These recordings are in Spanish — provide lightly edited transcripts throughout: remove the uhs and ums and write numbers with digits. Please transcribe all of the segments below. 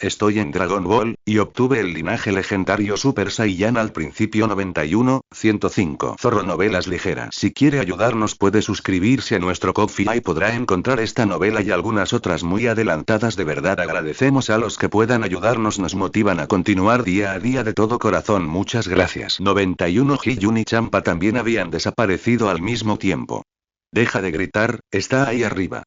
Estoy en Dragon Ball, y obtuve el linaje legendario Super Saiyan al principio 91, 105. Zorro Novelas Ligeras. Si quiere ayudarnos puede suscribirse a nuestro Ko-fi y podrá encontrar esta novela y algunas otras muy adelantadas. De verdad agradecemos a los que puedan ayudarnos, nos motivan a continuar día a día de todo corazón. Muchas gracias. 91. Hee-Jun y Champa también habían desaparecido al mismo tiempo. Deja de gritar, está ahí arriba.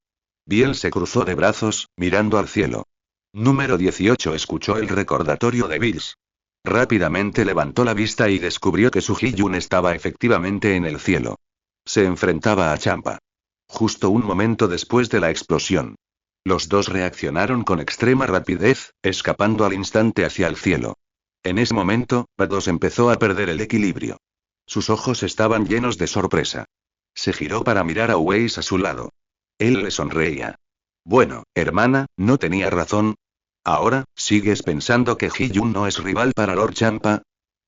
Biel se cruzó de brazos, mirando al cielo. Número 18. Escuchó el recordatorio de Bills. Rápidamente levantó la vista y descubrió que su Hee-Jun estaba efectivamente en el cielo. Se enfrentaba a Champa. Justo un momento después de la explosión. Los dos reaccionaron con extrema rapidez, escapando al instante hacia el cielo. En ese momento, Vados empezó a perder el equilibrio. Sus ojos estaban llenos de sorpresa. Se giró para mirar a Weiss a su lado. Él le sonreía. Bueno, hermana, ¿no tenía razón? ¿Ahora, sigues pensando que Hee-Jun no es rival para Lord Champa?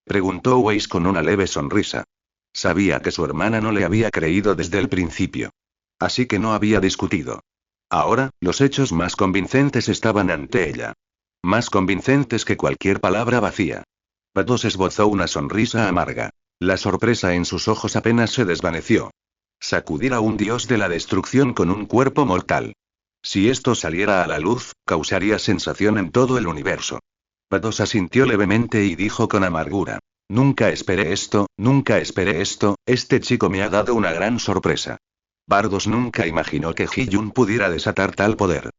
Preguntó Weiss con una leve sonrisa. Sabía que su hermana no le había creído desde el principio. Así que no había discutido. Ahora, los hechos más convincentes estaban ante ella. Más convincentes que cualquier palabra vacía. Vados esbozó una sonrisa amarga. La sorpresa en sus ojos apenas se desvaneció. Sacudir a un dios de la destrucción con un cuerpo mortal. Si esto saliera a la luz, causaría sensación en todo el universo. Vados asintió levemente y dijo con amargura. Nunca esperé esto, este chico me ha dado una gran sorpresa. Bardos nunca imaginó que Hee-Jun pudiera desatar tal poder.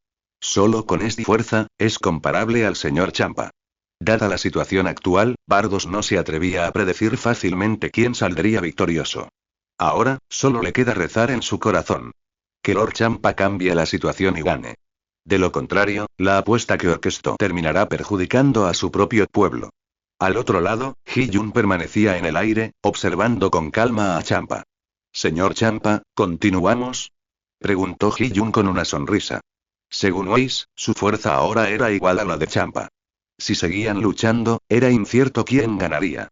Solo con esta fuerza, es comparable al señor Champa. Dada la situación actual, Bardos no se atrevía a predecir fácilmente quién saldría victorioso. Ahora, solo le queda rezar en su corazón. Que Lord Champa cambie la situación y gane. De lo contrario, la apuesta que orquestó terminará perjudicando a su propio pueblo. Al otro lado, Hee-Jun permanecía en el aire, observando con calma a Champa. Señor Champa, ¿continuamos? Preguntó Hee-Jun con una sonrisa. Según Weiss, su fuerza ahora era igual a la de Champa. Si seguían luchando, era incierto quién ganaría.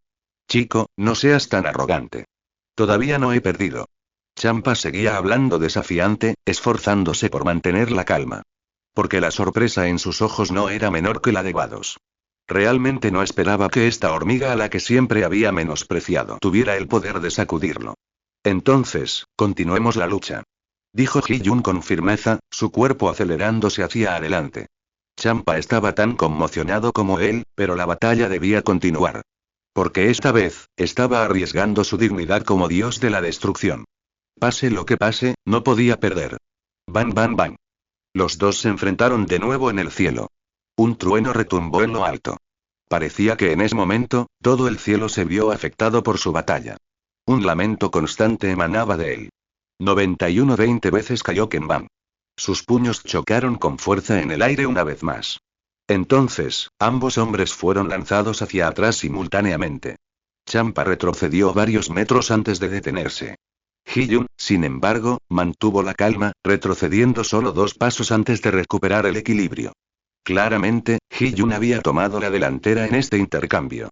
Chico, no seas tan arrogante. Todavía no he perdido. Champa seguía hablando desafiante, esforzándose por mantener la calma. Porque la sorpresa en sus ojos no era menor que la de Vados. Realmente no esperaba que esta hormiga a la que siempre había menospreciado tuviera el poder de sacudirlo. Entonces, continuemos la lucha. Dijo Hee-Jun con firmeza, su cuerpo acelerándose hacia adelante. Champa estaba tan conmocionado como él, pero la batalla debía continuar. Porque esta vez, estaba arriesgando su dignidad como dios de la destrucción. Pase lo que pase, no podía perder. Bang bang bang. Los dos se enfrentaron de nuevo en el cielo. Un trueno retumbó en lo alto. Parecía que en ese momento, todo el cielo se vio afectado por su batalla. Un lamento constante emanaba de él. 91 20 veces cayó Kenban. Sus puños chocaron con fuerza en el aire una vez más. Entonces, ambos hombres fueron lanzados hacia atrás simultáneamente. Champa retrocedió varios metros antes de detenerse. Hee-Jun, sin embargo, mantuvo la calma, retrocediendo solo 2 pasos antes de recuperar el equilibrio. Claramente, Hee-Jun había tomado la delantera en este intercambio.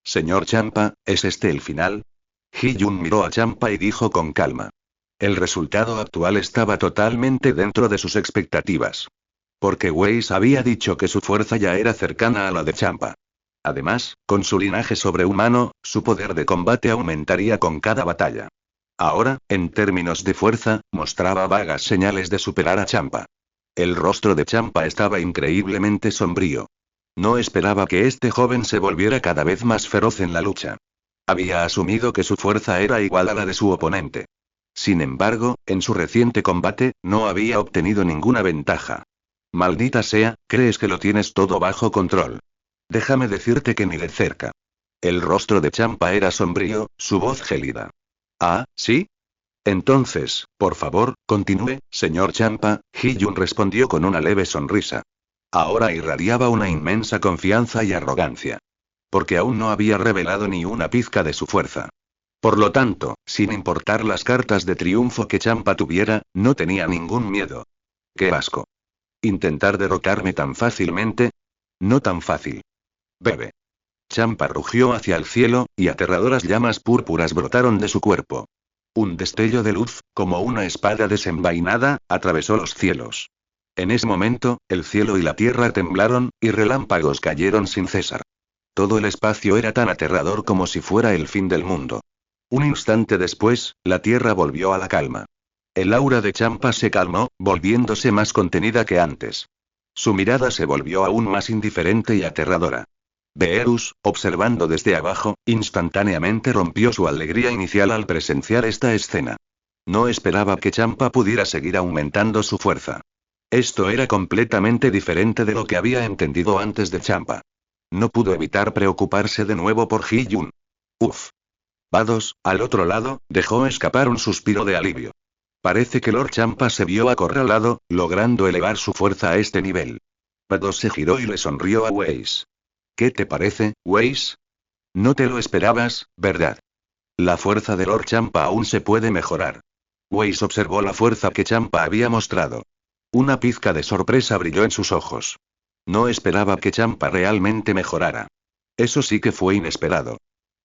Señor Champa, ¿es este el final? Hee-Jun miró a Champa y dijo con calma. El resultado actual estaba totalmente dentro de sus expectativas. Porque Weiss había dicho que su fuerza ya era cercana a la de Champa. Además, con su linaje sobrehumano, su poder de combate aumentaría con cada batalla. Ahora, en términos de fuerza, mostraba vagas señales de superar a Champa. El rostro de Champa estaba increíblemente sombrío. No esperaba que este joven se volviera cada vez más feroz en la lucha. Había asumido que su fuerza era igual a la de su oponente. Sin embargo, en su reciente combate, no había obtenido ninguna ventaja. Maldita sea, crees que lo tienes todo bajo control. Déjame decirte que ni de cerca. El rostro de Champa era sombrío, su voz gélida. ¿Ah, sí? Entonces, por favor, continúe, señor Champa, Hee-Jun respondió con una leve sonrisa. Ahora irradiaba una inmensa confianza y arrogancia. Porque aún no había revelado ni una pizca de su fuerza. Por lo tanto, sin importar las cartas de triunfo que Champa tuviera, no tenía ningún miedo. ¡Qué asco! ¿Intentar derrotarme tan fácilmente? No tan fácil. Bebe. Champa rugió hacia el cielo, y aterradoras llamas púrpuras brotaron de su cuerpo. Un destello de luz, como una espada desenvainada, atravesó los cielos. En ese momento, el cielo y la tierra temblaron, y relámpagos cayeron sin cesar. Todo el espacio era tan aterrador como si fuera el fin del mundo. Un instante después, la tierra volvió a la calma. El aura de Champa se calmó, volviéndose más contenida que antes. Su mirada se volvió aún más indiferente y aterradora. Beerus, observando desde abajo, instantáneamente rompió su alegría inicial al presenciar esta escena. No esperaba que Champa pudiera seguir aumentando su fuerza. Esto era completamente diferente de lo que había entendido antes de Champa. No pudo evitar preocuparse de nuevo por Hee-Jun. Uf. Vados, al otro lado, dejó escapar un suspiro de alivio. Parece que Lord Champa se vio acorralado, logrando elevar su fuerza a este nivel. Vados se giró y le sonrió a Weiss. ¿Qué te parece, Weiss? No te lo esperabas, ¿verdad? La fuerza de Lord Champa aún se puede mejorar. Weiss observó la fuerza que Champa había mostrado. Una pizca de sorpresa brilló en sus ojos. No esperaba que Champa realmente mejorara. Eso sí que fue inesperado.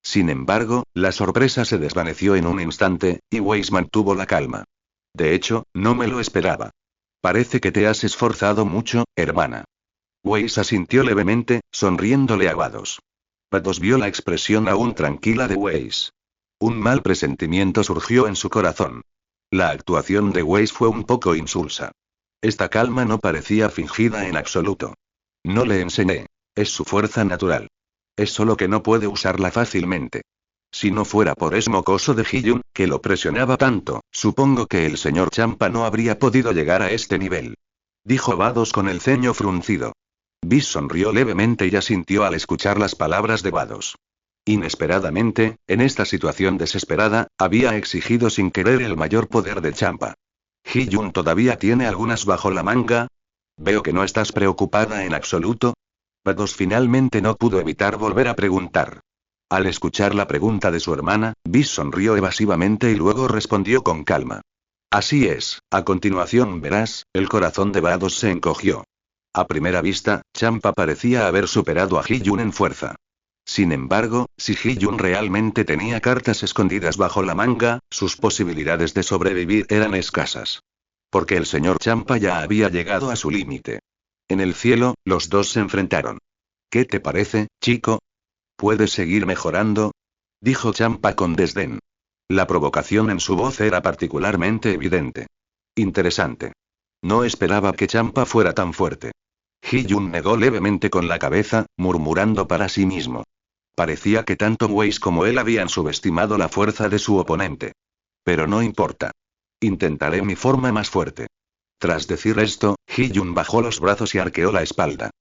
Sin embargo, la sorpresa se desvaneció en un instante, y Weiss mantuvo la calma. De hecho, no me lo esperaba. Parece que te has esforzado mucho, hermana. Weiss asintió levemente, sonriéndole a Vados. Vados vio la expresión aún tranquila de Weiss. Un mal presentimiento surgió en su corazón. La actuación de Weiss fue un poco insulsa. Esta calma no parecía fingida en absoluto. No le enseñé. Es su fuerza natural. Es solo que no puede usarla fácilmente. Si no fuera por ese mocoso de Hee-Jun, que lo presionaba tanto, supongo que el señor Champa no habría podido llegar a este nivel. Dijo Vados con el ceño fruncido. Vis sonrió levemente y asintió al escuchar las palabras de Vados. Inesperadamente, en esta situación desesperada, había exigido sin querer el mayor poder de Champa. ¿Hee-Jun todavía tiene algunas bajo la manga? Veo que no estás preocupada en absoluto. Vados finalmente no pudo evitar volver a preguntar. Al escuchar la pregunta de su hermana, Vis sonrió evasivamente y luego respondió con calma. Así es, a continuación verás, el corazón de Vados se encogió. A primera vista, Champa parecía haber superado a Hee-Jun en fuerza. Sin embargo, si Hee-Jun realmente tenía cartas escondidas bajo la manga, sus posibilidades de sobrevivir eran escasas. Porque el señor Champa ya había llegado a su límite. En el cielo, los dos se enfrentaron. ¿Qué te parece, chico? ¿Puedes seguir mejorando? Dijo Champa con desdén. La provocación en su voz era particularmente evidente. Interesante. No esperaba que Champa fuera tan fuerte. Hee-Jun negó levemente con la cabeza, murmurando para sí mismo. Parecía que tanto Weiss como él habían subestimado la fuerza de su oponente. Pero no importa. Intentaré mi forma más fuerte. Tras decir esto, Hee-Jun bajó los brazos y arqueó la espalda.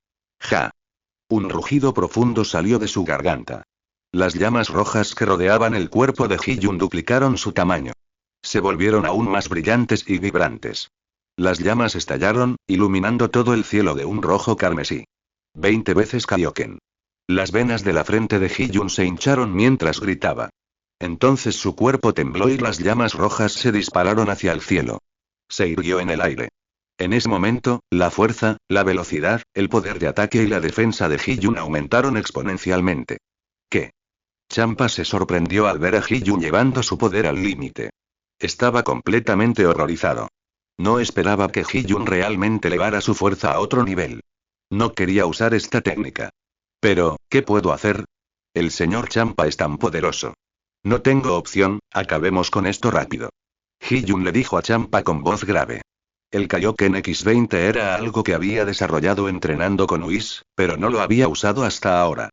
¡Ja! Un rugido profundo salió de su garganta. Las llamas rojas que rodeaban el cuerpo de Hee-Jun duplicaron su tamaño. Se volvieron aún más brillantes y vibrantes. Las llamas estallaron, iluminando todo el cielo de un rojo carmesí. 20 veces Kaioken. Las venas de la frente de Hee-Jun se hincharon mientras gritaba. Entonces su cuerpo tembló y las llamas rojas se dispararon hacia el cielo. Se irguió en el aire. En ese momento, la fuerza, la velocidad, el poder de ataque y la defensa de Hee-Jun aumentaron exponencialmente. ¿Qué? Champa se sorprendió al ver a Hee-Jun llevando su poder al límite. Estaba completamente horrorizado. No esperaba que Hee-Jun realmente elevara su fuerza a otro nivel. No quería usar esta técnica. Pero, ¿qué puedo hacer? El señor Champa es tan poderoso. No tengo opción, acabemos con esto rápido. Hee-Jun le dijo a Champa con voz grave. El Kaioken X20 era algo que había desarrollado entrenando con Whis, pero no lo había usado hasta ahora.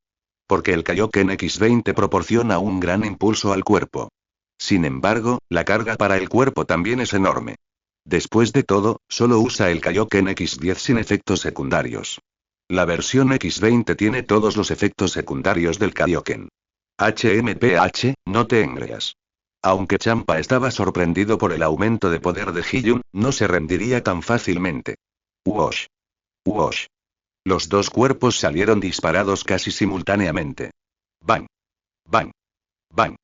Porque el Kaioken X20 proporciona un gran impulso al cuerpo. Sin embargo, la carga para el cuerpo también es enorme. Después de todo, solo usa el Kaioken X10 sin efectos secundarios. La versión X20 tiene todos los efectos secundarios del Kaioken. HMPH, no te engreas. Aunque Champa estaba sorprendido por el aumento de poder de Hee-Jun, no se rendiría tan fácilmente. Wosh. Wosh. Los dos cuerpos salieron disparados casi simultáneamente. Bang. Bang. Bang.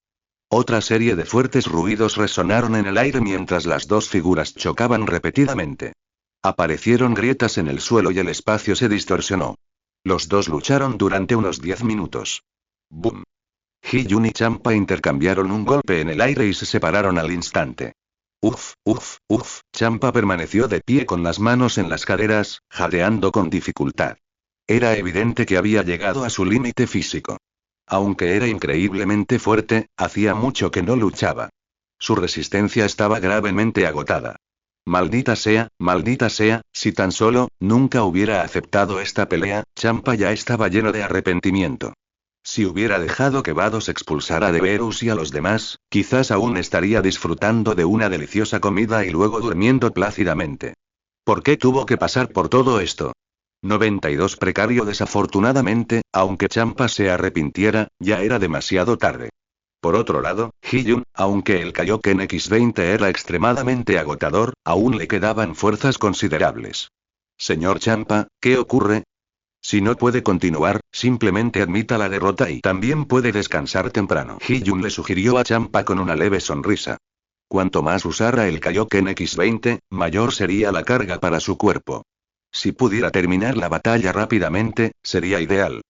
Otra serie de fuertes ruidos resonaron en el aire mientras las dos figuras chocaban repetidamente. Aparecieron grietas en el suelo y el espacio se distorsionó. Los dos lucharon durante unos 10 minutos. ¡Bum! Hee-Jun y Champa intercambiaron un golpe en el aire y se separaron al instante. Champa permaneció de pie con las manos en las caderas, jadeando con dificultad. Era evidente que había llegado a su límite físico. Aunque era increíblemente fuerte, hacía mucho que no luchaba. Su resistencia estaba gravemente agotada. Maldita sea, si tan solo, nunca hubiera aceptado esta pelea, Champa ya estaba lleno de arrepentimiento. Si hubiera dejado que Vados expulsara de Verus y a los demás, quizás aún estaría disfrutando de una deliciosa comida y luego durmiendo plácidamente. ¿Por qué tuvo que pasar por todo esto? 92 precario. Desafortunadamente, aunque Champa se arrepintiera, ya era demasiado tarde. Por otro lado, Hyun, aunque el Kaioken X20 era extremadamente agotador, aún le quedaban fuerzas considerables. Señor Champa, ¿qué ocurre? Si no puede continuar, simplemente admita la derrota y también puede descansar temprano. Hyun le sugirió a Champa con una leve sonrisa. Cuanto más usara el Kaioken X20, mayor sería la carga para su cuerpo. Si pudiera terminar la batalla rápidamente, sería ideal.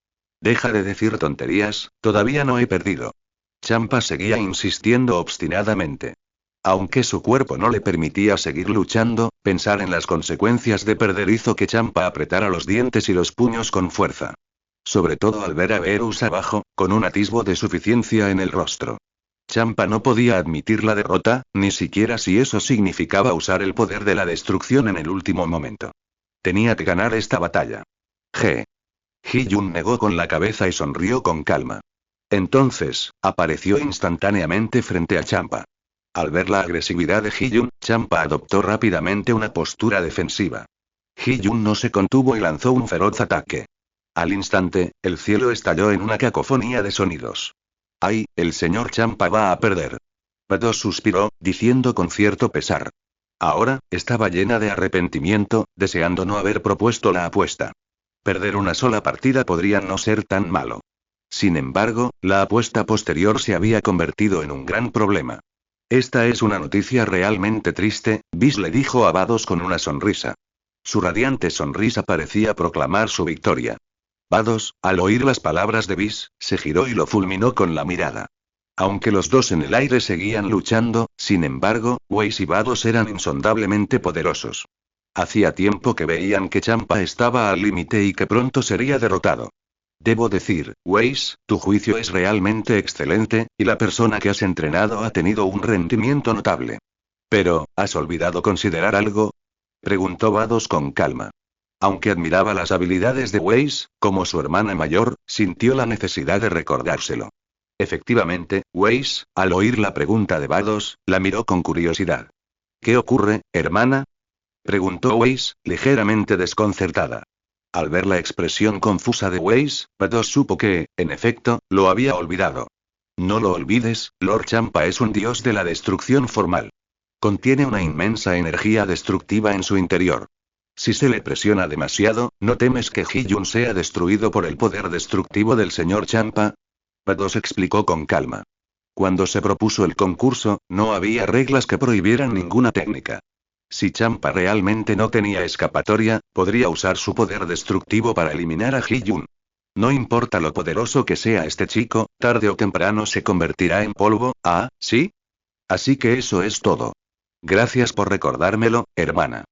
Deja de decir tonterías, todavía no he perdido. Champa seguía insistiendo obstinadamente. Aunque su cuerpo no le permitía seguir luchando, pensar en las consecuencias de perder hizo que Champa apretara los dientes y los puños con fuerza. Sobre todo al ver a Verus abajo, con un atisbo de suficiencia en el rostro. Champa no podía admitir la derrota, ni siquiera si eso significaba usar el poder de la destrucción en el último momento. Tenía que ganar esta batalla. Hyun negó con la cabeza y sonrió con calma. Entonces, apareció instantáneamente frente a Champa. Al ver la agresividad de Hyun, Champa adoptó rápidamente una postura defensiva. Hyun no se contuvo y lanzó un feroz ataque. Al instante, el cielo estalló en una cacofonía de sonidos. ¡Ay, el señor Champa va a perder! Vados suspiró, diciendo con cierto pesar. Ahora, estaba llena de arrepentimiento, deseando no haber propuesto la apuesta. Perder una sola partida podría no ser tan malo. Sin embargo, la apuesta posterior se había convertido en un gran problema. Esta es una noticia realmente triste, Bis le dijo a Vados con una sonrisa. Su radiante sonrisa parecía proclamar su victoria. Vados, al oír las palabras de Bis, se giró y lo fulminó con la mirada. Aunque los dos en el aire seguían luchando, sin embargo, Weiss y Vados eran insondablemente poderosos. Hacía tiempo que veían que Champa estaba al límite y que pronto sería derrotado. Debo decir, Weiss, tu juicio es realmente excelente, y la persona que has entrenado ha tenido un rendimiento notable. Pero, ¿has olvidado considerar algo? Preguntó Vados con calma. Aunque admiraba las habilidades de Weiss, como su hermana mayor, sintió la necesidad de recordárselo. Efectivamente, Weiss, al oír la pregunta de Vados, la miró con curiosidad. ¿Qué ocurre, hermana? Preguntó Weiss, ligeramente desconcertada. Al ver la expresión confusa de Weiss, Vados supo que, en efecto, lo había olvidado. No lo olvides, Lord Champa es un dios de la destrucción formal. Contiene una inmensa energía destructiva en su interior. Si se le presiona demasiado, ¿no temes que Hyun sea destruido por el poder destructivo del señor Champa? Vados explicó con calma. Cuando se propuso el concurso, no había reglas que prohibieran ninguna técnica. Si Champa realmente no tenía escapatoria, podría usar su poder destructivo para eliminar a Hyun. No importa lo poderoso que sea este chico, tarde o temprano se convertirá en polvo, ¿ah, sí? Así que eso es todo. Gracias por recordármelo, hermana.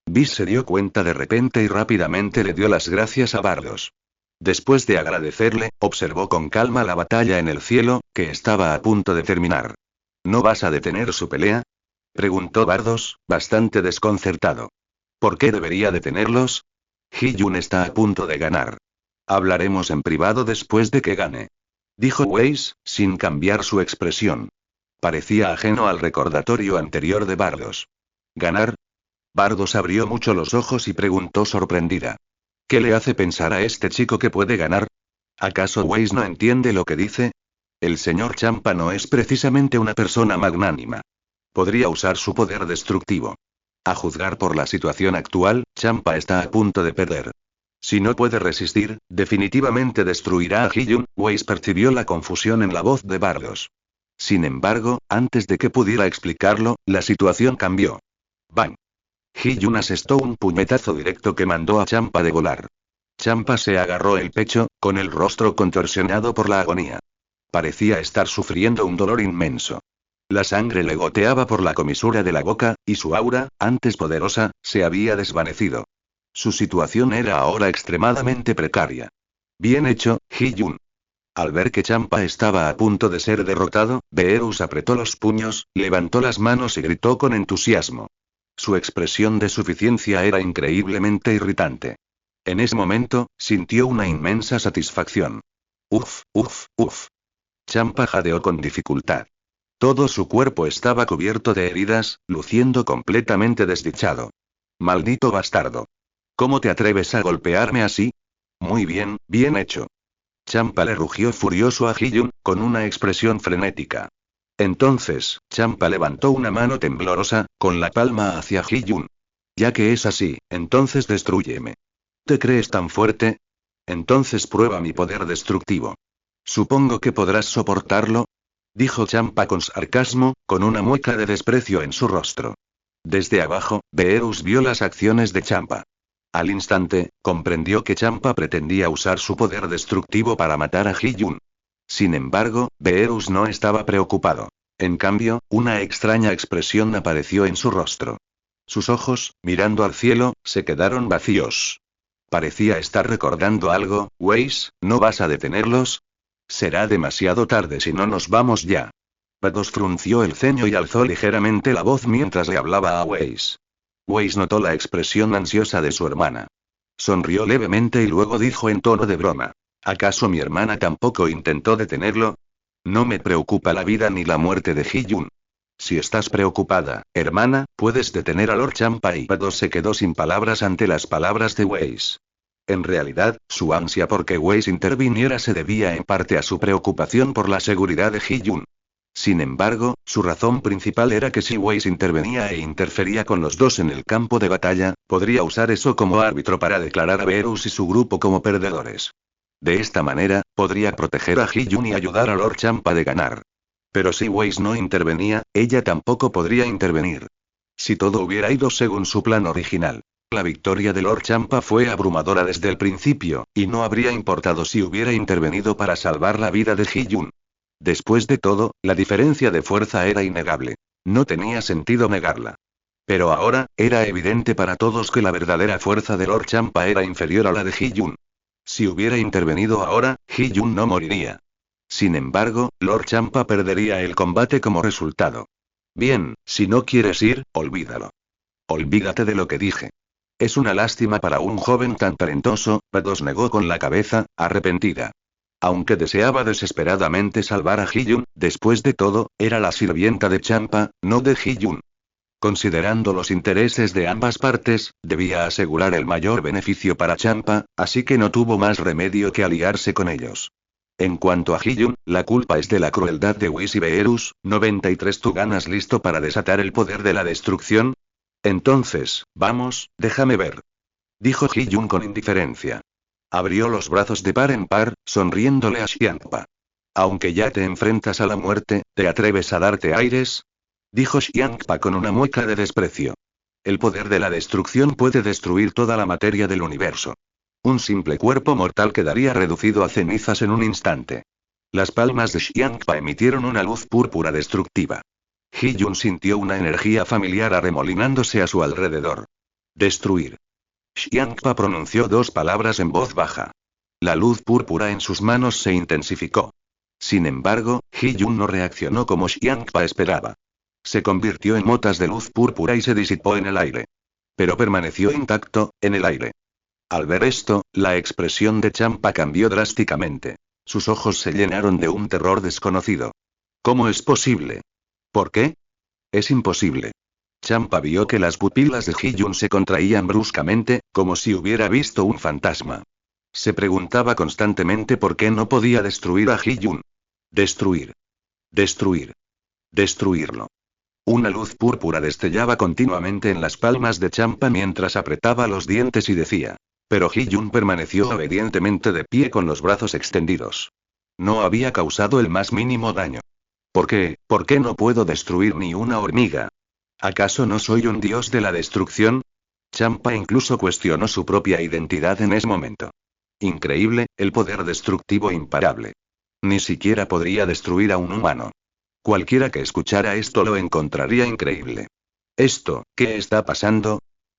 Bis se dio cuenta de repente y rápidamente le dio las gracias a Vados. Después de agradecerle, observó con calma la batalla en el cielo, que estaba a punto de terminar. ¿No vas a detener su pelea? Preguntó Vados, bastante desconcertado. ¿Por qué debería detenerlos? Hyun está a punto de ganar. Hablaremos en privado después de que gane. Dijo Weiss, sin cambiar su expresión. Parecía ajeno al recordatorio anterior de Vados. ¿Ganar? Vados abrió mucho los ojos y preguntó sorprendida. ¿Qué le hace pensar a este chico que puede ganar? ¿Acaso Weiss no entiende lo que dice? El señor Champa no es precisamente una persona magnánima. Podría usar su poder destructivo. A juzgar por la situación actual, Champa está a punto de perder. Si no puede resistir, definitivamente destruirá a Hyun. Weiss percibió la confusión en la voz de Vados. Sin embargo, antes de que pudiera explicarlo, la situación cambió. ¡Bang! Hyun asestó un puñetazo directo que mandó a Champa de volar. Champa se agarró el pecho, con el rostro contorsionado por la agonía. Parecía estar sufriendo un dolor inmenso. La sangre le goteaba por la comisura de la boca, y su aura, antes poderosa, se había desvanecido. Su situación era ahora extremadamente precaria. Bien hecho, Hee-jun. Al ver que Champa estaba a punto de ser derrotado, Beerus apretó los puños, levantó las manos y gritó con entusiasmo. Su expresión de suficiencia era increíblemente irritante. En ese momento, sintió una inmensa satisfacción. Uf, uf, uf. Champa jadeó con dificultad. Todo su cuerpo estaba cubierto de heridas, luciendo completamente desdichado. Maldito bastardo. ¿Cómo te atreves a golpearme así? Muy bien, bien hecho. Champa le rugió furioso a Hee-jun, con una expresión frenética. Entonces, Champa levantó una mano temblorosa, con la palma hacia Hee-jun. Ya que es así, entonces destrúyeme. ¿Te crees tan fuerte? Entonces prueba mi poder destructivo. Supongo que podrás soportarlo, dijo Champa con sarcasmo, con una mueca de desprecio en su rostro. Desde abajo, Beerus vio las acciones de Champa. Al instante, comprendió que Champa pretendía usar su poder destructivo para matar a Hee-jun. Sin embargo, Beerus no estaba preocupado. En cambio, una extraña expresión apareció en su rostro. Sus ojos, mirando al cielo, se quedaron vacíos. Parecía estar recordando algo. Weiss, ¿no vas a detenerlos? Será demasiado tarde si no nos vamos ya. Vados frunció el ceño y alzó ligeramente la voz mientras le hablaba a Weiss. Weiss notó la expresión ansiosa de su hermana. Sonrió levemente y luego dijo en tono de broma. ¿Acaso mi hermana tampoco intentó detenerlo? No me preocupa la vida ni la muerte de Hee-jun. Si estás preocupada, hermana, puedes detener a Lord Champa y Vados se quedó sin palabras ante las palabras de Weiss. En realidad, su ansia por que Weiss interviniera se debía en parte a su preocupación por la seguridad de Hee-jun. Sin embargo, su razón principal era que si Weiss intervenía e interfería con los dos en el campo de batalla, podría usar eso como árbitro para declarar a Beerus y su grupo como perdedores. De esta manera, podría proteger a Hee-jun y ayudar a Lord Champa de ganar. Pero si Weiss no intervenía, ella tampoco podría intervenir. Si todo hubiera ido según su plan original, la victoria de Lord Champa fue abrumadora desde el principio, y no habría importado si hubiera intervenido para salvar la vida de Hee-jun. Después de todo, la diferencia de fuerza era innegable. No tenía sentido negarla. Pero ahora, era evidente para todos que la verdadera fuerza de Lord Champa era inferior a la de Hee-jun. Si hubiera intervenido ahora, Hee-jun no moriría. Sin embargo, Lord Champa perdería el combate como resultado. Bien, si no quieres ir, olvídalo. Olvídate de lo que dije. Es una lástima para un joven tan talentoso, Vados negó con la cabeza, arrepentida. Aunque deseaba desesperadamente salvar a Hee-jun, después de todo, era la sirvienta de Champa, no de Hee-jun. Considerando los intereses de ambas partes, debía asegurar el mayor beneficio para Champa, así que no tuvo más remedio que aliarse con ellos. En cuanto a Hee-jun, la culpa es de la crueldad de Whis y Beerus. 93. ¿Tú ganas listo para desatar el poder de la destrucción? Entonces, vamos, déjame ver. Dijo Hee-jun con indiferencia. Abrió los brazos de par en par, sonriéndole a Xiangpa. Aunque ya te enfrentas a la muerte, ¿te atreves a darte aires? Dijo Xiangpa con una mueca de desprecio. El poder de la destrucción puede destruir toda la materia del universo. Un simple cuerpo mortal quedaría reducido a cenizas en un instante. Las palmas de Xiangpa emitieron una luz púrpura destructiva. Hee-jun sintió una energía familiar arremolinándose a su alrededor. Destruir. Xiangpa pronunció dos palabras en voz baja. La luz púrpura en sus manos se intensificó. Sin embargo, Hee-jun no reaccionó como Xiangpa esperaba. Se convirtió en motas de luz púrpura y se disipó en el aire. Pero permaneció intacto, en el aire. Al ver esto, la expresión de Champa cambió drásticamente. Sus ojos se llenaron de un terror desconocido. ¿Cómo es posible? ¿Por qué? Es imposible. Champa vio que las pupilas de Hee-jun se contraían bruscamente, como si hubiera visto un fantasma. Se preguntaba constantemente por qué no podía destruir a Hee-jun. Destruir. Destruir. Destruirlo. Una luz púrpura destellaba continuamente en las palmas de Champa mientras apretaba los dientes y decía. Pero Hee-jun permaneció obedientemente de pie con los brazos extendidos. No había causado el más mínimo daño. ¿Por qué? ¿Por qué no puedo destruir ni una hormiga? ¿Acaso no soy un dios de la destrucción? Champa incluso cuestionó su propia identidad en ese momento. Increíble, el poder destructivo imparable. Ni siquiera podría destruir a un humano. Cualquiera que escuchara esto lo encontraría increíble. ¿Qué está pasando?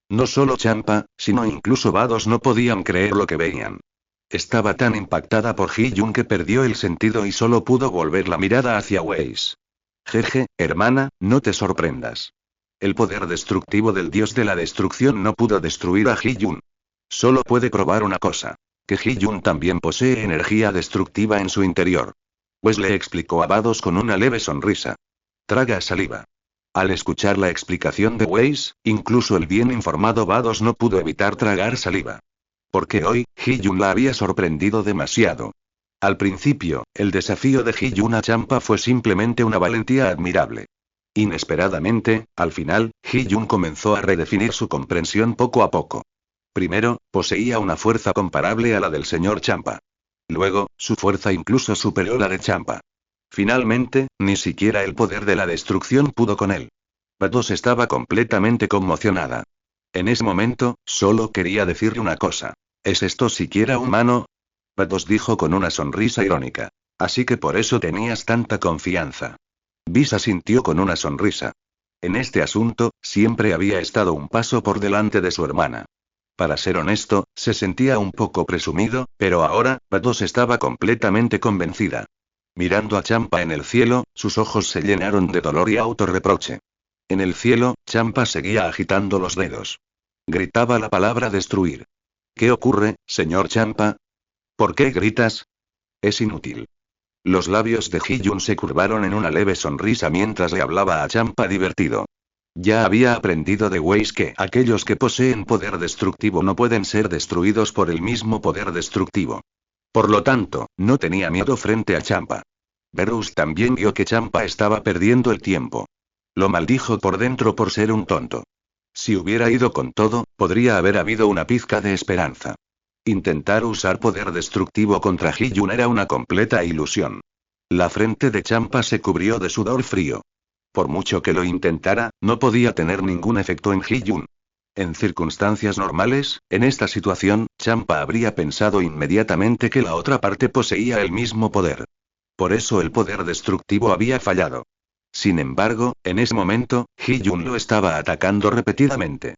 No solo Champa, sino incluso Vados no podían creer lo que veían. Estaba tan impactada por Hee-jun que perdió el sentido y solo pudo volver la mirada hacia Weiss. Jeje, hermana, no te sorprendas. El poder destructivo del dios de la destrucción no pudo destruir a Hee-jun. Solo puede probar una cosa. Que Hee-jun también posee energía destructiva en su interior. Pues le explicó a Vados con una leve sonrisa. Traga saliva. Al escuchar la explicación de Weiss, incluso el bien informado Vados no pudo evitar tragar saliva. Porque hoy, Hee-jun la había sorprendido demasiado. Al principio, el desafío de Hee-jun a Champa fue simplemente una valentía admirable. Inesperadamente, al final, Hee-jun comenzó a redefinir su comprensión poco a poco. Primero, poseía una fuerza comparable a la del señor Champa. Luego, su fuerza incluso superó la de Champa. Finalmente, ni siquiera el poder de la destrucción pudo con él. Vados estaba completamente conmocionada. En ese momento, solo quería decirle una cosa. ¿Es esto siquiera humano? Vados dijo con una sonrisa irónica. Así que por eso tenías tanta confianza. Visa sintió con una sonrisa. En este asunto, siempre había estado un paso por delante de su hermana. Para ser honesto, se sentía un poco presumido, pero ahora, Vados estaba completamente convencida. Mirando a Champa en el cielo, sus ojos se llenaron de dolor y autorreproche. En el cielo, Champa seguía agitando los dedos. Gritaba la palabra destruir. ¿Qué ocurre, señor Champa? ¿Por qué gritas? Es inútil. Los labios de Hee-jun se curvaron en una leve sonrisa mientras le hablaba a Champa divertido. Ya había aprendido de Weiss que aquellos que poseen poder destructivo no pueden ser destruidos por el mismo poder destructivo. Por lo tanto, no tenía miedo frente a Champa. Berus también vio que Champa estaba perdiendo el tiempo. Lo maldijo por dentro por ser un tonto. Si hubiera ido con todo, podría haber habido una pizca de esperanza. Intentar usar poder destructivo contra Hee-jun era una completa ilusión. La frente de Champa se cubrió de sudor frío. Por mucho que lo intentara, no podía tener ningún efecto en Hee-jun. En circunstancias normales, en esta situación, Champa habría pensado inmediatamente que la otra parte poseía el mismo poder. Por eso el poder destructivo había fallado. Sin embargo, en ese momento, Hee-jun lo estaba atacando repetidamente.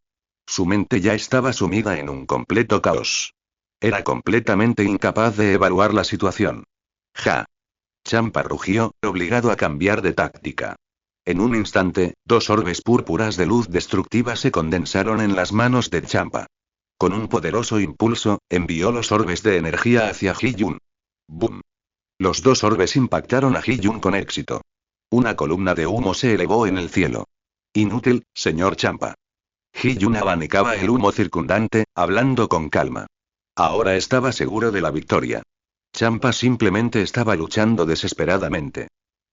Su mente ya estaba sumida en un completo caos. Era completamente incapaz de evaluar la situación. Ja. Champa rugió, obligado a cambiar de táctica. En un instante, dos orbes púrpuras de luz destructiva se condensaron en las manos de Champa. Con un poderoso impulso, envió los orbes de energía hacia Hee-jun. ¡Bum! Los dos orbes impactaron a Hee-jun con éxito. Una columna de humo se elevó en el cielo. Inútil, señor Champa. Hee-jun abanicaba el humo circundante, hablando con calma. Ahora estaba seguro de la victoria. Champa simplemente estaba luchando desesperadamente.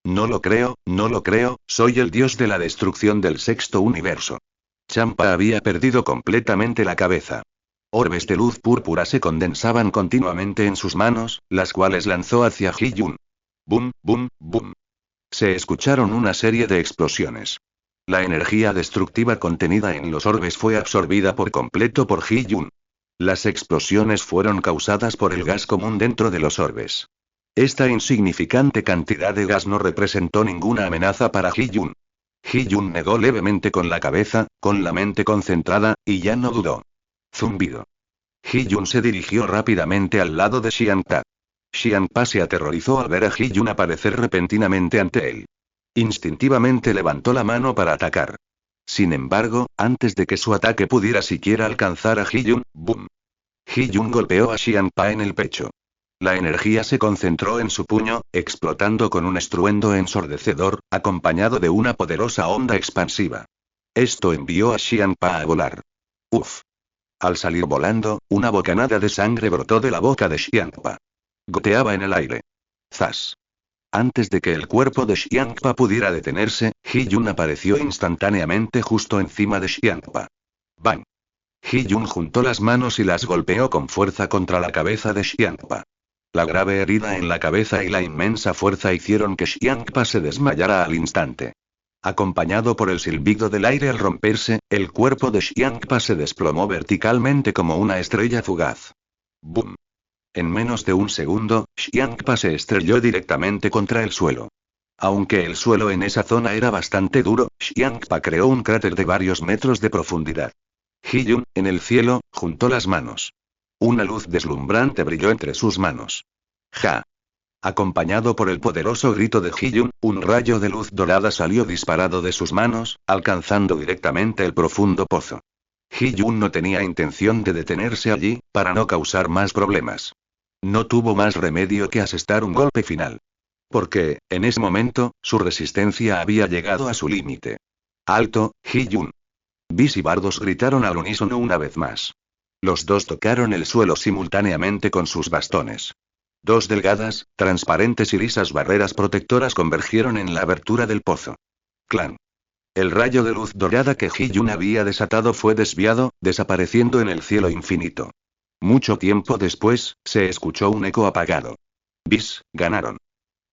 No lo creo, soy el dios de la destrucción del sexto universo. Champa había perdido completamente la cabeza. Orbes de luz púrpura se condensaban continuamente en sus manos, las cuales lanzó hacia Hee-jun. Bum, bum, bum. Se escucharon una serie de explosiones. La energía destructiva contenida en los orbes fue absorbida por completo por Hee-jun. Las explosiones fueron causadas por el gas común dentro de los orbes. Esta insignificante cantidad de gas no representó ninguna amenaza para Hee-jun. Hee-jun negó levemente con la cabeza, con la mente concentrada, y ya no dudó. Zumbido. Hee-jun se dirigió rápidamente al lado de Xiangpa. Xiangpa se aterrorizó al ver a Hee-jun aparecer repentinamente ante él. Instintivamente levantó la mano para atacar. Sin embargo, antes de que su ataque pudiera siquiera alcanzar a Hee-jun, ¡boom! Hee-jun golpeó a Xiangpa en el pecho. La energía se concentró en su puño, explotando con un estruendo ensordecedor, acompañado de una poderosa onda expansiva. Esto envió a Xiangpa a volar. ¡Uf! Al salir volando, una bocanada de sangre brotó de la boca de Xiangpa. Goteaba en el aire. ¡Zas! Antes de que el cuerpo de Xiangpa pudiera detenerse, Hee-jun apareció instantáneamente justo encima de Xiangpa. ¡Bang! Hee-jun juntó las manos y las golpeó con fuerza contra la cabeza de Xiangpa. La grave herida en la cabeza y la inmensa fuerza hicieron que Xiangpa se desmayara al instante. Acompañado por el silbido del aire al romperse, el cuerpo de Xiangpa se desplomó verticalmente como una estrella fugaz. ¡Bum! En menos de un segundo, Xiangpa se estrelló directamente contra el suelo. Aunque el suelo en esa zona era bastante duro, Xiangpa creó un cráter de varios metros de profundidad. Hiyun, en el cielo, juntó las manos. Una luz deslumbrante brilló entre sus manos. ¡Ja! Acompañado por el poderoso grito de Hiyun, un rayo de luz dorada salió disparado de sus manos, alcanzando directamente el profundo pozo. Hiyun no tenía intención de detenerse allí, para no causar más problemas. No tuvo más remedio que asestar un golpe final. Porque, en ese momento, su resistencia había llegado a su límite. ¡Alto, Hiyun! Bis y Bardos gritaron al unísono una vez más. Los dos tocaron el suelo simultáneamente con sus bastones. Dos delgadas, transparentes y lisas barreras protectoras convergieron en la abertura del pozo. ¡Clan! El rayo de luz dorada que Hiyun había desatado fue desviado, desapareciendo en el cielo infinito. Mucho tiempo después, se escuchó un eco apagado. Bis, ganaron.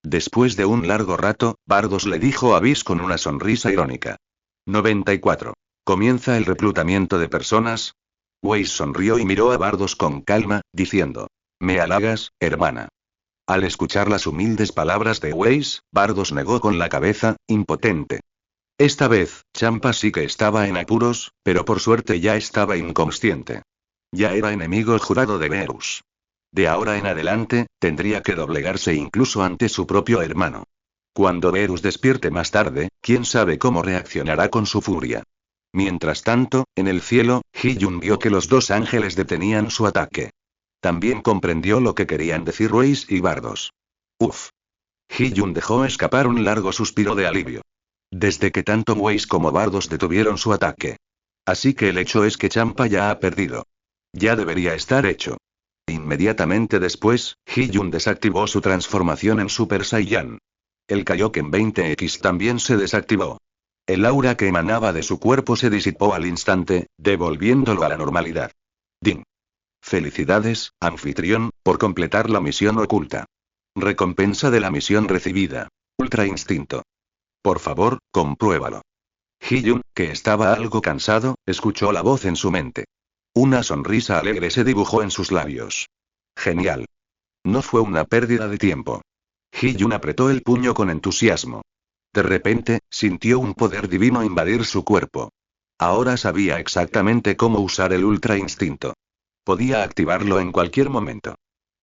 Después de un largo rato, Bardos le dijo a Bis con una sonrisa irónica. 94. ¿Comienza el reclutamiento de personas? Weiss sonrió y miró a Bardos con calma, diciendo. ¿Me halagas, hermana? Al escuchar las humildes palabras de Weiss, Bardos negó con la cabeza, impotente. Esta vez, Champa sí que estaba en apuros, pero por suerte ya estaba inconsciente. Ya era enemigo jurado de Beerus. De ahora en adelante, tendría que doblegarse incluso ante su propio hermano. Cuando Beerus despierte más tarde, quién sabe cómo reaccionará con su furia. Mientras tanto, en el cielo, Hiyun vio que los dos ángeles detenían su ataque. También comprendió lo que querían decir Weiss y Bardos. Uf. Hiyun dejó escapar un largo suspiro de alivio. Desde que tanto Weiss como Bardos detuvieron su ataque. Así que el hecho es que Champa ya ha perdido. Ya debería estar hecho. Inmediatamente después, Hiyun desactivó su transformación en Super Saiyan. El Kaioken 20X también se desactivó. El aura que emanaba de su cuerpo se disipó al instante, devolviéndolo a la normalidad. Ding. Felicidades, anfitrión, por completar la misión oculta. Recompensa de la misión recibida. Ultra Instinto. Por favor, compruébalo. Hiyun, que estaba algo cansado, escuchó la voz en su mente. Una sonrisa alegre se dibujó en sus labios. Genial. No fue una pérdida de tiempo. Hiyun apretó el puño con entusiasmo. De repente, sintió un poder divino invadir su cuerpo. Ahora sabía exactamente cómo usar el Ultra Instinto. Podía activarlo en cualquier momento.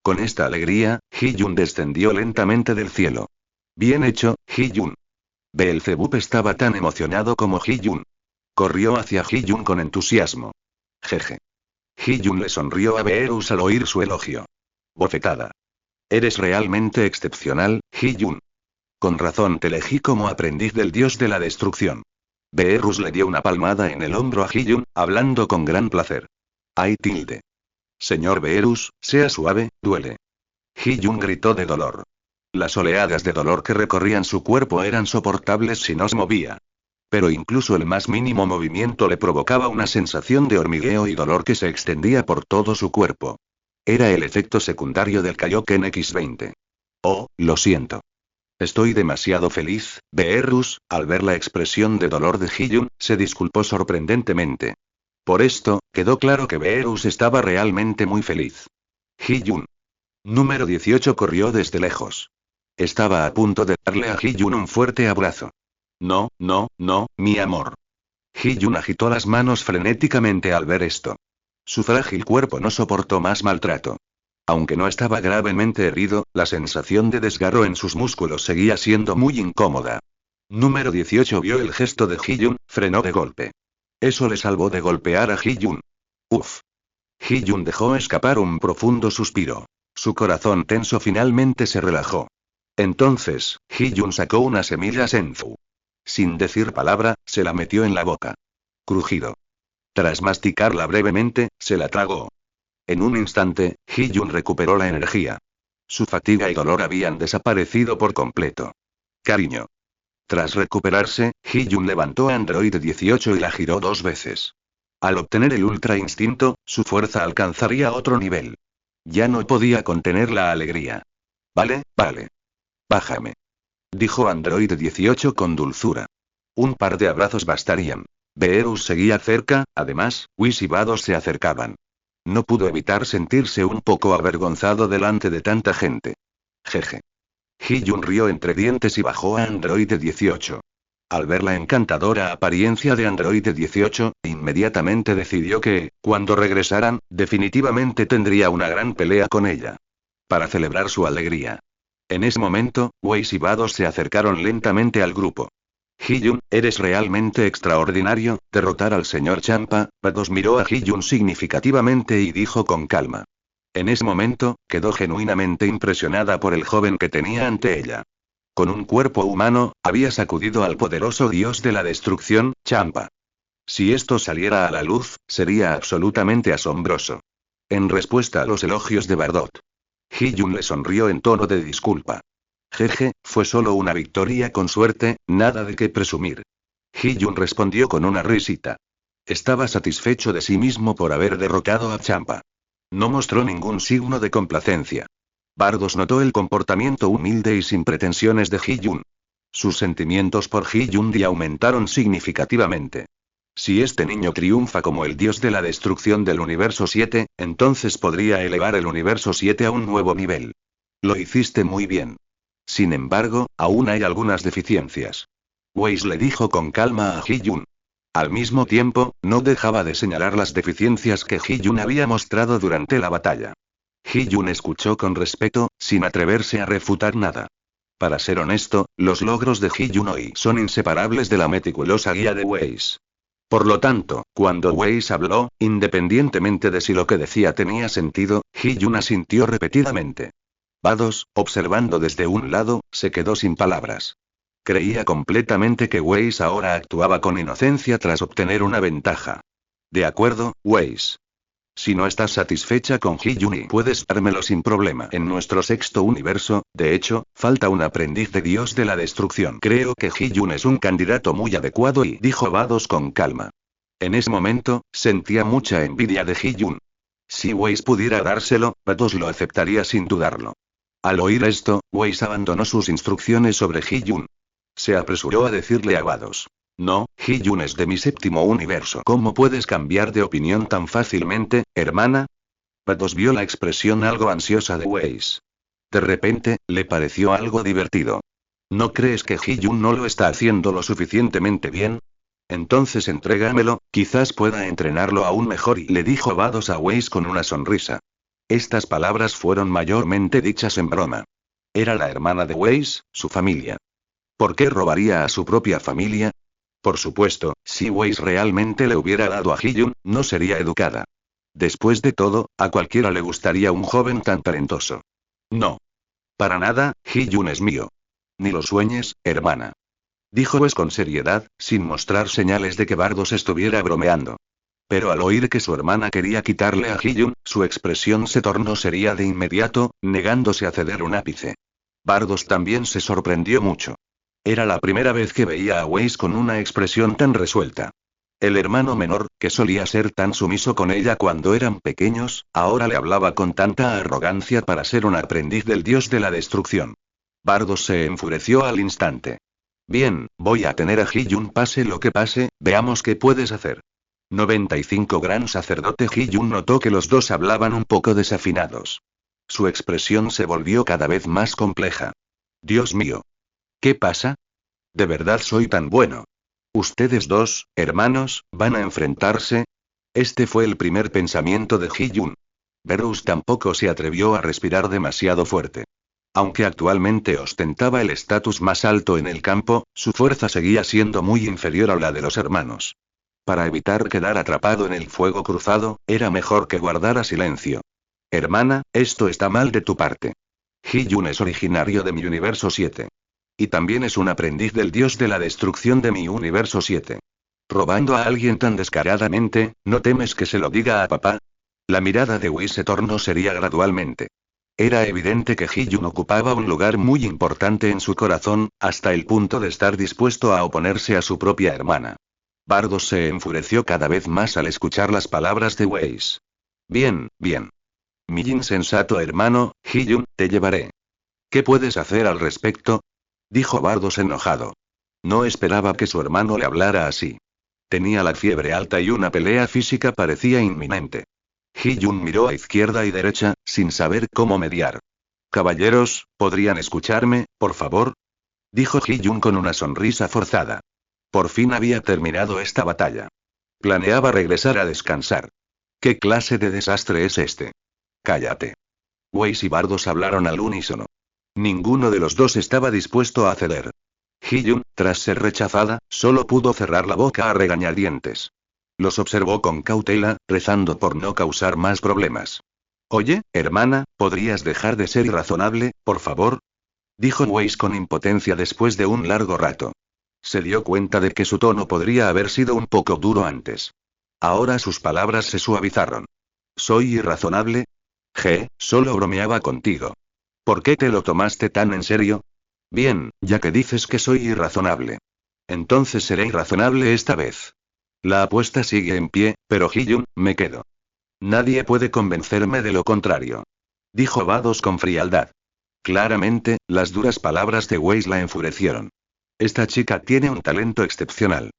Con esta alegría, Hiyun descendió lentamente del cielo. Bien hecho, Hiyun. Beelzebub estaba tan emocionado como Hiyun. Corrió hacia Hiyun con entusiasmo. Jeje. Hiyun le sonrió a Beerus al oír su elogio. Bofetada. Eres realmente excepcional, Hiyun. Con razón te elegí como aprendiz del dios de la destrucción. Beerus le dio una palmada en el hombro a Hiyun, hablando con gran placer. Ay tilde. Señor Beerus, sea suave, duele. Hiyun gritó de dolor. Las oleadas de dolor que recorrían su cuerpo eran soportables si no se movía. Pero incluso el más mínimo movimiento le provocaba una sensación de hormigueo y dolor que se extendía por todo su cuerpo. Era el efecto secundario del Kaioken X20. Oh, lo siento. Estoy demasiado feliz, Beerus, al ver la expresión de dolor de Hiyun, se disculpó sorprendentemente. Por esto, quedó claro que Beerus estaba realmente muy feliz. Hiyun. Número 18 corrió desde lejos. Estaba a punto de darle a Hiyun un fuerte abrazo. No, no, no, mi amor. Hiyun agitó las manos frenéticamente al ver esto. Su frágil cuerpo no soportó más maltrato. Aunque no estaba gravemente herido, la sensación de desgarro en sus músculos seguía siendo muy incómoda. Número 18 vio el gesto de Hiyun, frenó de golpe. Eso le salvó de golpear a Hiyun. Uf. Hiyun dejó escapar un profundo suspiro. Su corazón tenso finalmente se relajó. Entonces, Hiyun sacó una semilla Senzu. Sin decir palabra, se la metió en la boca. Crujido. Tras masticarla brevemente, se la tragó. En un instante, Hiyun recuperó la energía. Su fatiga y dolor habían desaparecido por completo. Cariño. Tras recuperarse, Hiyun levantó a Android 18 y la giró 2 veces. Al obtener el Ultra Instinto, su fuerza alcanzaría otro nivel. Ya no podía contener la alegría. Vale, vale. Bájame. Dijo Android 18 con dulzura. Un par de abrazos bastarían. Beerus seguía cerca, además, Whis y Vados se acercaban. No pudo evitar sentirse un poco avergonzado delante de tanta gente. Jeje. Hee-jun rió entre dientes y bajó a Androide 18. Al ver la encantadora apariencia de Androide 18, inmediatamente decidió que, cuando regresaran, definitivamente tendría una gran pelea con ella. Para celebrar su alegría. En ese momento, Weiss y Vados se acercaron lentamente al grupo. Hee-jun, eres realmente extraordinario, derrotar al señor Champa. Vados miró a Hee-jun significativamente y dijo con calma. En ese momento, quedó genuinamente impresionada por el joven que tenía ante ella. Con un cuerpo humano, había sacudido al poderoso dios de la destrucción, Champa. Si esto saliera a la luz, sería absolutamente asombroso. En respuesta a los elogios de Bardot, Hee-jun le sonrió en tono de disculpa. Jeje, fue solo una victoria con suerte, nada de qué presumir. Hee-jun respondió con una risita. Estaba satisfecho de sí mismo por haber derrotado a Champa. No mostró ningún signo de complacencia. Bardos notó el comportamiento humilde y sin pretensiones de Hee-jun. Sus sentimientos por Hee-jun aumentaron significativamente. Si este niño triunfa como el dios de la destrucción del universo 7, entonces podría elevar el universo 7 a un nuevo nivel. Lo hiciste muy bien. Sin embargo, aún hay algunas deficiencias. Weiss le dijo con calma a Hee-jun. Al mismo tiempo, no dejaba de señalar las deficiencias que Hee-jun había mostrado durante la batalla. Hee-jun escuchó con respeto, sin atreverse a refutar nada. Para ser honesto, los logros de Hee-jun hoy son inseparables de la meticulosa guía de Weiss. Por lo tanto, cuando Weiss habló, independientemente de si lo que decía tenía sentido, Hee-jun asintió repetidamente. Vados, observando desde un lado, se quedó sin palabras. Creía completamente que Weiss ahora actuaba con inocencia tras obtener una ventaja. De acuerdo, Weiss. Si no estás satisfecha con Hee-jun, puedes dármelo sin problema. En nuestro sexto universo, de hecho, falta un aprendiz de dios de la destrucción. Creo que Hee-jun es un candidato muy adecuado dijo Vados con calma. En ese momento, sentía mucha envidia de Hee-jun. Si Weiss pudiera dárselo, Vados lo aceptaría sin dudarlo. Al oír esto, Weiss abandonó sus instrucciones sobre Hee-jun. Se apresuró a decirle a Vados. No, Hee-jun es de mi séptimo universo. ¿Cómo puedes cambiar de opinión tan fácilmente, hermana? Vados vio la expresión algo ansiosa de Weiss. De repente, le pareció algo divertido. ¿No crees que Hee-jun no lo está haciendo lo suficientemente bien? Entonces entrégamelo, quizás pueda entrenarlo aún mejor le dijo Vados a Weiss con una sonrisa. Estas palabras fueron mayormente dichas en broma. Era la hermana de Weiss, su familia. ¿Por qué robaría a su propia familia? Por supuesto, si Weiss realmente le hubiera dado a Hee-jun, no sería educada. Después de todo, a cualquiera le gustaría un joven tan talentoso. No. Para nada, Hee-jun es mío. Ni lo sueñes, hermana. Dijo Weiss con seriedad, sin mostrar señales de que Bardos estuviera bromeando. Pero al oír que su hermana quería quitarle a Hee-jun, su expresión se tornó seria de inmediato, negándose a ceder un ápice. Bardos también se sorprendió mucho. Era la primera vez que veía a Weiss con una expresión tan resuelta. El hermano menor, que solía ser tan sumiso con ella cuando eran pequeños, ahora le hablaba con tanta arrogancia para ser un aprendiz del dios de la destrucción. Bardos se enfureció al instante. Bien, voy a tener a Hee-jun pase lo que pase, veamos qué puedes hacer. 95 Gran sacerdote Hee-jun notó que los dos hablaban un poco desafinados. Su expresión se volvió cada vez más compleja. Dios mío. ¿Qué pasa? ¿De verdad soy tan bueno? ¿Ustedes dos, hermanos, van a enfrentarse? Este fue el primer pensamiento de Hee-jun. Bruce tampoco se atrevió a respirar demasiado fuerte. Aunque actualmente ostentaba el estatus más alto en el campo, su fuerza seguía siendo muy inferior a la de los hermanos. Para evitar quedar atrapado en el fuego cruzado, era mejor que guardara silencio. Hermana, esto está mal de tu parte. Hee-jun es originario de mi universo 7. Y también es un aprendiz del dios de la destrucción de mi universo 7. Robando a alguien tan descaradamente, ¿no temes que se lo diga a papá? La mirada de Weiss se tornó seria gradualmente. Era evidente que Hee-jun ocupaba un lugar muy importante en su corazón, hasta el punto de estar dispuesto a oponerse a su propia hermana. Bardos se enfureció cada vez más al escuchar las palabras de Weiss. Bien, bien. Mi insensato hermano, Hee-jun, te llevaré. ¿Qué puedes hacer al respecto? Dijo Bardos enojado. No esperaba que su hermano le hablara así. Tenía la fiebre alta y una pelea física parecía inminente. Hee-jun miró a izquierda y derecha, sin saber cómo mediar. Caballeros, ¿podrían escucharme, por favor? Dijo Ji-Yun con una sonrisa forzada. Por fin había terminado esta batalla. Planeaba regresar a descansar. ¿Qué clase de desastre es este? Cállate. Weiss y Bardos hablaron al unísono. Ninguno de los dos estaba dispuesto a ceder. Ji-Yun, tras ser rechazada, solo pudo cerrar la boca a regañadientes. Los observó con cautela, rezando por no causar más problemas. Oye, hermana, ¿podrías dejar de ser irrazonable, por favor? Dijo Weiss con impotencia después de un largo rato. Se dio cuenta de que su tono podría haber sido un poco duro antes. Ahora sus palabras se suavizaron. ¿Soy irrazonable? Solo bromeaba contigo. ¿Por qué te lo tomaste tan en serio? Bien, ya que dices que soy irrazonable. Entonces seré irrazonable esta vez. La apuesta sigue en pie, pero Ji-Yun, me quedo. Nadie puede convencerme de lo contrario. Dijo Vados con frialdad. Claramente, las duras palabras de Weiss la enfurecieron. Esta chica tiene un talento excepcional.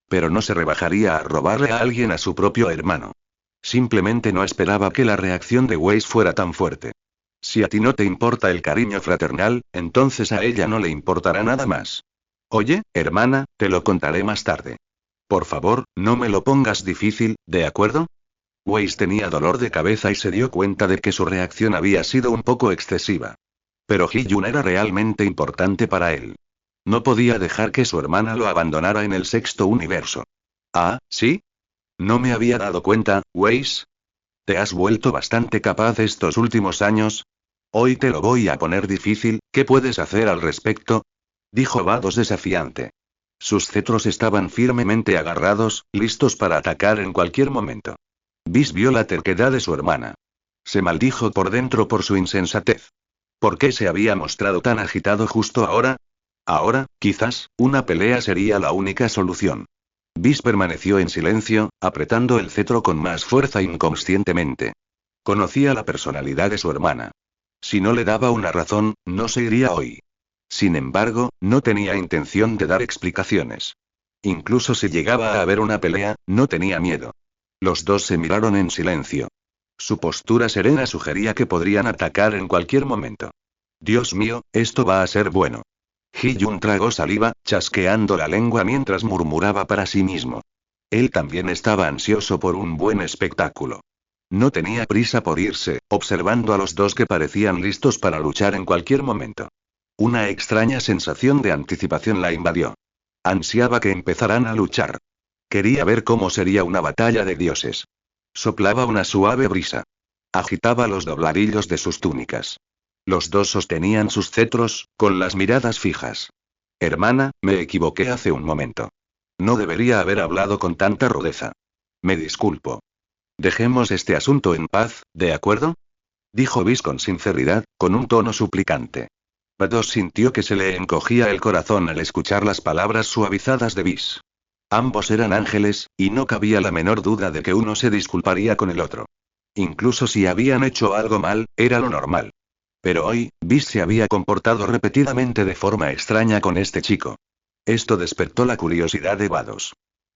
Pero no se rebajaría a robarle a alguien a su propio hermano. Simplemente no esperaba que la reacción de Weiss fuera tan fuerte. Si a ti no te importa el cariño fraternal, entonces a ella no le importará nada más. Oye, hermana, te lo contaré más tarde. Por favor, no me lo pongas difícil, ¿de acuerdo? Weiss tenía dolor de cabeza y se dio cuenta de que su reacción había sido un poco excesiva. Pero Ji-Yun era realmente importante para él. No podía dejar que su hermana lo abandonara en el sexto universo. Ah, ¿sí? No me había dado cuenta, Weiss. ¿Te has vuelto bastante capaz estos últimos años? Hoy te lo voy a poner difícil, ¿qué puedes hacer al respecto? Dijo Vados desafiante. Sus cetros estaban firmemente agarrados, listos para atacar en cualquier momento. Vis vio la terquedad de su hermana. Se maldijo por dentro por su insensatez. ¿Por qué se había mostrado tan agitado justo ahora? Ahora, quizás, una pelea sería la única solución. Vis permaneció en silencio, apretando el cetro con más fuerza inconscientemente. Conocía la personalidad de su hermana. Si no le daba una razón, no se iría hoy. Sin embargo, no tenía intención de dar explicaciones. Incluso si llegaba a haber una pelea, no tenía miedo. Los dos se miraron en silencio. Su postura serena sugería que podrían atacar en cualquier momento. Dios mío, esto va a ser bueno. Ji-Yun tragó saliva, chasqueando la lengua mientras murmuraba para sí mismo. Él también estaba ansioso por un buen espectáculo. No tenía prisa por irse, observando a los dos que parecían listos para luchar en cualquier momento. Una extraña sensación de anticipación la invadió. Ansiaba que empezaran a luchar. Quería ver cómo sería una batalla de dioses. Soplaba una suave brisa. Agitaba los dobladillos de sus túnicas. Los dos sostenían sus cetros, con las miradas fijas. Hermana, me equivoqué hace un momento. No debería haber hablado con tanta rudeza. Me disculpo. Dejemos este asunto en paz, ¿de acuerdo? Dijo Vis con sinceridad, con un tono suplicante. Vados sintió que se le encogía el corazón al escuchar las palabras suavizadas de Vis. Ambos eran ángeles, y no cabía la menor duda de que uno se disculparía con el otro. Incluso si habían hecho algo mal, era lo normal. Pero hoy, Vis se había comportado repetidamente de forma extraña con este chico. Esto despertó la curiosidad de Vados.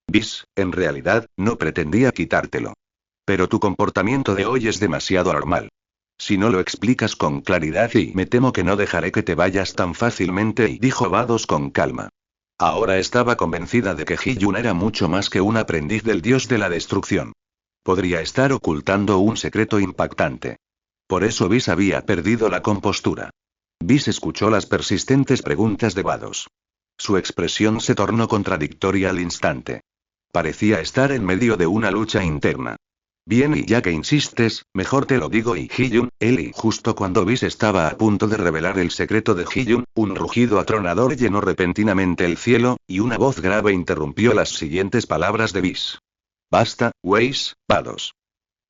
Vis, en realidad, no pretendía quitártelo. Pero tu comportamiento de hoy es demasiado anormal. Si no lo explicas con claridad y me temo que no dejaré que te vayas tan fácilmente, dijo Vados con calma. Ahora estaba convencida de que Ji-Yun era mucho más que un aprendiz del dios de la destrucción. Podría estar ocultando un secreto impactante. Por eso Vis había perdido la compostura. Vis escuchó las persistentes preguntas de Vados. Su expresión se tornó contradictoria al instante. Parecía estar en medio de una lucha interna. Bien, y ya que insistes, mejor te lo digo. Y Ji-Yun, y justo cuando Vis estaba a punto de revelar el secreto de Ji-Yun, un rugido atronador llenó repentinamente el cielo, y una voz grave interrumpió las siguientes palabras de Vis. Basta, Weiss, Vados.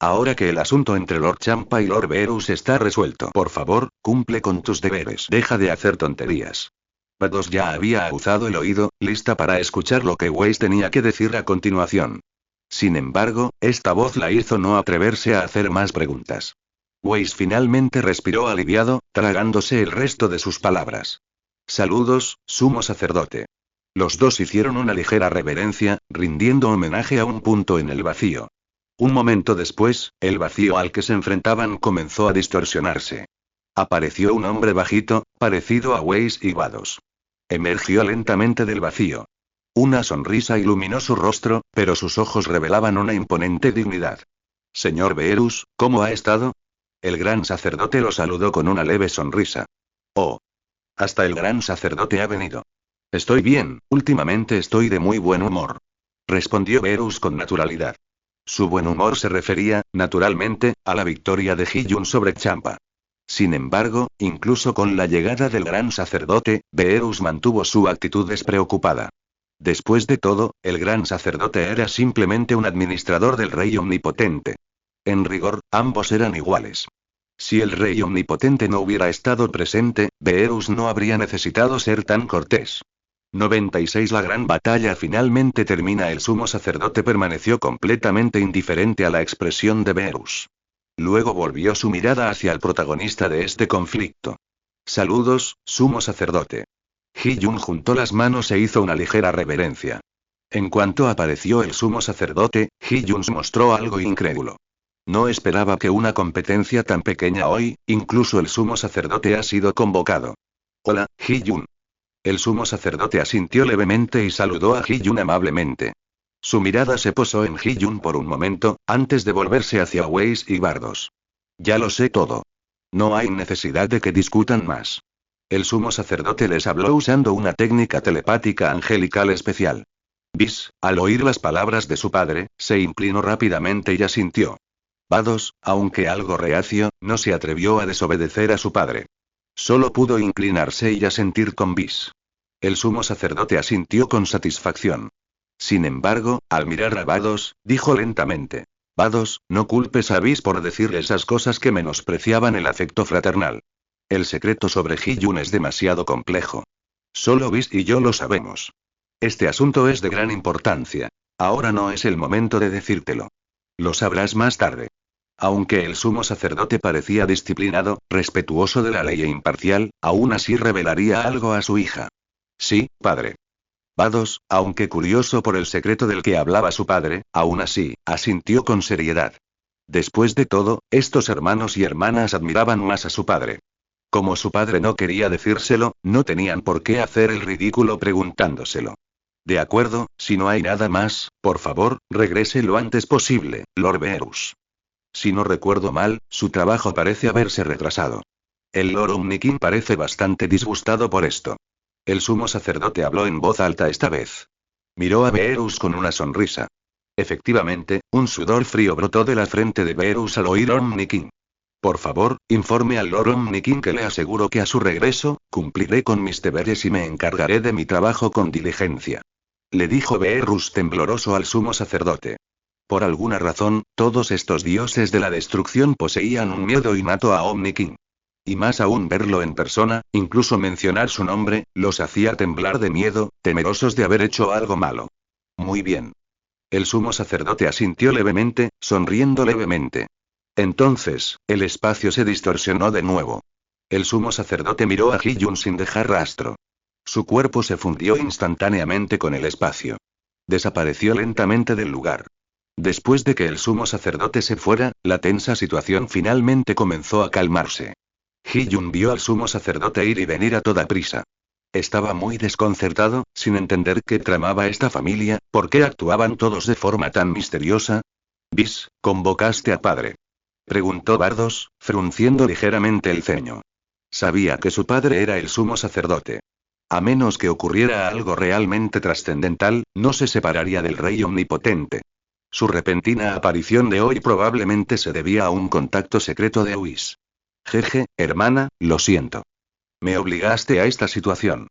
Ahora que el asunto entre Lord Champa y Lord Verus está resuelto, por favor, cumple con tus deberes. Deja de hacer tonterías. Vados ya había aguzado el oído, lista para escuchar lo que Weiss tenía que decir a continuación. Sin embargo, esta voz la hizo no atreverse a hacer más preguntas. Weiss finalmente respiró aliviado, tragándose el resto de sus palabras. Saludos, sumo sacerdote. Los dos hicieron una ligera reverencia, rindiendo homenaje a un punto en el vacío. Un momento después, el vacío al que se enfrentaban comenzó a distorsionarse. Apareció un hombre bajito, parecido a Weiss y Vados. Emergió lentamente del vacío. Una sonrisa iluminó su rostro, pero sus ojos revelaban una imponente dignidad. Señor Beerus, ¿cómo ha estado? El gran sacerdote lo saludó con una leve sonrisa. Oh. Hasta el gran sacerdote ha venido. Estoy bien, últimamente estoy de muy buen humor. Respondió Beerus con naturalidad. Su buen humor se refería, naturalmente, a la victoria de Hiyun sobre Champa. Sin embargo, incluso con la llegada del gran sacerdote, Beerus mantuvo su actitud despreocupada. Después de todo, el gran sacerdote era simplemente un administrador del rey omnipotente. En rigor, ambos eran iguales. Si el rey omnipotente no hubiera estado presente, Beerus no habría necesitado ser tan cortés. 96 La gran batalla finalmente termina. El sumo sacerdote permaneció completamente indiferente a la expresión de Beerus. Luego volvió su mirada hacia el protagonista de este conflicto. Saludos, sumo sacerdote. Hiyun juntó las manos e hizo una ligera reverencia. En cuanto apareció el sumo sacerdote, Hiyun mostró algo incrédulo. No esperaba que una competencia tan pequeña hoy, incluso el sumo sacerdote ha sido convocado. Hola, Hiyun. El sumo sacerdote asintió levemente y saludó a Hiyun amablemente. Su mirada se posó en Hiyun por un momento, antes de volverse hacia Weiss y Bardos. Ya lo sé todo. No hay necesidad de que discutan más. El sumo sacerdote les habló usando una técnica telepática angelical especial. Bis, al oír las palabras de su padre, se inclinó rápidamente y asintió. Bardos, aunque algo reacio, no se atrevió a desobedecer a su padre. Solo pudo inclinarse y asentir con Bis. El sumo sacerdote asintió con satisfacción. Sin embargo, al mirar a Bardos, dijo lentamente. Bardos, no culpes a Bis por decir esas cosas que menospreciaban el afecto fraternal. El secreto sobre Hiyun es demasiado complejo. Solo Bis y yo lo sabemos. Este asunto es de gran importancia. Ahora no es el momento de decírtelo. Lo sabrás más tarde. Aunque el sumo sacerdote parecía disciplinado, respetuoso de la ley e imparcial, aún así revelaría algo a su hija. Sí, padre. Bardos, aunque curioso por el secreto del que hablaba su padre, aún así, asintió con seriedad. Después de todo, estos hermanos y hermanas admiraban más a su padre. Como su padre no quería decírselo, no tenían por qué hacer el ridículo preguntándoselo. De acuerdo, si no hay nada más, por favor, regrese lo antes posible, Lord Beerus. Si no recuerdo mal, su trabajo parece haberse retrasado. El Lord Omnikin parece bastante disgustado por esto. El sumo sacerdote habló en voz alta esta vez. Miró a Beerus con una sonrisa. Efectivamente, un sudor frío brotó de la frente de Beerus al oír Omnikin. Por favor, informe al Lord Omnikin que le aseguro que a su regreso, cumpliré con mis deberes y me encargaré de mi trabajo con diligencia. Le dijo Beerus tembloroso al sumo sacerdote. Por alguna razón, todos estos dioses de la destrucción poseían un miedo innato a Omnikin. Y más aún verlo en persona, incluso mencionar su nombre, los hacía temblar de miedo, temerosos de haber hecho algo malo. Muy bien. El sumo sacerdote asintió levemente, sonriendo levemente. Entonces, el espacio se distorsionó de nuevo. El sumo sacerdote miró a Hiyun sin dejar rastro. Su cuerpo se fundió instantáneamente con el espacio. Desapareció lentamente del lugar. Después de que el sumo sacerdote se fuera, la tensa situación finalmente comenzó a calmarse. Hiyun vio al sumo sacerdote ir y venir a toda prisa. Estaba muy desconcertado, sin entender qué tramaba esta familia, por qué actuaban todos de forma tan misteriosa. Bis, ¿convocaste a padre? Preguntó Bardos, frunciendo ligeramente el ceño. Sabía que su padre era el sumo sacerdote. A menos que ocurriera algo realmente trascendental, no se separaría del rey omnipotente. Su repentina aparición de hoy probablemente se debía a un contacto secreto de Whis. Jeje, hermana, lo siento. Me obligaste a esta situación.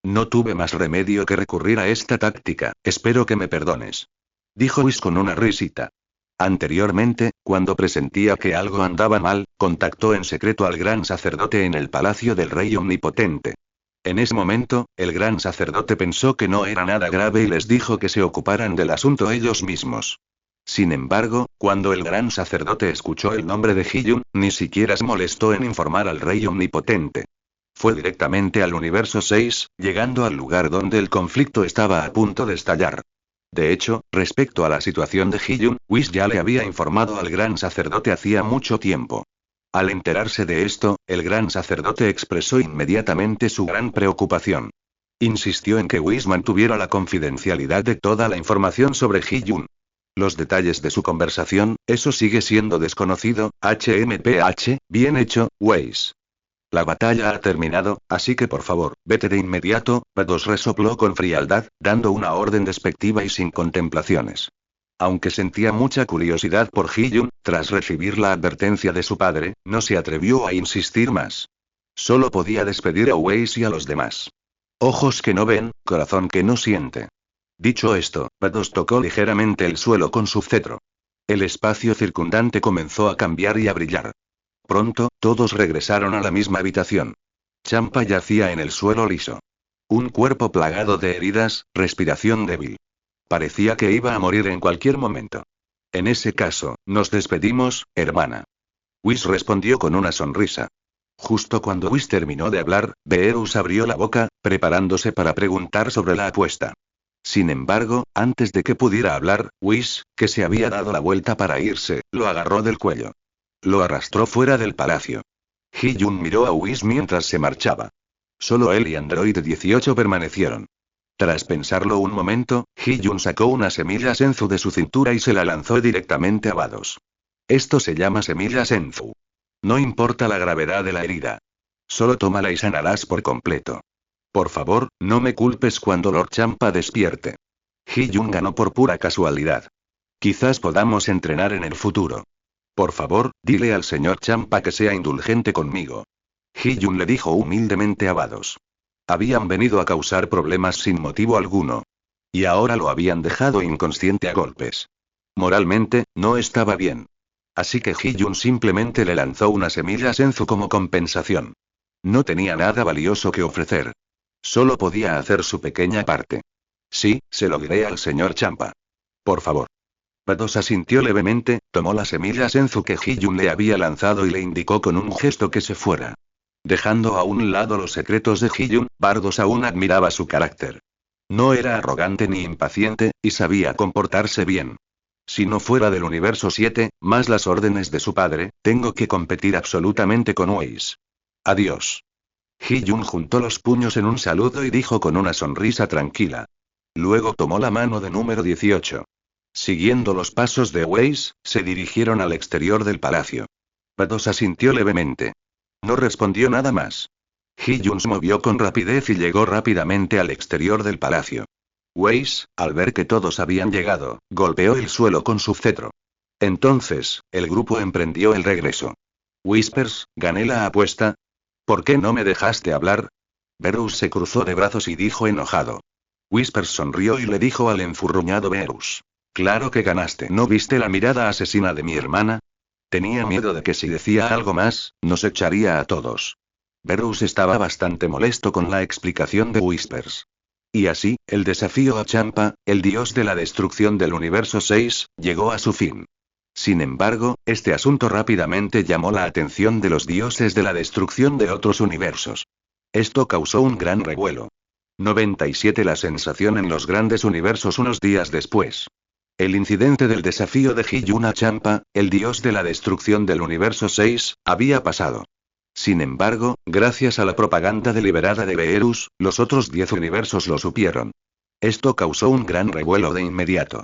No tuve más remedio que recurrir a esta táctica, espero que me perdones. Dijo Whis con una risita. Anteriormente, cuando presentía que algo andaba mal, contactó en secreto al gran sacerdote en el palacio del rey omnipotente. En ese momento, el gran sacerdote pensó que no era nada grave y les dijo que se ocuparan del asunto ellos mismos. Sin embargo, cuando el gran sacerdote escuchó el nombre de Hiyun, ni siquiera se molestó en informar al rey omnipotente. Fue directamente al universo 6, llegando al lugar donde el conflicto estaba a punto de estallar. De hecho, respecto a la situación de Hiyun, Whis ya le había informado al gran sacerdote hacía mucho tiempo. Al enterarse de esto, el gran sacerdote expresó inmediatamente su gran preocupación. Insistió en que Whis mantuviera la confidencialidad de toda la información sobre Hee-jun. Los detalles de su conversación, eso sigue siendo desconocido. HMPH, bien hecho, Weiss. La batalla ha terminado, así que por favor, vete de inmediato. Vados resopló con frialdad, dando una orden despectiva y sin contemplaciones. Aunque sentía mucha curiosidad por Hee-jun, tras recibir la advertencia de su padre, no se atrevió a insistir más. Solo podía despedir a Weiss y a los demás. Ojos que no ven, corazón que no siente. Dicho esto, Vados tocó ligeramente el suelo con su cetro. El espacio circundante comenzó a cambiar y a brillar. Pronto, todos regresaron a la misma habitación. Champa yacía en el suelo liso. Un cuerpo plagado de heridas, respiración débil. Parecía que iba a morir en cualquier momento. En ese caso, nos despedimos, hermana. Whis respondió con una sonrisa. Justo cuando Whis terminó de hablar, Beerus abrió la boca, preparándose para preguntar sobre la apuesta. Sin embargo, antes de que pudiera hablar, Whis, que se había dado la vuelta para irse, lo agarró del cuello. Lo arrastró fuera del palacio. Hee-jun miró a Whis mientras se marchaba. Solo él y Android 18 permanecieron. Tras pensarlo un momento, Hee-jun sacó una semilla Senzu de su cintura y se la lanzó directamente a Vados. Esto se llama semilla Senzu. No importa la gravedad de la herida. Solo tómala y sanarás por completo. Por favor, no me culpes cuando Lord Champa despierte. Hee-jun ganó por pura casualidad. Quizás podamos entrenar en el futuro. Por favor, dile al señor Champa que sea indulgente conmigo. Hee-jun le dijo humildemente a Vados. Habían venido a causar problemas sin motivo alguno. Y ahora lo habían dejado inconsciente a golpes. Moralmente, no estaba bien. Así que Hee-jun simplemente le lanzó una semilla Senzu como compensación. No tenía nada valioso que ofrecer. Solo podía hacer su pequeña parte. Sí, se lo diré al señor Champa. Por favor. Vados asintió levemente, tomó la semilla Senzu que Hee-jun le había lanzado y le indicó con un gesto que se fuera. Dejando a un lado los secretos de Hee-jun, Vados aún admiraba su carácter. No era arrogante ni impaciente, y sabía comportarse bien. Si no fuera del universo 7, más las órdenes de su padre, tengo que competir absolutamente con Weiss. Adiós. Hee-jun juntó los puños en un saludo y dijo con una sonrisa tranquila. Luego tomó la mano de número 18. Siguiendo los pasos de Weiss, se dirigieron al exterior del palacio. Vados asintió levemente. No respondió nada más. Hee-jun se movió con rapidez y llegó rápidamente al exterior del palacio. Weiss, al ver que todos habían llegado, golpeó el suelo con su cetro. Entonces, el grupo emprendió el regreso. Whispers, gané la apuesta. ¿Por qué no me dejaste hablar? Beerus se cruzó de brazos y dijo enojado. Whispers sonrió y le dijo al enfurruñado Beerus. Claro que ganaste. ¿No viste la mirada asesina de mi hermana? Tenía miedo de que si decía algo más, nos echaría a todos. Beerus estaba bastante molesto con la explicación de Whispers. Y así, el desafío a Champa, el dios de la destrucción del universo 6, llegó a su fin. Sin embargo, este asunto rápidamente llamó la atención de los dioses de la destrucción de otros universos. Esto causó un gran revuelo. 97 La sensación en los grandes universos unos días después. El incidente del desafío de Hee-jun a Champa, el dios de la destrucción del universo 6, había pasado. Sin embargo, gracias a la propaganda deliberada de Beerus, los otros 10 universos lo supieron. Esto causó un gran revuelo de inmediato.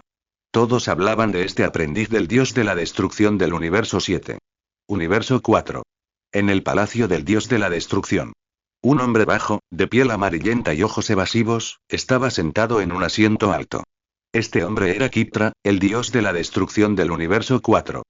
Todos hablaban de este aprendiz del dios de la destrucción del universo 7. Universo 4. En el palacio del dios de la destrucción. Un hombre bajo, de piel amarillenta y ojos evasivos, estaba sentado en un asiento alto. Este hombre era Kiptra, el dios de la destrucción del universo 4.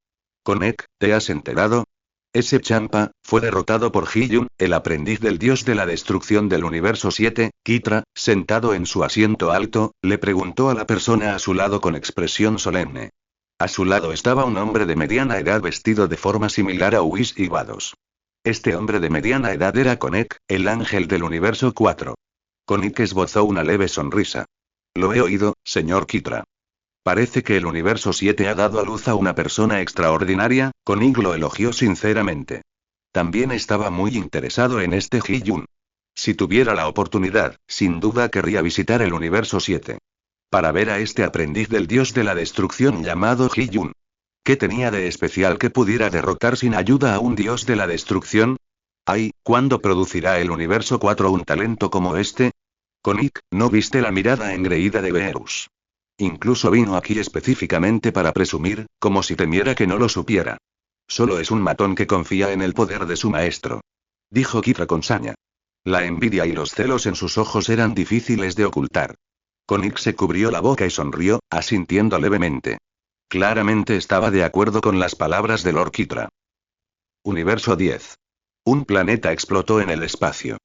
Konek, ¿te has enterado? Ese Champa fue derrotado por Hee-jun, el aprendiz del dios de la destrucción del universo 7. Kiptra, sentado en su asiento alto, le preguntó a la persona a su lado con expresión solemne. A su lado estaba un hombre de mediana edad vestido de forma similar a Whis y Vados. Este hombre de mediana edad era Konek, el ángel del universo 4. Konek esbozó una leve sonrisa. Lo he oído, señor Kiptra. Parece que el universo 7 ha dado a luz a una persona extraordinaria. Konek lo elogió sinceramente. También estaba muy interesado en este Hee-jun. Si tuviera la oportunidad, sin duda querría visitar el universo 7. Para ver a este aprendiz del dios de la destrucción llamado Hee-jun. ¿Qué tenía de especial que pudiera derrotar sin ayuda a un dios de la destrucción? Ay, ¿cuándo producirá el universo 4 un talento como este? Konik, ¿no viste la mirada engreída de Beerus? Incluso vino aquí específicamente para presumir, como si temiera que no lo supiera. Solo es un matón que confía en el poder de su maestro. Dijo Kithra con saña. La envidia y los celos en sus ojos eran difíciles de ocultar. Konik se cubrió la boca y sonrió, asintiendo levemente. Claramente estaba de acuerdo con las palabras de Lord Kithra. Universo 10. Un planeta explotó en el espacio.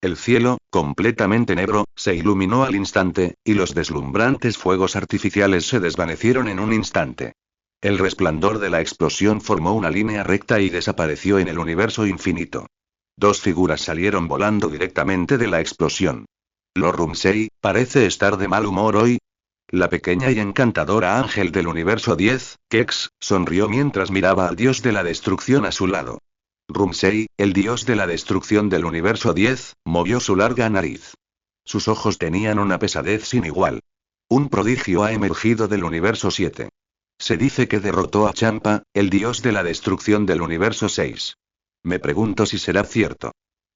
El cielo, completamente negro, se iluminó al instante, y los deslumbrantes fuegos artificiales se desvanecieron en un instante. El resplandor de la explosión formó una línea recta y desapareció en el universo infinito. Dos figuras salieron volando directamente de la explosión. Lord Rumsey, parece estar de mal humor hoy. La pequeña y encantadora ángel del universo 10, Kex, sonrió mientras miraba al dios de la destrucción a su lado. Rumsey, el dios de la destrucción del universo 10, movió su larga nariz. Sus ojos tenían una pesadez sin igual. Un prodigio ha emergido del universo 7. Se dice que derrotó a Champa, el dios de la destrucción del universo 6. Me pregunto si será cierto.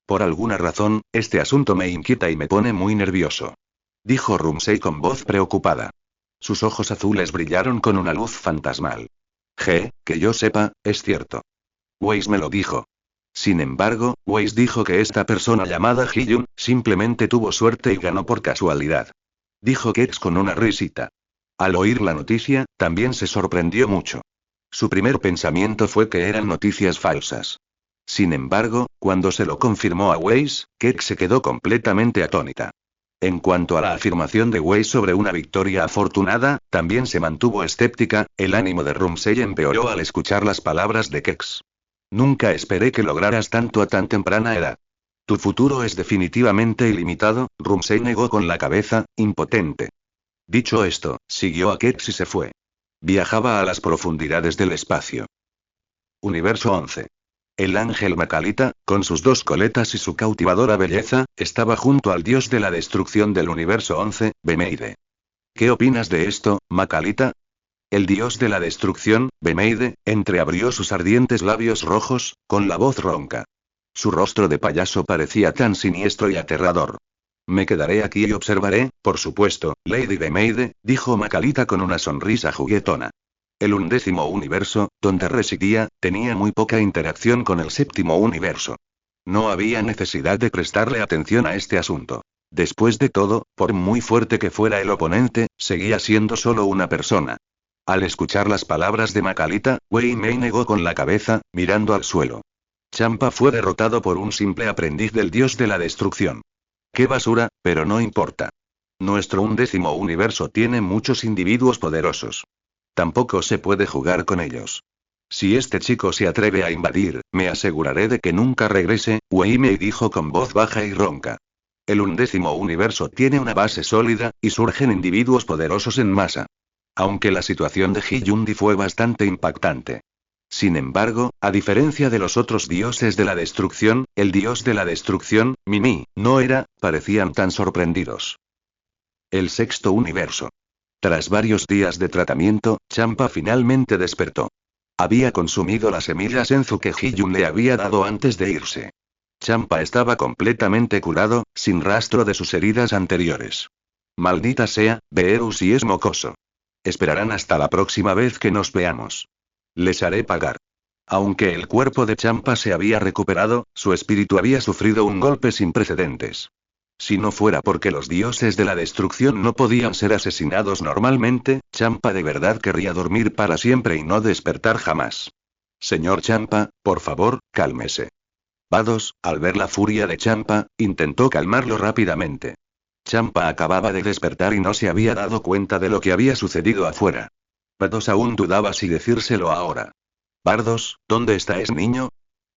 Por alguna razón, este asunto me inquieta y me pone muy nervioso. Dijo Rumsey con voz preocupada. Sus ojos azules brillaron con una luz fantasmal. Que yo sepa, es cierto. Weiss me lo dijo. Sin embargo, Weiss dijo que esta persona llamada Hyun, simplemente tuvo suerte y ganó por casualidad. Dijo Kex con una risita. Al oír la noticia, también se sorprendió mucho. Su primer pensamiento fue que eran noticias falsas. Sin embargo, cuando se lo confirmó a Weiss, Kex se quedó completamente atónita. En cuanto a la afirmación de Weiss sobre una victoria afortunada, también se mantuvo escéptica. El ánimo de Rumsey empeoró al escuchar las palabras de Kex. Nunca esperé que lograras tanto a tan temprana edad. Tu futuro es definitivamente ilimitado, Rumsey negó con la cabeza, impotente. Dicho esto, siguió a Kex y se fue. Viajaba a las profundidades del espacio. Universo 11. El ángel Macalita, con sus dos coletas y su cautivadora belleza, estaba junto al dios de la destrucción del universo 11, Bemeide. ¿Qué opinas de esto, Macalita? El dios de la destrucción, Bemeide, entreabrió sus ardientes labios rojos, con la voz ronca. Su rostro de payaso parecía tan siniestro y aterrador. Me quedaré aquí y observaré, por supuesto, Lady Bemeide, dijo Macalita con una sonrisa juguetona. El 11º universo, donde residía, tenía muy poca interacción con el 7º universo. No había necesidad de prestarle atención a este asunto. Después de todo, por muy fuerte que fuera el oponente, seguía siendo solo una persona. Al escuchar las palabras de Macalita, Wei Mei negó con la cabeza, mirando al suelo. Champa fue derrotado por un simple aprendiz del dios de la destrucción. Qué basura, pero no importa. Nuestro 11º universo tiene muchos individuos poderosos. Tampoco se puede jugar con ellos. Si este chico se atreve a invadir, me aseguraré de que nunca regrese, Wei Mei dijo con voz baja y ronca. El 11º universo tiene una base sólida, y surgen individuos poderosos en masa. Aunque la situación de Hyundi fue bastante impactante. Sin embargo, a diferencia de los otros dioses de la destrucción, el dios de la destrucción, Mimi, no era, parecían tan sorprendidos. El 6º universo. Tras varios días de tratamiento, Champa finalmente despertó. Había consumido las semillas Enzu que Hyun le había dado antes de irse. Champa estaba completamente curado, sin rastro de sus heridas anteriores. Maldita sea, Beerus y es mocoso. Esperarán hasta la próxima vez que nos veamos. Les haré pagar. Aunque el cuerpo de Champa se había recuperado, su espíritu había sufrido un golpe sin precedentes. Si no fuera porque los dioses de la destrucción no podían ser asesinados normalmente, Champa de verdad querría dormir para siempre y no despertar jamás. Señor Champa, por favor, cálmese. Vados, al ver la furia de Champa, intentó calmarlo rápidamente. Champa acababa de despertar y no se había dado cuenta de lo que había sucedido afuera. Vados aún dudaba si decírselo ahora. Bardos, ¿dónde está ese niño?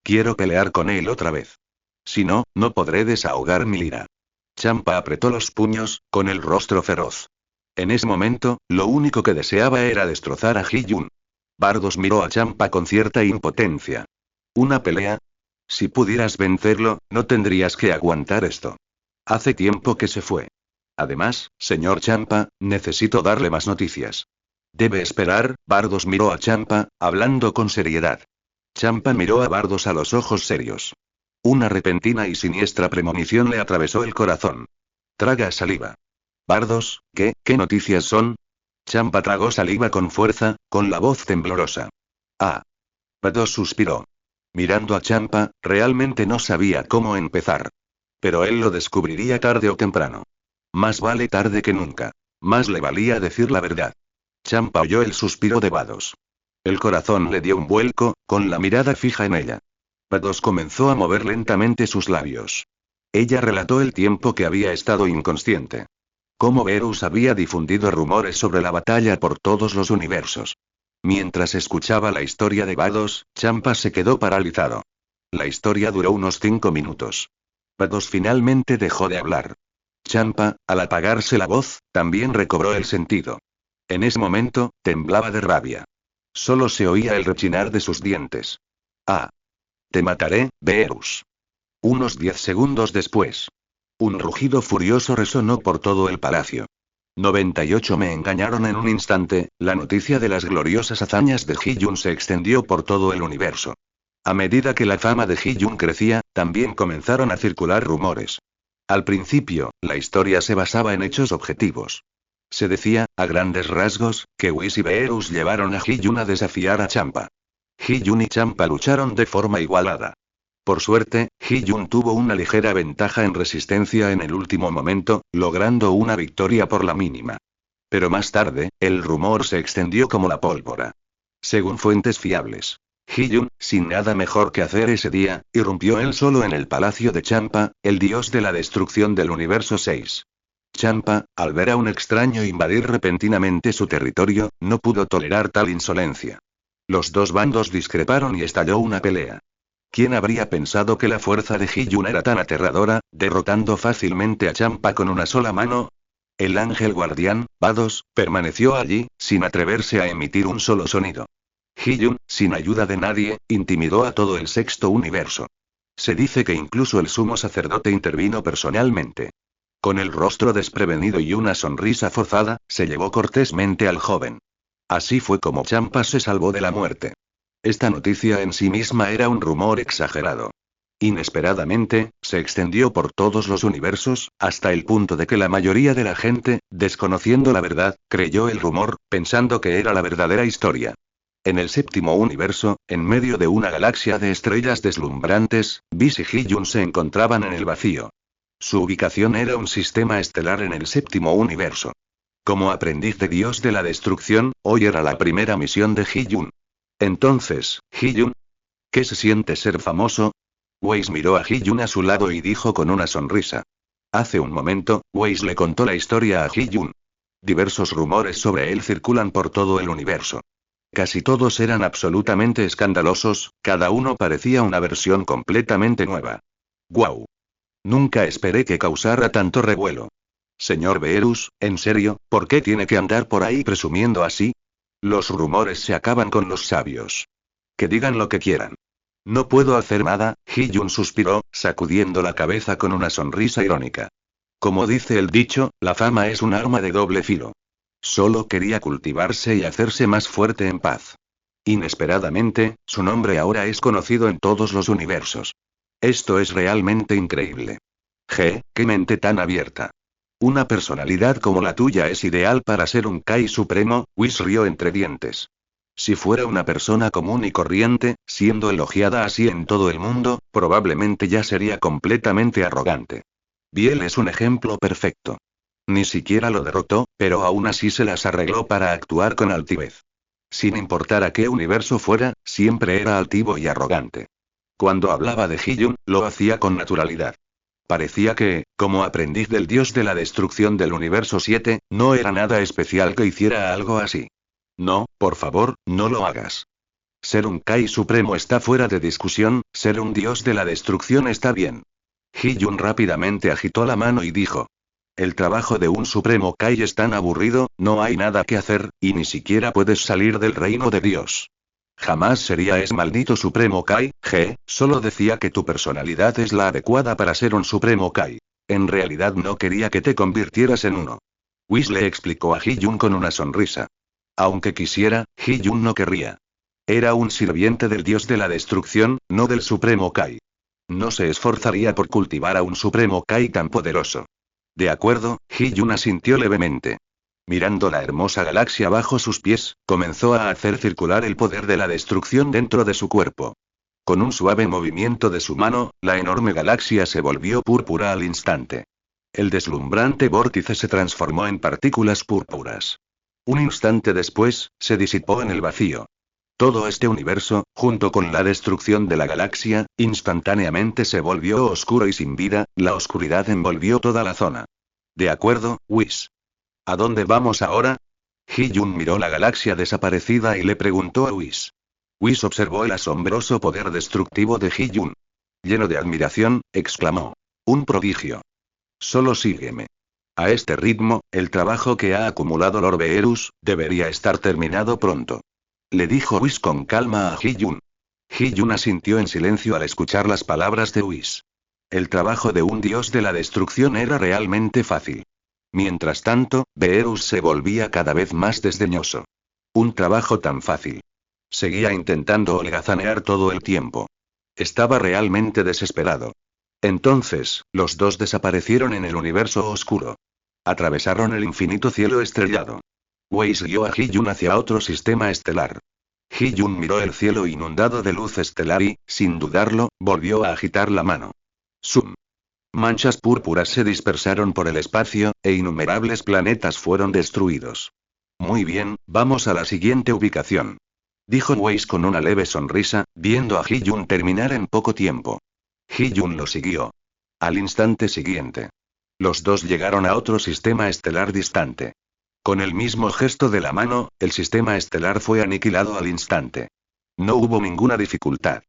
Quiero pelear con él otra vez. Si no, no podré desahogar mi ira. Champa apretó los puños, con el rostro feroz. En ese momento, lo único que deseaba era destrozar a Hyun. Bardos miró a Champa con cierta impotencia. ¿Una pelea? Si pudieras vencerlo, no tendrías que aguantar esto. Hace tiempo que se fue. Además, señor Champa, necesito darle más noticias. Debe esperar. Bardos miró a Champa, hablando con seriedad. Champa miró a Bardos a los ojos serios. Una repentina y siniestra premonición le atravesó el corazón. Traga saliva. Bardos, ¿qué noticias son? Champa tragó saliva con fuerza, con la voz temblorosa. Ah. Bardos suspiró. Mirando a Champa, realmente no sabía cómo empezar. Pero él lo descubriría tarde o temprano. Más vale tarde que nunca. Más le valía decir la verdad. Champa oyó el suspiro de Bardos. El corazón le dio un vuelco, con la mirada fija en ella. Bardos comenzó a mover lentamente sus labios. Ella relató el tiempo que había estado inconsciente. Cómo Verus había difundido rumores sobre la batalla por todos los universos. Mientras escuchaba la historia de Bardos, Champa se quedó paralizado. La historia duró unos 5 minutos. Bardos finalmente dejó de hablar. Champa, al apagarse la voz, también recobró el sentido. En ese momento, temblaba de rabia. Solo se oía el rechinar de sus dientes. Ah. Te mataré, Verus. Unos 10 segundos después. Un rugido furioso resonó por todo el palacio. 98 me engañaron en un instante. La noticia de las gloriosas hazañas de Ji-Yun se extendió por todo el universo. A medida que la fama de Ji-Yun crecía, también comenzaron a circular rumores. Al principio, la historia se basaba en hechos objetivos. Se decía, a grandes rasgos, que Whis y Verus llevaron a Ji-Yun a desafiar a Champa. Ji-Yun y Champa lucharon de forma igualada. Por suerte, Ji-Yun tuvo una ligera ventaja en resistencia en el último momento, logrando una victoria por la mínima. Pero más tarde, el rumor se extendió como la pólvora. Según fuentes fiables, Ji-Yun, sin nada mejor que hacer ese día, irrumpió él solo en el palacio de Champa, el dios de la destrucción del universo 6. Champa, al ver a un extraño invadir repentinamente su territorio, no pudo tolerar tal insolencia. Los dos bandos discreparon y estalló una pelea. ¿Quién habría pensado que la fuerza de Ji-Yun era tan aterradora, derrotando fácilmente a Champa con una sola mano? El ángel guardián, Bardos, permaneció allí, sin atreverse a emitir un solo sonido. Ji-Yun, sin ayuda de nadie, intimidó a todo el sexto universo. Se dice que incluso el sumo sacerdote intervino personalmente. Con el rostro desprevenido y una sonrisa forzada, se llevó cortésmente al joven. Así fue como Champa se salvó de la muerte. Esta noticia en sí misma era un rumor exagerado. Inesperadamente, se extendió por todos los universos, hasta el punto de que la mayoría de la gente, desconociendo la verdad, creyó el rumor, pensando que era la verdadera historia. En el séptimo universo, en medio de una galaxia de estrellas deslumbrantes, Whis y Ji-Yun se encontraban en el vacío. Su ubicación era un sistema estelar en el séptimo universo. Como aprendiz de Dios de la Destrucción, hoy era la primera misión de Ji-Yun. Entonces, Ji-Yun, ¿qué se siente ser famoso? Whis miró a Ji-Yun a su lado y dijo con una sonrisa. Hace un momento, Whis le contó la historia a Ji-Yun. Diversos rumores sobre él circulan por todo el universo. Casi todos eran absolutamente escandalosos, cada uno parecía una versión completamente nueva. ¡Guau! Nunca esperé que causara tanto revuelo. Señor Verus, en serio, ¿por qué tiene que andar por ahí presumiendo así? Los rumores se acaban con los sabios. Que digan lo que quieran. No puedo hacer nada, Ji-Yun suspiró, sacudiendo la cabeza con una sonrisa irónica. Como dice el dicho, la fama es un arma de doble filo. Solo quería cultivarse y hacerse más fuerte en paz. Inesperadamente, su nombre ahora es conocido en todos los universos. Esto es realmente increíble. ¡Qué mente tan abierta! Una personalidad como la tuya es ideal para ser un Kai supremo, Whis rió entre dientes. Si fuera una persona común y corriente, siendo elogiada así en todo el mundo, probablemente ya sería completamente arrogante. Biel es un ejemplo perfecto. Ni siquiera lo derrotó, pero aún así se las arregló para actuar con altivez. Sin importar a qué universo fuera, siempre era altivo y arrogante. Cuando hablaba de Ji-Yun, lo hacía con naturalidad. Parecía que, como aprendiz del dios de la destrucción del universo 7, no era nada especial que hiciera algo así. No, por favor, no lo hagas. Ser un Kai supremo está fuera de discusión, ser un dios de la destrucción está bien. Ji-Yun rápidamente agitó la mano y dijo. El trabajo de un supremo Kai es tan aburrido, no hay nada que hacer, y ni siquiera puedes salir del reino de Dios. Jamás sería ese maldito supremo Kai, solo decía que tu personalidad es la adecuada para ser un supremo Kai. En realidad no quería que te convirtieras en uno. Whis le explicó a Ji-Yun con una sonrisa. Aunque quisiera, Hee-jun no querría. Era un sirviente del dios de la destrucción, no del Supremo Kai. No se esforzaría por cultivar a un Supremo Kai tan poderoso. De acuerdo, Hee-jun asintió levemente. Mirando la hermosa galaxia bajo sus pies, comenzó a hacer circular el poder de la destrucción dentro de su cuerpo. Con un suave movimiento de su mano, la enorme galaxia se volvió púrpura al instante. El deslumbrante vórtice se transformó en partículas púrpuras. Un instante después, se disipó en el vacío. Todo este universo, junto con la destrucción de la galaxia, instantáneamente se volvió oscuro y sin vida, la oscuridad envolvió toda la zona. De acuerdo, Whis. ¿A dónde vamos ahora? Hee-jun miró la galaxia desaparecida y le preguntó a Whis. Whis observó el asombroso poder destructivo de Hee-jun. Lleno de admiración, exclamó. Un prodigio. Solo sígueme. A este ritmo, el trabajo que ha acumulado Lord Beerus, debería estar terminado pronto. Le dijo Whis con calma a Hee-jun. Hee-jun asintió en silencio al escuchar las palabras de Whis. El trabajo de un dios de la destrucción era realmente fácil. Mientras tanto, Beerus se volvía cada vez más desdeñoso. Un trabajo tan fácil. Seguía intentando holgazanear todo el tiempo. Estaba realmente desesperado. Entonces, los dos desaparecieron en el universo oscuro. Atravesaron el infinito cielo estrellado. Whis guió a Hee-jun hacia otro sistema estelar. Hee-jun miró el cielo inundado de luz estelar y, sin dudarlo, volvió a agitar la mano. ¡Zum! Manchas púrpuras se dispersaron por el espacio, e innumerables planetas fueron destruidos. Muy bien, vamos a la siguiente ubicación. Dijo Whis con una leve sonrisa, viendo a Hee-jun terminar en poco tiempo. Hee-jun lo siguió. Al instante siguiente. Los dos llegaron a otro sistema estelar distante. Con el mismo gesto de la mano, el sistema estelar fue aniquilado al instante. No hubo ninguna dificultad.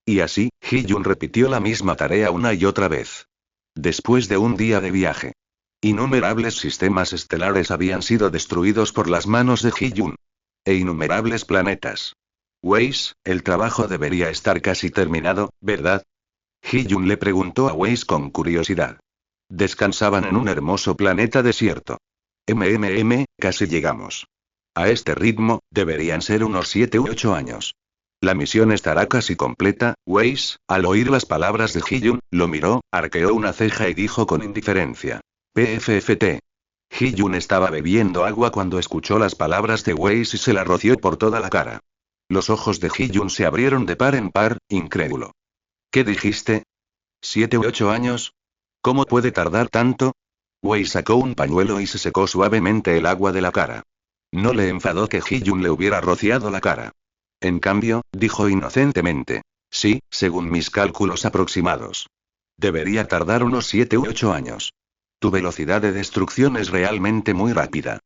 Y así, Hee-jun repitió la misma tarea una y otra vez. Después de un día de viaje. Innumerables sistemas estelares habían sido destruidos por las manos de Hee-jun. E innumerables planetas. Whis, el trabajo debería estar casi terminado, ¿verdad? Hee-jun le preguntó a Whis con curiosidad. Descansaban en un hermoso planeta desierto. Casi llegamos. A este ritmo, deberían ser unos 7 u 8 años. La misión estará casi completa. Whis, al oír las palabras de Hee-jun, lo miró, arqueó una ceja y dijo con indiferencia. PFFT. Hee-jun estaba bebiendo agua cuando escuchó las palabras de Whis y se la roció por toda la cara. Los ojos de Hee-jun se abrieron de par en par, incrédulo. ¿Qué dijiste? ¿7 u 8 años? ¿Cómo puede tardar tanto? Whis sacó un pañuelo y se secó suavemente el agua de la cara. No le enfadó que Hee-jun le hubiera rociado la cara. En cambio, dijo inocentemente. Sí, según mis cálculos aproximados. Debería tardar unos 7 u 8 años. Tu velocidad de destrucción es realmente muy rápida.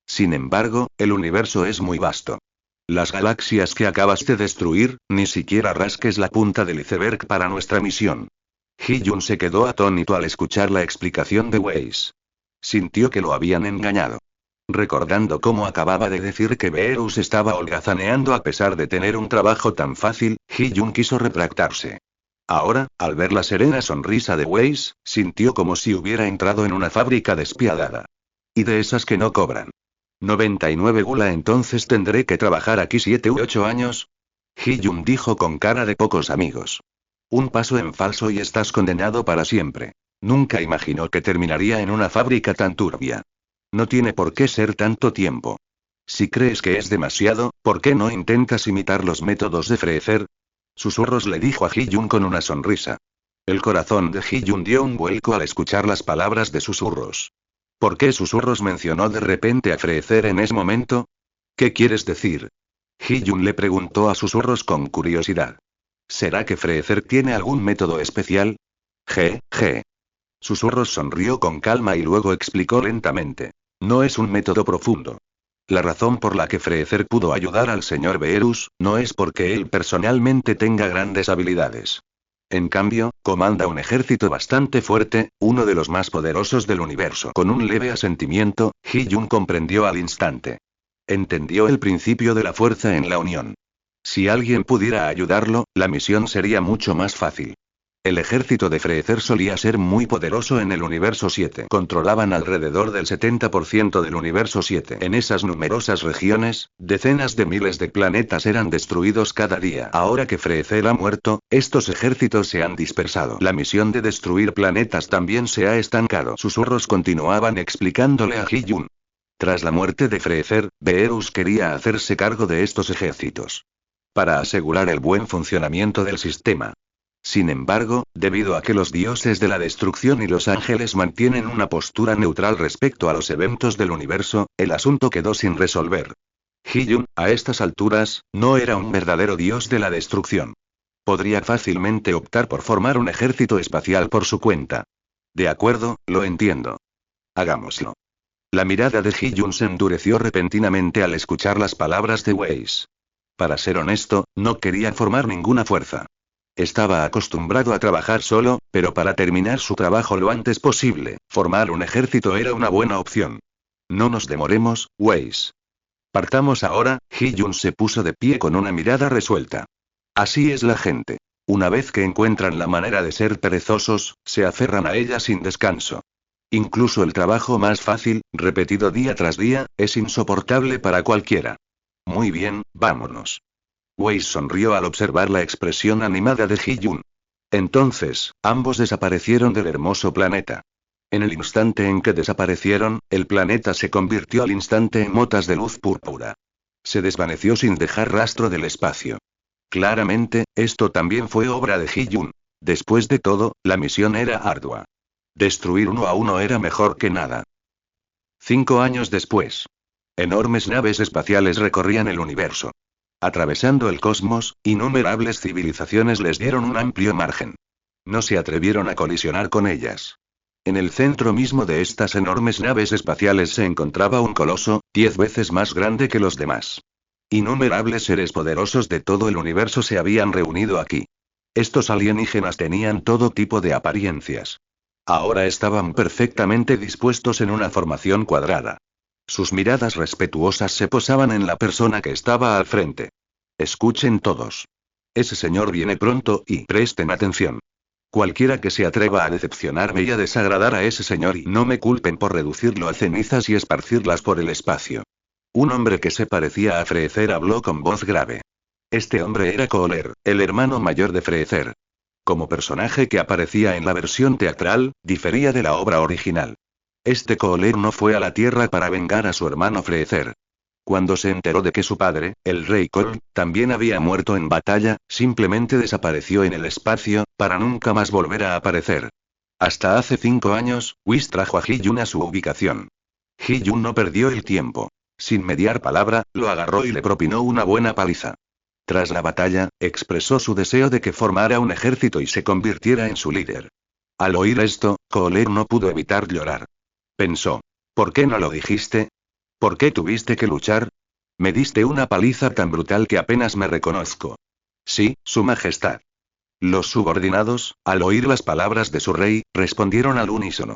Sin embargo, el universo es muy vasto. Las galaxias que acabas de destruir, ni siquiera rasques la punta del iceberg para nuestra misión. Hee-jun se quedó atónito al escuchar la explicación de Whis. Sintió que lo habían engañado. Recordando cómo acababa de decir que Beerus estaba holgazaneando a pesar de tener un trabajo tan fácil, Hee-jun quiso retractarse. Ahora, al ver la serena sonrisa de Whis, sintió como si hubiera entrado en una fábrica despiadada. Y de esas que no cobran. 99 gula. Entonces tendré que trabajar aquí 7 u 8 años. Hee-jun dijo con cara de pocos amigos. Un paso en falso y estás condenado para siempre. Nunca imaginó que terminaría en una fábrica tan turbia. No tiene por qué ser tanto tiempo. Si crees que es demasiado, ¿por qué no intentas imitar los métodos de Freezer? Susurros, le dijo a Hee-jun con una sonrisa. El corazón de Hee-jun dio un vuelco al escuchar las palabras de Susurros. ¿Por qué Susurros mencionó de repente a Freezer en ese momento? ¿Qué quieres decir? Hee-jun le preguntó a Susurros con curiosidad. ¿Será que Freezer tiene algún método especial? G. Susurros sonrió con calma y luego explicó lentamente. No es un método profundo. La razón por la que Freezer pudo ayudar al señor Beerus, no es porque él personalmente tenga grandes habilidades. En cambio, comanda un ejército bastante fuerte, uno de los más poderosos del universo. Con un leve asentimiento, Hee-jun comprendió al instante. Entendió el principio de la fuerza en la unión. Si alguien pudiera ayudarlo, la misión sería mucho más fácil. El ejército de Freezer solía ser muy poderoso en el universo 7. Controlaban alrededor del 70% del universo 7. En esas numerosas regiones, decenas de miles de planetas eran destruidos cada día. Ahora que Freezer ha muerto, estos ejércitos se han dispersado. La misión de destruir planetas también se ha estancado. Susurros continuaban explicándole a Hee-jun. Tras la muerte de Freezer, Beerus quería hacerse cargo de estos ejércitos para asegurar el buen funcionamiento del sistema. Sin embargo, debido a que los dioses de la destrucción y los ángeles mantienen una postura neutral respecto a los eventos del universo, el asunto quedó sin resolver. Hee-jun, a estas alturas, no era un verdadero dios de la destrucción. Podría fácilmente optar por formar un ejército espacial por su cuenta. De acuerdo, lo entiendo. Hagámoslo. La mirada de Hee-jun se endureció repentinamente al escuchar las palabras de Weiss. Para ser honesto, no quería formar ninguna fuerza. Estaba acostumbrado a trabajar solo, pero para terminar su trabajo lo antes posible, formar un ejército era una buena opción. No nos demoremos, Weiss. Partamos ahora. Hee-jun se puso de pie con una mirada resuelta. Así es la gente. Una vez que encuentran la manera de ser perezosos, se aferran a ella sin descanso. Incluso el trabajo más fácil, repetido día tras día, es insoportable para cualquiera. Muy bien, vámonos. Weiss sonrió al observar la expresión animada de Hee-jun. Entonces, ambos desaparecieron del hermoso planeta. En el instante en que desaparecieron, el planeta se convirtió al instante en motas de luz púrpura. Se desvaneció sin dejar rastro del espacio. Claramente, esto también fue obra de Hee-jun. Después de todo, la misión era ardua. Destruir uno a uno era mejor que nada. 5 años después. Enormes naves espaciales recorrían el universo. Atravesando el cosmos, innumerables civilizaciones les dieron un amplio margen. No se atrevieron a colisionar con ellas. En el centro mismo de estas enormes naves espaciales se encontraba un coloso, 10 veces más grande que los demás. Innumerables seres poderosos de todo el universo se habían reunido aquí. Estos alienígenas tenían todo tipo de apariencias. Ahora estaban perfectamente dispuestos en una formación cuadrada. Sus miradas respetuosas se posaban en la persona que estaba al frente. Escuchen todos. Ese señor viene pronto y presten atención. Cualquiera que se atreva a decepcionarme y a desagradar a ese señor y no me culpen por reducirlo a cenizas y esparcirlas por el espacio. Un hombre que se parecía a Freezer habló con voz grave. Este hombre era Cooler, el hermano mayor de Freezer. Como personaje que aparecía en la versión teatral, difería de la obra original. Este Cooler no fue a la Tierra para vengar a su hermano Freezer. Cuando se enteró de que su padre, el rey Cole, también había muerto en batalla, simplemente desapareció en el espacio, para nunca más volver a aparecer. Hasta hace 5 años, Whis trajo a Hee-jun a su ubicación. Hee-jun no perdió el tiempo. Sin mediar palabra, lo agarró y le propinó una buena paliza. Tras la batalla, expresó su deseo de que formara un ejército y se convirtiera en su líder. Al oír esto, Cooler no pudo evitar llorar. Pensó. ¿Por qué no lo dijiste? ¿Por qué tuviste que luchar? Me diste una paliza tan brutal que apenas me reconozco. Sí, Su Majestad. Los subordinados, al oír las palabras de su rey, respondieron al unísono.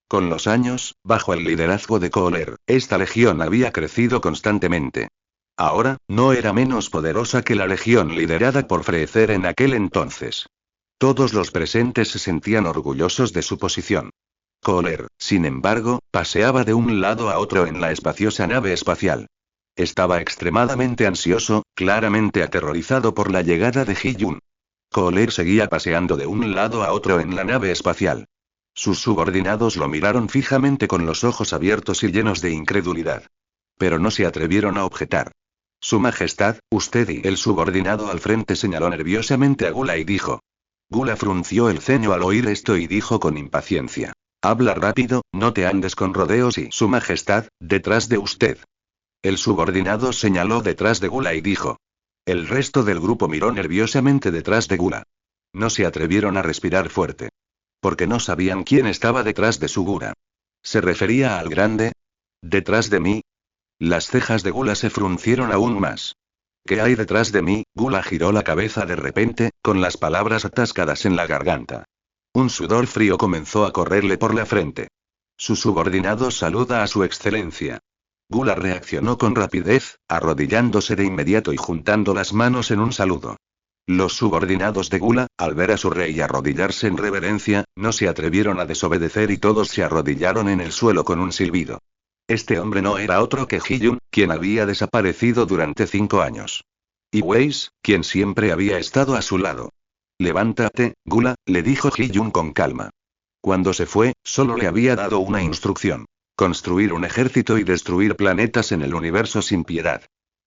Con los años, bajo el liderazgo de Cooler, esta legión había crecido constantemente. Ahora, no era menos poderosa que la legión liderada por Freezer en aquel entonces. Todos los presentes se sentían orgullosos de su posición. Cooler, sin embargo, paseaba de un lado a otro en la espaciosa nave espacial. Estaba extremadamente ansioso, claramente aterrorizado por la llegada de Hee-jun. Cooler seguía paseando de un lado a otro en la nave espacial. Sus subordinados lo miraron fijamente con los ojos abiertos y llenos de incredulidad. Pero no se atrevieron a objetar. Su Majestad, usted y el subordinado al frente señaló nerviosamente a Gula y dijo. Gula frunció el ceño al oír esto y dijo con impaciencia. Habla rápido, no te andes con rodeos y Su Majestad, detrás de usted. El subordinado señaló detrás de Gula y dijo. El resto del grupo miró nerviosamente detrás de Gula. No se atrevieron a respirar fuerte. Porque no sabían quién estaba detrás de su Gula. ¿Se refería al grande? ¿Detrás de mí? Las cejas de Gula se fruncieron aún más. ¿Qué hay detrás de mí? Gula giró la cabeza de repente, con las palabras atascadas en la garganta. Un sudor frío comenzó a correrle por la frente. Su subordinado saluda a su excelencia. Gula reaccionó con rapidez, arrodillándose de inmediato y juntando las manos en un saludo. Los subordinados de Gula, al ver a su rey arrodillarse en reverencia, no se atrevieron a desobedecer y todos se arrodillaron en el suelo con un silbido. Este hombre no era otro que Hee-jun, quien había desaparecido durante 5 años. Y Weiss, quien siempre había estado a su lado. Levántate, Gula, le dijo Hee-jun con calma. Cuando se fue, solo le había dado una instrucción. Construir un ejército y destruir planetas en el universo sin piedad.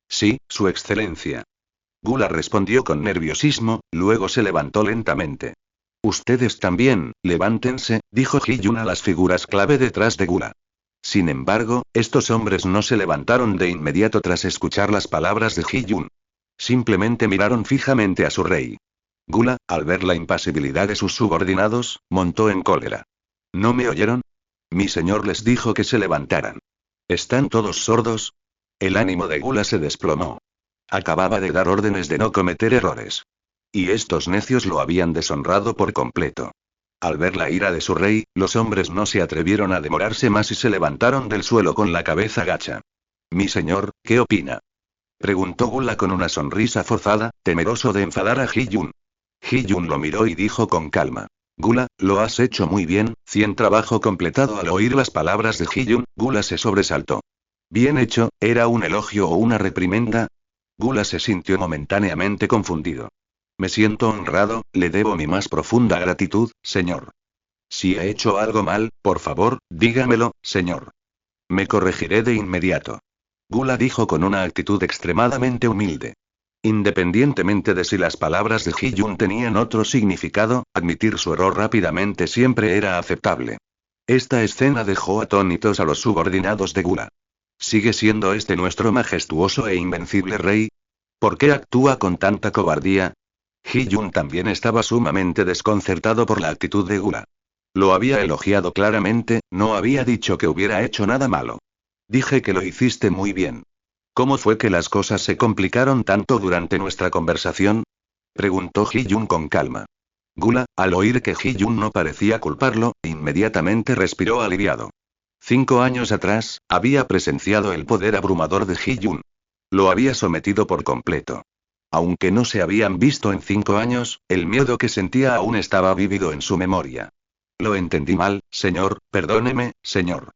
Sí, su excelencia. Gula respondió con nerviosismo, luego se levantó lentamente. Ustedes también, levántense, dijo Hee-jun a las figuras clave detrás de Gula. Sin embargo, estos hombres no se levantaron de inmediato tras escuchar las palabras de Hee-jun. Simplemente miraron fijamente a su rey. Gula, al ver la impasibilidad de sus subordinados, montó en cólera. ¿No me oyeron? Mi señor les dijo que se levantaran. ¿Están todos sordos? El ánimo de Gula se desplomó. Acababa de dar órdenes de no cometer errores. Y estos necios lo habían deshonrado por completo. Al ver la ira de su rey, los hombres no se atrevieron a demorarse más y se levantaron del suelo con la cabeza gacha. Mi señor, ¿qué opina? Preguntó Gula con una sonrisa forzada, temeroso de enfadar a Hee-jun. Hee-jun lo miró y dijo con calma. Gula, lo has hecho muy bien, 100 trabajo completado. Al oír las palabras de Hee-jun, Gula se sobresaltó. Bien hecho, ¿era un elogio o una reprimenda? Gula se sintió momentáneamente confundido. Me siento honrado, le debo mi más profunda gratitud, señor. Si he hecho algo mal, por favor, dígamelo, señor. Me corregiré de inmediato. Gula dijo con una actitud extremadamente humilde. Independientemente de si las palabras de Hee-jun tenían otro significado, admitir su error rápidamente siempre era aceptable. Esta escena dejó atónitos a los subordinados de Gula. ¿Sigue siendo este nuestro majestuoso e invencible rey? ¿Por qué actúa con tanta cobardía? Hee-jun también estaba sumamente desconcertado por la actitud de Gula. Lo había elogiado claramente, no había dicho que hubiera hecho nada malo. Dije que lo hiciste muy bien. ¿Cómo fue que las cosas se complicaron tanto durante nuestra conversación? Preguntó Hee-jun con calma. Gula, al oír que Hee-jun no parecía culparlo, inmediatamente respiró aliviado. 5 años atrás, había presenciado el poder abrumador de Hee-jun. Lo había sometido por completo. Aunque no se habían visto en 5 años, el miedo que sentía aún estaba vívido en su memoria. Lo entendí mal, señor, perdóneme, señor.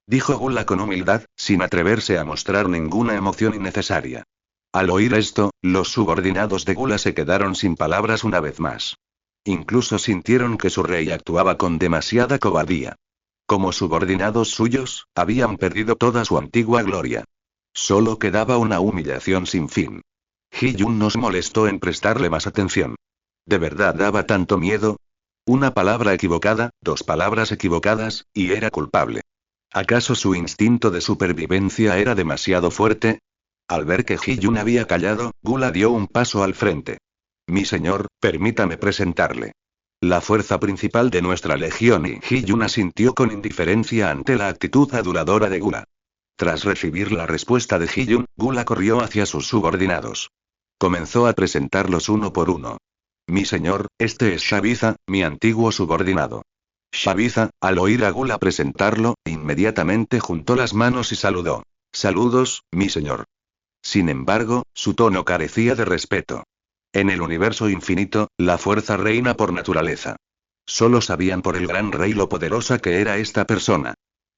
Dijo Gula con humildad, sin atreverse a mostrar ninguna emoción innecesaria. Al oír esto, los subordinados de Gula se quedaron sin palabras una vez más. Incluso sintieron que su rey actuaba con demasiada cobardía. Como subordinados suyos, habían perdido toda su antigua gloria. Solo quedaba una humillación sin fin. Hee-jun no se molestó en prestarle más atención. ¿De verdad daba tanto miedo? Una palabra equivocada, 2 palabras equivocadas, y era culpable. ¿Acaso su instinto de supervivencia era demasiado fuerte? Al ver que Hee-jun había callado, Gula dio un paso al frente. Mi señor, permítame presentarle. La fuerza principal de nuestra legión. Y Hee-jun asintió con indiferencia ante la actitud aduladora de Gula. Tras recibir la respuesta de Hee-jun, Gula corrió hacia sus subordinados. Comenzó a presentarlos uno por uno. Mi señor, este es Shabiza, mi antiguo subordinado. Shabiza, al oír a Gula presentarlo, inmediatamente juntó las manos y saludó. Saludos, mi señor. Sin embargo, su tono carecía de respeto. En el universo infinito, la fuerza reina por naturaleza. Solo sabían por el gran rey lo poderosa que era esta persona.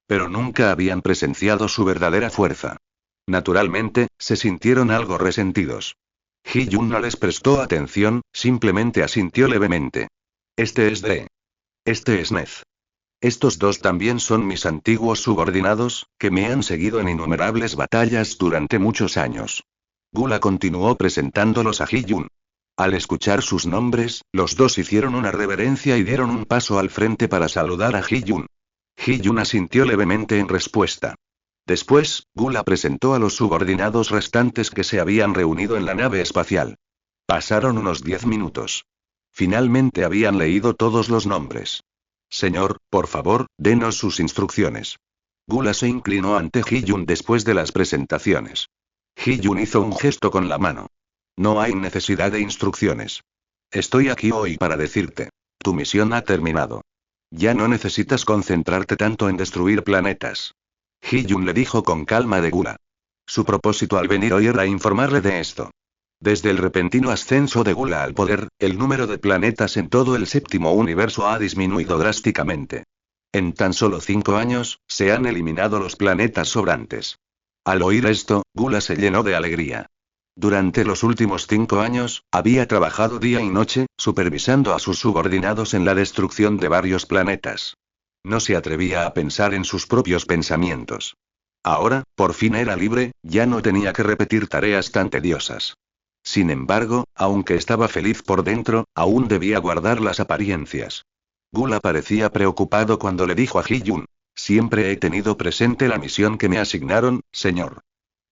Pero nunca habían presenciado su verdadera fuerza. Naturalmente, se sintieron algo resentidos. Hee-jun no les prestó atención, simplemente asintió levemente. Este es Nez. Estos dos también son mis antiguos subordinados, que me han seguido en innumerables batallas durante muchos años. Gula continuó presentándolos a Hee-jun. Al escuchar sus nombres, los dos hicieron una reverencia y dieron un paso al frente para saludar a Hee-jun. Hee-jun asintió levemente en respuesta. Después, Gula presentó a los subordinados restantes que se habían reunido en la nave espacial. Pasaron unos 10 minutos. Finalmente habían leído todos los nombres. Señor, por favor, denos sus instrucciones. Gula se inclinó ante Hee-jun después de las presentaciones. Hee-jun hizo un gesto con la mano. No hay necesidad de instrucciones. Estoy aquí hoy para decirte. Tu misión ha terminado. Ya no necesitas concentrarte tanto en destruir planetas. Hee-jun le dijo con calma de Gula. Su propósito al venir hoy era informarle de esto. Desde el repentino ascenso de Gula al poder, el número de planetas en todo el séptimo universo ha disminuido drásticamente. En tan solo 5 años, se han eliminado los planetas sobrantes. Al oír esto, Gula se llenó de alegría. Durante los últimos 5 años, había trabajado día y noche, supervisando a sus subordinados en la destrucción de varios planetas. No se atrevía a pensar en sus propios pensamientos. Ahora, por fin era libre, ya no tenía que repetir tareas tan tediosas. Sin embargo, aunque estaba feliz por dentro, aún debía guardar las apariencias. Gula parecía preocupado cuando le dijo a Ji-Yun: siempre he tenido presente la misión que me asignaron, señor.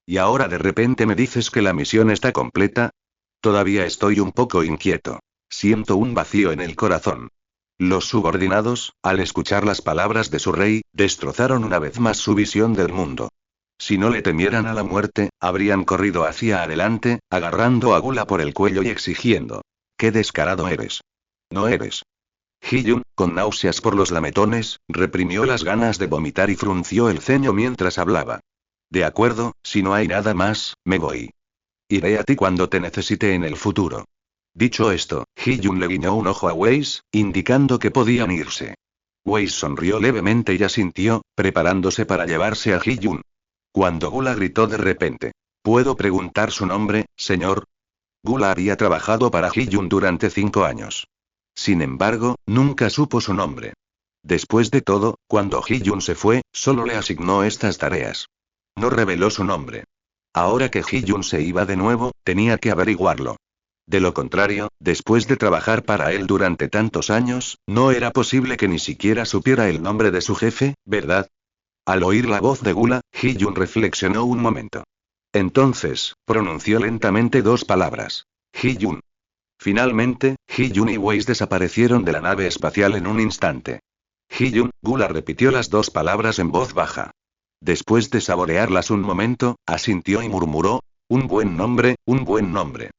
¿Y ahora de repente me dices que la misión está completa? Todavía estoy un poco inquieto. Siento un vacío en el corazón. Los subordinados, al escuchar las palabras de su rey, destrozaron una vez más su visión del mundo. Si no le temieran a la muerte, habrían corrido hacia adelante, agarrando a Gula por el cuello y exigiendo: ¡qué descarado eres! No eres. Ji-Yun, con náuseas por los lametones, reprimió las ganas de vomitar y frunció el ceño mientras hablaba. De acuerdo, si no hay nada más, me voy. Iré a ti cuando te necesite en el futuro. Dicho esto, Ji-Yun le guiñó un ojo a Weiss, indicando que podían irse. Weiss sonrió levemente y asintió, preparándose para llevarse a Ji-Yun. Cuando Gula gritó de repente: ¿puedo preguntar su nombre, señor? Gula había trabajado para Ji-Yun durante 5 años. Sin embargo, nunca supo su nombre. Después de todo, cuando Ji-Yun se fue, solo le asignó estas tareas. No reveló su nombre. Ahora que Ji-Yun se iba de nuevo, tenía que averiguarlo. De lo contrario, después de trabajar para él durante tantos años, no era posible que ni siquiera supiera el nombre de su jefe, ¿verdad? Al oír la voz de Gula, Ji-Yun reflexionó un momento. Entonces, pronunció lentamente 2 palabras. Ji-Yun. Finalmente, Ji-Yun y Weiss desaparecieron de la nave espacial en un instante. Ji-Yun, Gula repitió las 2 palabras en voz baja. Después de saborearlas un momento, asintió y murmuró: un buen nombre, un buen nombre.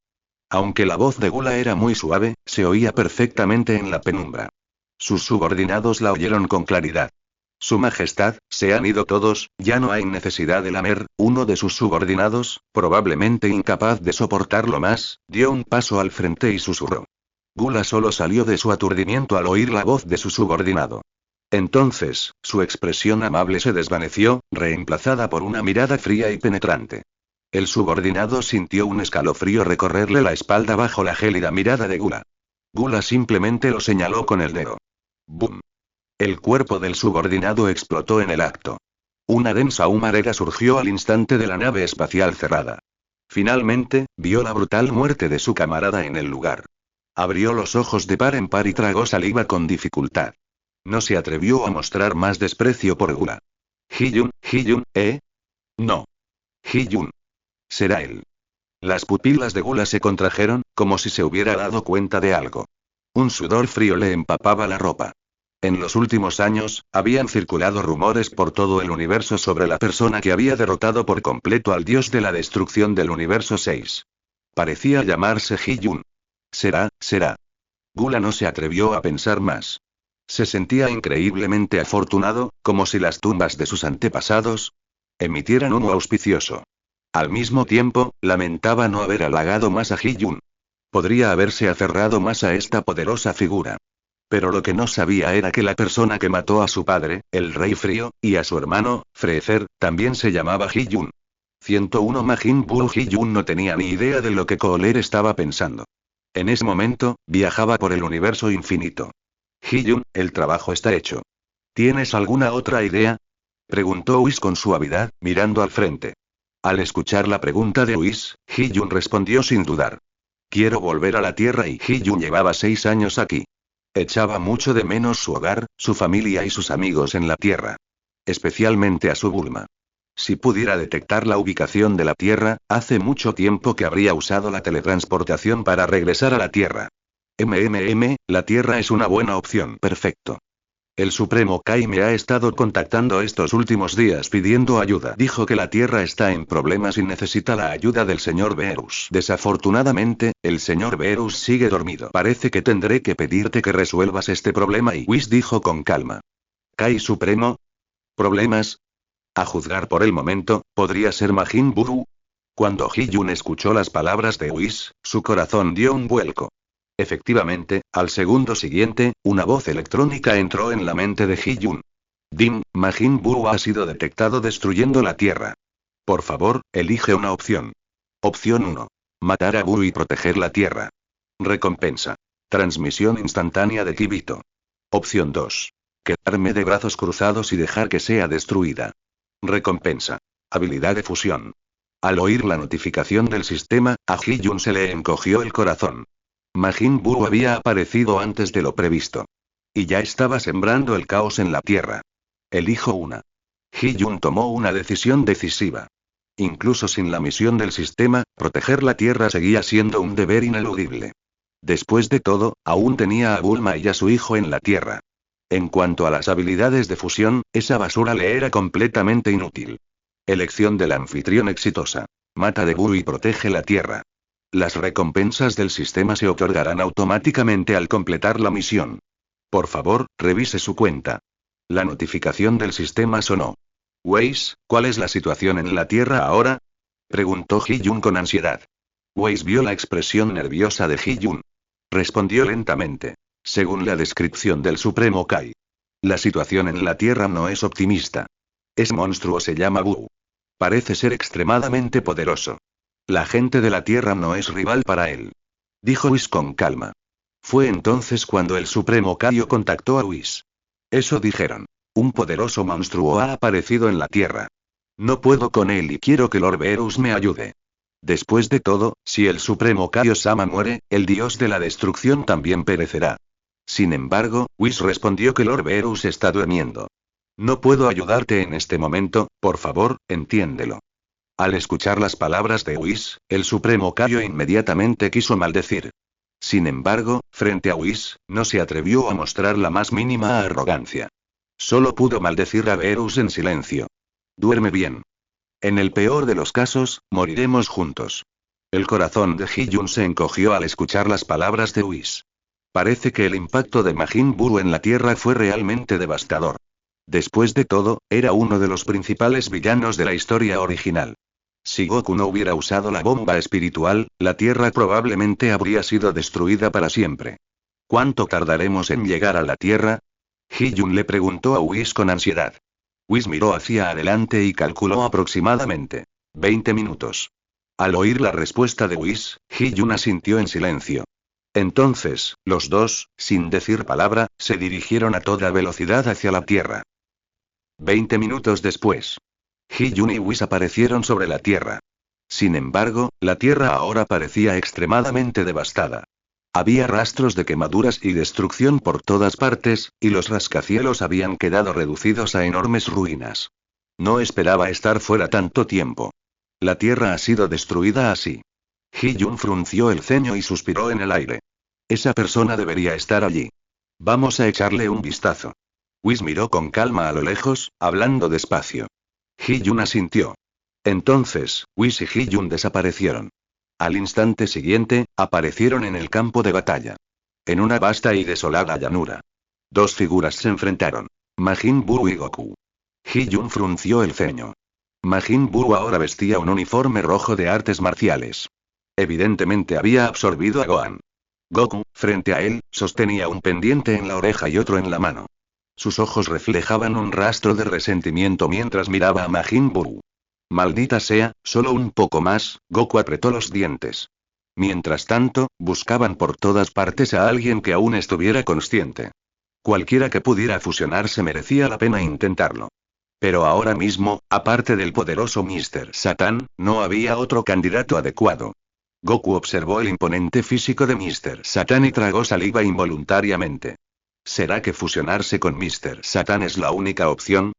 Aunque la voz de Gula era muy suave, se oía perfectamente en la penumbra. Sus subordinados la oyeron con claridad. Su Majestad, se han ido todos, ya no hay necesidad de lamer. Uno de sus subordinados, probablemente incapaz de soportarlo más, dio un paso al frente y susurró. Gula solo salió de su aturdimiento al oír la voz de su subordinado. Entonces, su expresión amable se desvaneció, reemplazada por una mirada fría y penetrante. El subordinado sintió un escalofrío recorrerle la espalda bajo la gélida mirada de Gula. Gula simplemente lo señaló con el dedo. ¡Bum! El cuerpo del subordinado explotó en el acto. Una densa humareda surgió al instante de la nave espacial cerrada. Finalmente, vio la brutal muerte de su camarada en el lugar. Abrió los ojos de par en par y tragó saliva con dificultad. No se atrevió a mostrar más desprecio por Gula. Ji-Yun, ¿eh? No. Ji-Yun. Será él. Las pupilas de Gula se contrajeron, como si se hubiera dado cuenta de algo. Un sudor frío le empapaba la ropa. En los últimos años, habían circulado rumores por todo el universo sobre la persona que había derrotado por completo al dios de la destrucción del universo 6. Parecía llamarse Ji-Yun. Será. Gula no se atrevió a pensar más. Se sentía increíblemente afortunado, como si las tumbas de sus antepasados emitieran humo auspicioso. Al mismo tiempo, lamentaba no haber halagado más a Ji-Yun. Podría haberse aferrado más a esta poderosa figura. Pero lo que no sabía era que la persona que mató a su padre, el Rey Frío, y a su hermano, Freezer, también se llamaba Ji-Yun. 101 Majin Buu. Ji-Yun no tenía ni idea de lo que Cooler estaba pensando. En ese momento, viajaba por el universo infinito. Ji-Yun, el trabajo está hecho. ¿Tienes alguna otra idea? Preguntó Whis con suavidad, mirando al frente. Al escuchar la pregunta de Whis, Ji-Yun respondió sin dudar. Quiero volver a la Tierra y Ji-Yun llevaba 6 años aquí. Echaba mucho de menos su hogar, su familia y sus amigos en la Tierra. Especialmente a su Bulma. Si pudiera detectar la ubicación de la Tierra, hace mucho tiempo que habría usado la teletransportación para regresar a la Tierra. La Tierra es una buena opción. Perfecto. El Supremo Kai me ha estado contactando estos últimos días pidiendo ayuda. Dijo que la Tierra está en problemas y necesita la ayuda del señor Beerus. Desafortunadamente, el señor Beerus sigue dormido. Parece que tendré que pedirte que resuelvas este problema y Whis dijo con calma. ¿Kai Supremo? ¿Problemas? A juzgar por el momento, ¿podría ser Majin Buu? Cuando Hee-jun escuchó las palabras de Whis, su corazón dio un vuelco. Efectivamente, al segundo siguiente, una voz electrónica entró en la mente de Hee-jun. Dim, Majin Buu ha sido detectado destruyendo la Tierra. Por favor, elige una opción. Opción 1. Matar a Buu y proteger la Tierra. Recompensa. Transmisión instantánea de Kibito. Opción 2. Quedarme de brazos cruzados y dejar que sea destruida. Recompensa. Habilidad de fusión. Al oír la notificación del sistema, a Hee-jun se le encogió el corazón. Majin Buu había aparecido antes de lo previsto. Y ya estaba sembrando el caos en la Tierra. Elijo una. Hee-jun tomó una decisión decisiva. Incluso sin la misión del sistema, proteger la Tierra seguía siendo un deber ineludible. Después de todo, aún tenía a Bulma y a su hijo en la Tierra. En cuanto a las habilidades de fusión, esa basura le era completamente inútil. Elección del anfitrión exitosa. Mata de Buu y protege la Tierra. Las recompensas del sistema se otorgarán automáticamente al completar la misión. Por favor, revise su cuenta. La notificación del sistema sonó. Weiss, ¿cuál es la situación en la Tierra ahora? Preguntó Hee-jun con ansiedad. Weiss vio la expresión nerviosa de Hee-jun. Respondió lentamente. Según la descripción del Supremo Kai. La situación en la Tierra no es optimista. Ese monstruo se llama Buu. Parece ser extremadamente poderoso. La gente de la Tierra no es rival para él. Dijo Whis con calma. Fue entonces cuando el Supremo Kaio contactó a Whis. Eso dijeron. Un poderoso monstruo ha aparecido en la Tierra. No puedo con él y quiero que Lord Beerus me ayude. Después de todo, si el Supremo Kaio-sama muere, el dios de la destrucción también perecerá. Sin embargo, Whis respondió que Lord Beerus está durmiendo. No puedo ayudarte en este momento, por favor, entiéndelo. Al escuchar las palabras de Whis, el Supremo Kaio inmediatamente quiso maldecir. Sin embargo, frente a Whis, no se atrevió a mostrar la más mínima arrogancia. Solo pudo maldecir a Beerus en silencio. Duerme bien. En el peor de los casos, moriremos juntos. El corazón de Hee-jun se encogió al escuchar las palabras de Whis. Parece que el impacto de Majin Buu en la Tierra fue realmente devastador. Después de todo, era uno de los principales villanos de la historia original. Si Goku no hubiera usado la bomba espiritual, la Tierra probablemente habría sido destruida para siempre. ¿Cuánto tardaremos en llegar a la Tierra? Hee-jun le preguntó a Whis con ansiedad. Whis miró hacia adelante y calculó aproximadamente 20 minutos. Al oír la respuesta de Whis, Hee-jun asintió en silencio. Entonces, los dos, sin decir palabra, se dirigieron a toda velocidad hacia la Tierra. 20 minutos después. Hee-jun y Whis aparecieron sobre la Tierra. Sin embargo, la Tierra ahora parecía extremadamente devastada. Había rastros de quemaduras y destrucción por todas partes, y los rascacielos habían quedado reducidos a enormes ruinas. No esperaba estar fuera tanto tiempo. La Tierra ha sido destruida así. Hee-jun frunció el ceño y suspiró en el aire. Esa persona debería estar allí. Vamos a echarle un vistazo. Whis miró con calma a lo lejos, hablando despacio. Hee-jun asintió. Entonces, Whis y Hee-jun desaparecieron. Al instante siguiente, aparecieron en el campo de batalla. En una vasta y desolada llanura. Dos figuras se enfrentaron. Majin Buu y Goku. Hee-jun frunció el ceño. Majin Buu ahora vestía un uniforme rojo de artes marciales. Evidentemente había absorbido a Gohan. Goku, frente a él, sostenía un pendiente en la oreja y otro en la mano. Sus ojos reflejaban un rastro de resentimiento mientras miraba a Majin Buu. Maldita sea, solo un poco más, Goku apretó los dientes. Mientras tanto, buscaban por todas partes a alguien que aún estuviera consciente. Cualquiera que pudiera fusionarse merecía la pena intentarlo. Pero ahora mismo, aparte del poderoso Mr. Satan, no había otro candidato adecuado. Goku observó el imponente físico de Mr. Satan y tragó saliva involuntariamente. ¿Será que fusionarse con Mr. Satan es la única opción?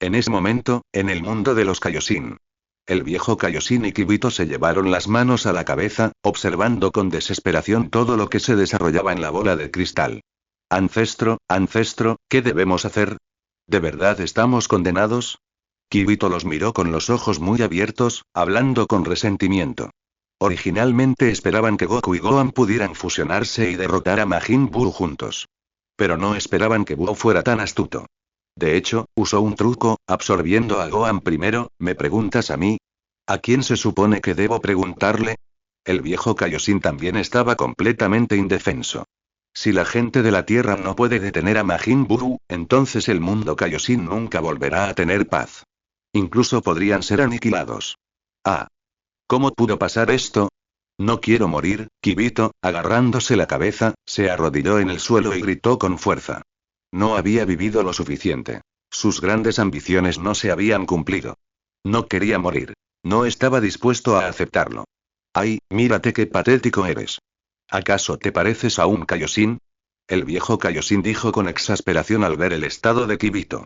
En ese momento, en el mundo de los Kaioshin. El viejo Kaioshin y Kibito se llevaron las manos a la cabeza, observando con desesperación todo lo que se desarrollaba en la bola de cristal. Ancestro, ¿qué debemos hacer? ¿De verdad estamos condenados? Kibito los miró con los ojos muy abiertos, hablando con resentimiento. Originalmente esperaban que Goku y Gohan pudieran fusionarse y derrotar a Majin Buu juntos. Pero no esperaban que Buu fuera tan astuto. De hecho, usó un truco, absorbiendo a Gohan primero. ¿Me preguntas a mí? ¿A quién se supone que debo preguntarle? El viejo Kaioshin también estaba completamente indefenso. Si la gente de la Tierra no puede detener a Majin Buu, entonces el mundo Kaioshin nunca volverá a tener paz. Incluso podrían ser aniquilados. Ah. ¿Cómo pudo pasar esto? No quiero morir. Kibito, agarrándose la cabeza, se arrodilló en el suelo y gritó con fuerza. No había vivido lo suficiente. Sus grandes ambiciones no se habían cumplido. No quería morir. No estaba dispuesto a aceptarlo. Ay, mírate qué patético eres. ¿Acaso te pareces a un Kaioshin? El viejo Kaioshin dijo con exasperación al ver el estado de Kibito.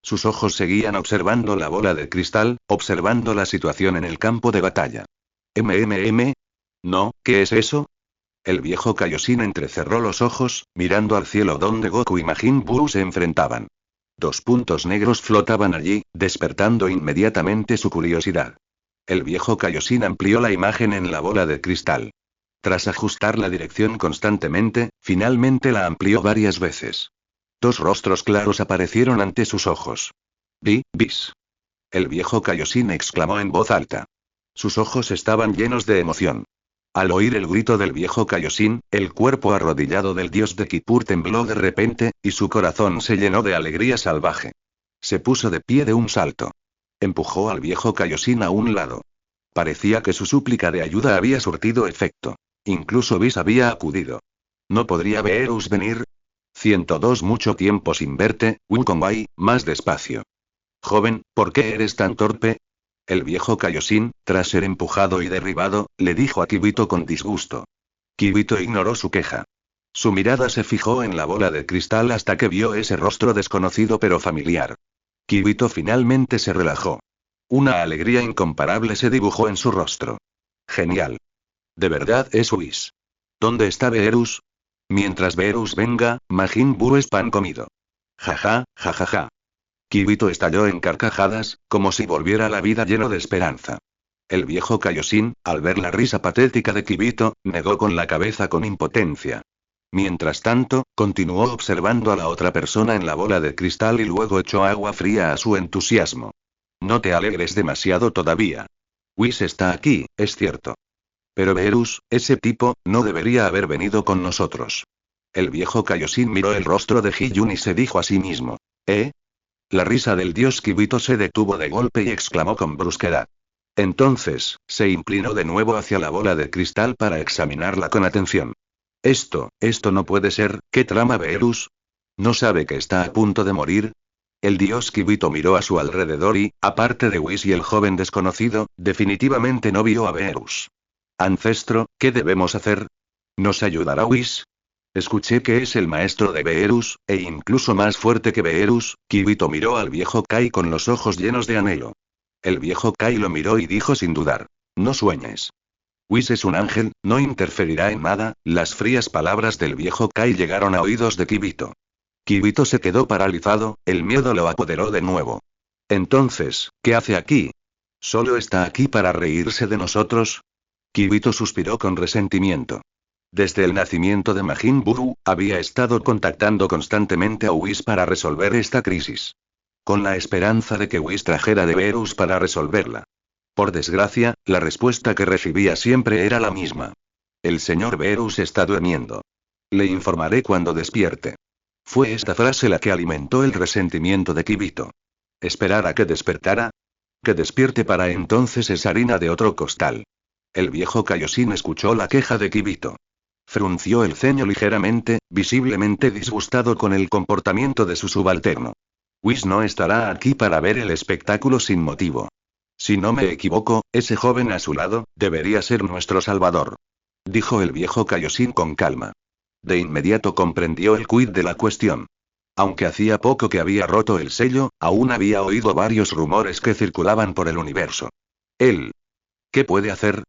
Sus ojos seguían observando la bola de cristal, observando la situación en el campo de batalla. No, ¿qué es eso? El viejo Kaioshin entrecerró los ojos, mirando al cielo donde Goku y Majin Buu se enfrentaban. Dos puntos negros flotaban allí, despertando inmediatamente su curiosidad. El viejo Kaioshin amplió la imagen en la bola de cristal. Tras ajustar la dirección constantemente, finalmente la amplió varias veces. Dos rostros claros aparecieron ante sus ojos. Bis. El viejo Kaioshin exclamó en voz alta. Sus ojos estaban llenos de emoción. Al oír el grito del viejo Kaioshin, el cuerpo arrodillado del dios de Kippur tembló de repente, y su corazón se llenó de alegría salvaje. Se puso de pie de un salto. Empujó al viejo Kaioshin a un lado. Parecía que su súplica de ayuda había surtido efecto. Incluso Bis había acudido. ¿No podría Beerus venir? 102 Mucho tiempo sin verte, Wukong-wai, más despacio. Joven, ¿por qué eres tan torpe? El viejo Kaioshin, tras ser empujado y derribado, le dijo a Kibito con disgusto. Kibito ignoró su queja. Su mirada se fijó en la bola de cristal hasta que vio ese rostro desconocido pero familiar. Kibito finalmente se relajó. Una alegría incomparable se dibujó en su rostro. Genial. ¿De verdad es Whis? ¿Dónde está Beerus? Mientras Beerus venga, Majin Buu es pan comido. Jaja. Kibito estalló en carcajadas, como si volviera a la vida lleno de esperanza. El viejo Kaioshin, al ver la risa patética de Kibito, negó con la cabeza con impotencia. Mientras tanto, continuó observando a la otra persona en la bola de cristal y luego echó agua fría a su entusiasmo. No te alegres demasiado todavía. Whis está aquí, es cierto. Pero Beerus, ese tipo, no debería haber venido con nosotros. El viejo Kaioshin miró el rostro de Hiyun y se dijo a sí mismo. La risa del dios Kibito se detuvo de golpe y exclamó con brusquedad. Entonces, se inclinó de nuevo hacia la bola de cristal para examinarla con atención. Esto no puede ser. ¿Qué trama Beerus? ¿No sabe que está a punto de morir? El dios Kibito miró a su alrededor y, aparte de Whis y el joven desconocido, definitivamente no vio a Beerus. Ancestro, ¿qué debemos hacer? ¿Nos ayudará Whis? Escuché que es el maestro de Beerus, e incluso más fuerte que Beerus. Kibito miró al viejo Kai con los ojos llenos de anhelo. El viejo Kai lo miró y dijo sin dudar. No sueñes. Whis es un ángel, no interferirá en nada. Las frías palabras del viejo Kai llegaron a oídos de Kibito. Kibito se quedó paralizado, el miedo lo apoderó de nuevo. Entonces, ¿qué hace aquí? ¿Solo está aquí para reírse de nosotros? Kibito suspiró con resentimiento. Desde el nacimiento de Majin Buu, había estado contactando constantemente a Whis para resolver esta crisis. Con la esperanza de que Whis trajera de Beerus para resolverla. Por desgracia, la respuesta que recibía siempre era la misma. El señor Beerus está durmiendo. Le informaré cuando despierte. Fue esta frase la que alimentó el resentimiento de Kibito. ¿Esperar a que despertara? Que despierte para entonces es harina de otro costal. El viejo Kaioshin escuchó la queja de Kibito. Frunció el ceño ligeramente, visiblemente disgustado con el comportamiento de su subalterno. Whis no estará aquí para ver el espectáculo sin motivo. Si no me equivoco, ese joven a su lado, debería ser nuestro salvador. Dijo el viejo Kaioshin con calma. De inmediato comprendió el quid de la cuestión. Aunque hacía poco que había roto el sello, aún había oído varios rumores que circulaban por el universo. Él. ¿Qué puede hacer?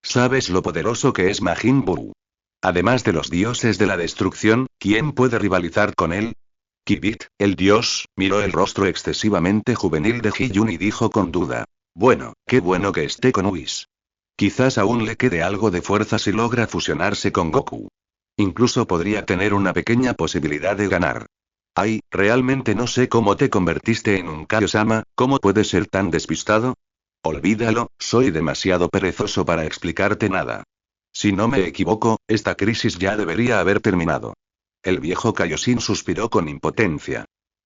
¿Sabes lo poderoso que es Majin Buu? Además de los dioses de la destrucción, ¿quién puede rivalizar con él? Kibit, el dios, miró el rostro excesivamente juvenil de Hiyun y dijo con duda. Bueno, qué bueno que esté con Whis. Quizás aún le quede algo de fuerza si logra fusionarse con Goku. Incluso podría tener una pequeña posibilidad de ganar. Ay, realmente no sé cómo te convertiste en un Kaiosama. ¿Cómo puedes ser tan despistado? Olvídalo, soy demasiado perezoso para explicarte nada. Si no me equivoco, esta crisis ya debería haber terminado. El viejo Kaioshin suspiró con impotencia.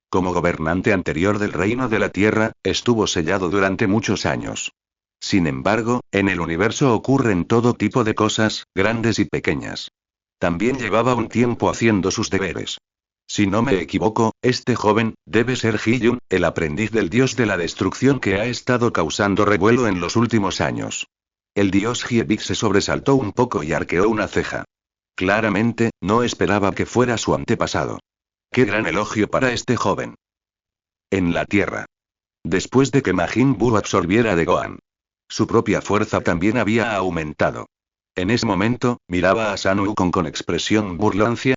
Como gobernante anterior del reino de la Tierra, estuvo sellado durante muchos años. Sin embargo, en el universo ocurren todo tipo de cosas, grandes y pequeñas. También llevaba un tiempo haciendo sus deberes. Si no me equivoco, este joven, debe ser Hiyun, el aprendiz del dios de la destrucción que ha estado causando revuelo en los últimos años. El dios Hiebik se sobresaltó un poco y arqueó una ceja. Claramente, no esperaba que fuera su antepasado. ¡Qué gran elogio para este joven! En la Tierra. Después de que Majin Buu absorbiera de Gohan, su propia fuerza también había aumentado. En ese momento, miraba a San Wukong con expresión burlancia.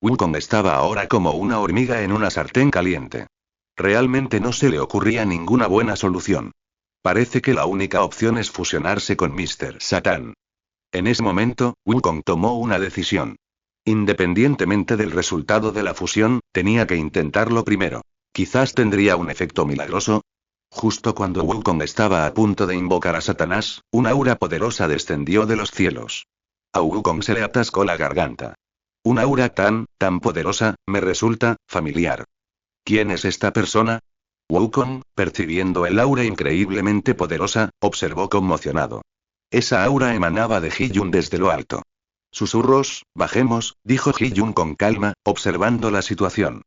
Wukong estaba ahora como una hormiga en una sartén caliente. Realmente no se le ocurría ninguna buena solución. Parece que la única opción es fusionarse con Mr. Satan. En ese momento, Wukong tomó una decisión. Independientemente del resultado de la fusión, tenía que intentarlo primero. Quizás tendría un efecto milagroso. Justo cuando Wukong estaba a punto de invocar a Satanás, una aura poderosa descendió de los cielos. A Wukong se le atascó la garganta. Una aura tan poderosa, me resulta familiar. ¿Quién es esta persona? Wukong, percibiendo el aura increíblemente poderosa, observó conmocionado. Esa aura emanaba de Hiyun desde lo alto. Susurros, bajemos, dijo Hiyun con calma, observando la situación.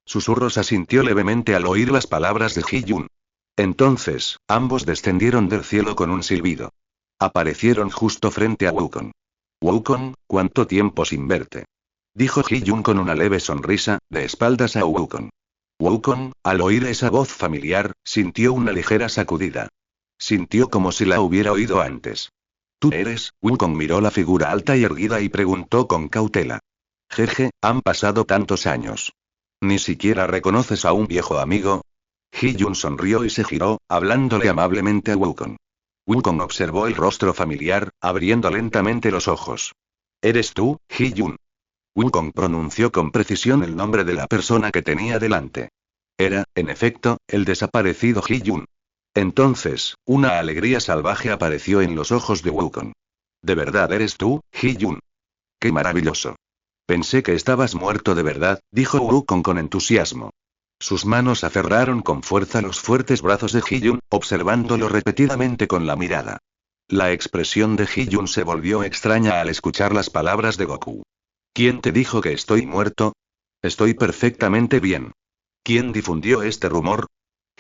Susurros asintió levemente al oír las palabras de Hiyun. Entonces, ambos descendieron del cielo con un silbido. Aparecieron justo frente a Wukong. Wukong, ¿cuánto tiempo sin verte? Dijo Hiyun con una leve sonrisa, de espaldas a Wukong. Wukong, al oír esa voz familiar, sintió una ligera sacudida. Sintió como si la hubiera oído antes. ¿Tú eres? Wukong miró la figura alta y erguida y preguntó con cautela. Jeje, han pasado tantos años. ¿Ni siquiera reconoces a un viejo amigo? Hiyun sonrió y se giró, hablándole amablemente a Wukong. Wukong observó el rostro familiar, abriendo lentamente los ojos. ¿Eres tú, Hiyun? Wukong pronunció con precisión el nombre de la persona que tenía delante. Era, en efecto, el desaparecido Hiyun. Entonces, una alegría salvaje apareció en los ojos de Wukong. ¿De verdad eres tú, Hiyun? ¡Qué maravilloso! Pensé que estabas muerto de verdad, dijo Wukong con entusiasmo. Sus manos aferraron con fuerza los fuertes brazos de Hiyun, observándolo repetidamente con la mirada. La expresión de Hiyun se volvió extraña al escuchar las palabras de Goku. ¿Quién te dijo que estoy muerto? Estoy perfectamente bien. ¿Quién difundió este rumor?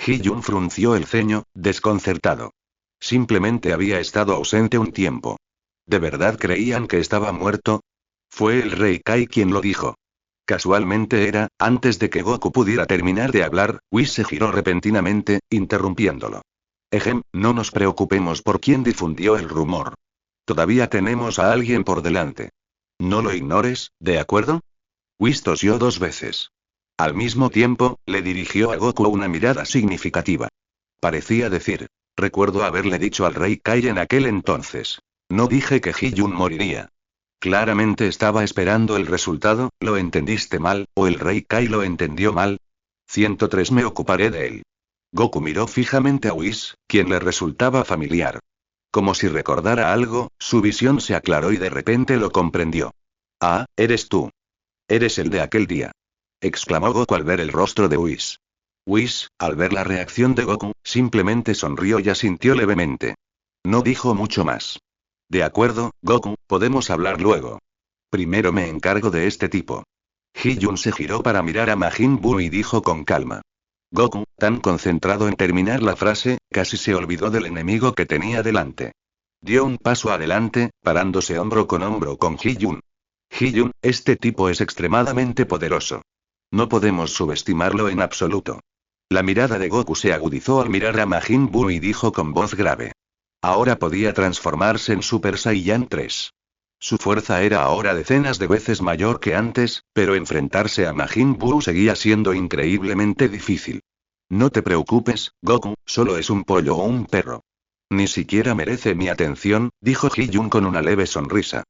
Hiyun frunció el ceño, desconcertado. Simplemente había estado ausente un tiempo. ¿De verdad creían que estaba muerto? Fue el rey Kai quien lo dijo. Casualmente era, antes de que Goku pudiera terminar de hablar, Whis se giró repentinamente, interrumpiéndolo. No nos preocupemos por quién difundió el rumor. Todavía tenemos a alguien por delante. No lo ignores, ¿de acuerdo? Whis tosió 2 veces. Al mismo tiempo, le dirigió a Goku una mirada significativa. Parecía decir, recuerdo haberle dicho al rey Kai en aquel entonces. No dije que Hiyun moriría. Claramente estaba esperando el resultado, ¿lo entendiste mal, o el rey Kai lo entendió mal? 103 Me ocuparé de él. Goku miró fijamente a Whis, quien le resultaba familiar. Como si recordara algo, su visión se aclaró y de repente lo comprendió. Ah, eres tú. Eres el de aquel día. Exclamó Goku al ver el rostro de Whis. Whis, al ver la reacción de Goku, simplemente sonrió y asintió levemente. No dijo mucho más. De acuerdo, Goku, podemos hablar luego. Primero me encargo de este tipo. Hiyun se giró para mirar a Majin Buu y dijo con calma. Goku, tan concentrado en terminar la frase, casi se olvidó del enemigo que tenía delante. Dio un paso adelante, parándose hombro con Hiyun. Hiyun, este tipo es extremadamente poderoso. No podemos subestimarlo en absoluto. La mirada de Goku se agudizó al mirar a Majin Buu y dijo con voz grave. Ahora podía transformarse en Super Saiyan 3. Su fuerza era ahora decenas de veces mayor que antes, pero enfrentarse a Majin Buu seguía siendo increíblemente difícil. No te preocupes, Goku, solo es un pollo o un perro. Ni siquiera merece mi atención, dijo Hiyun con una leve sonrisa.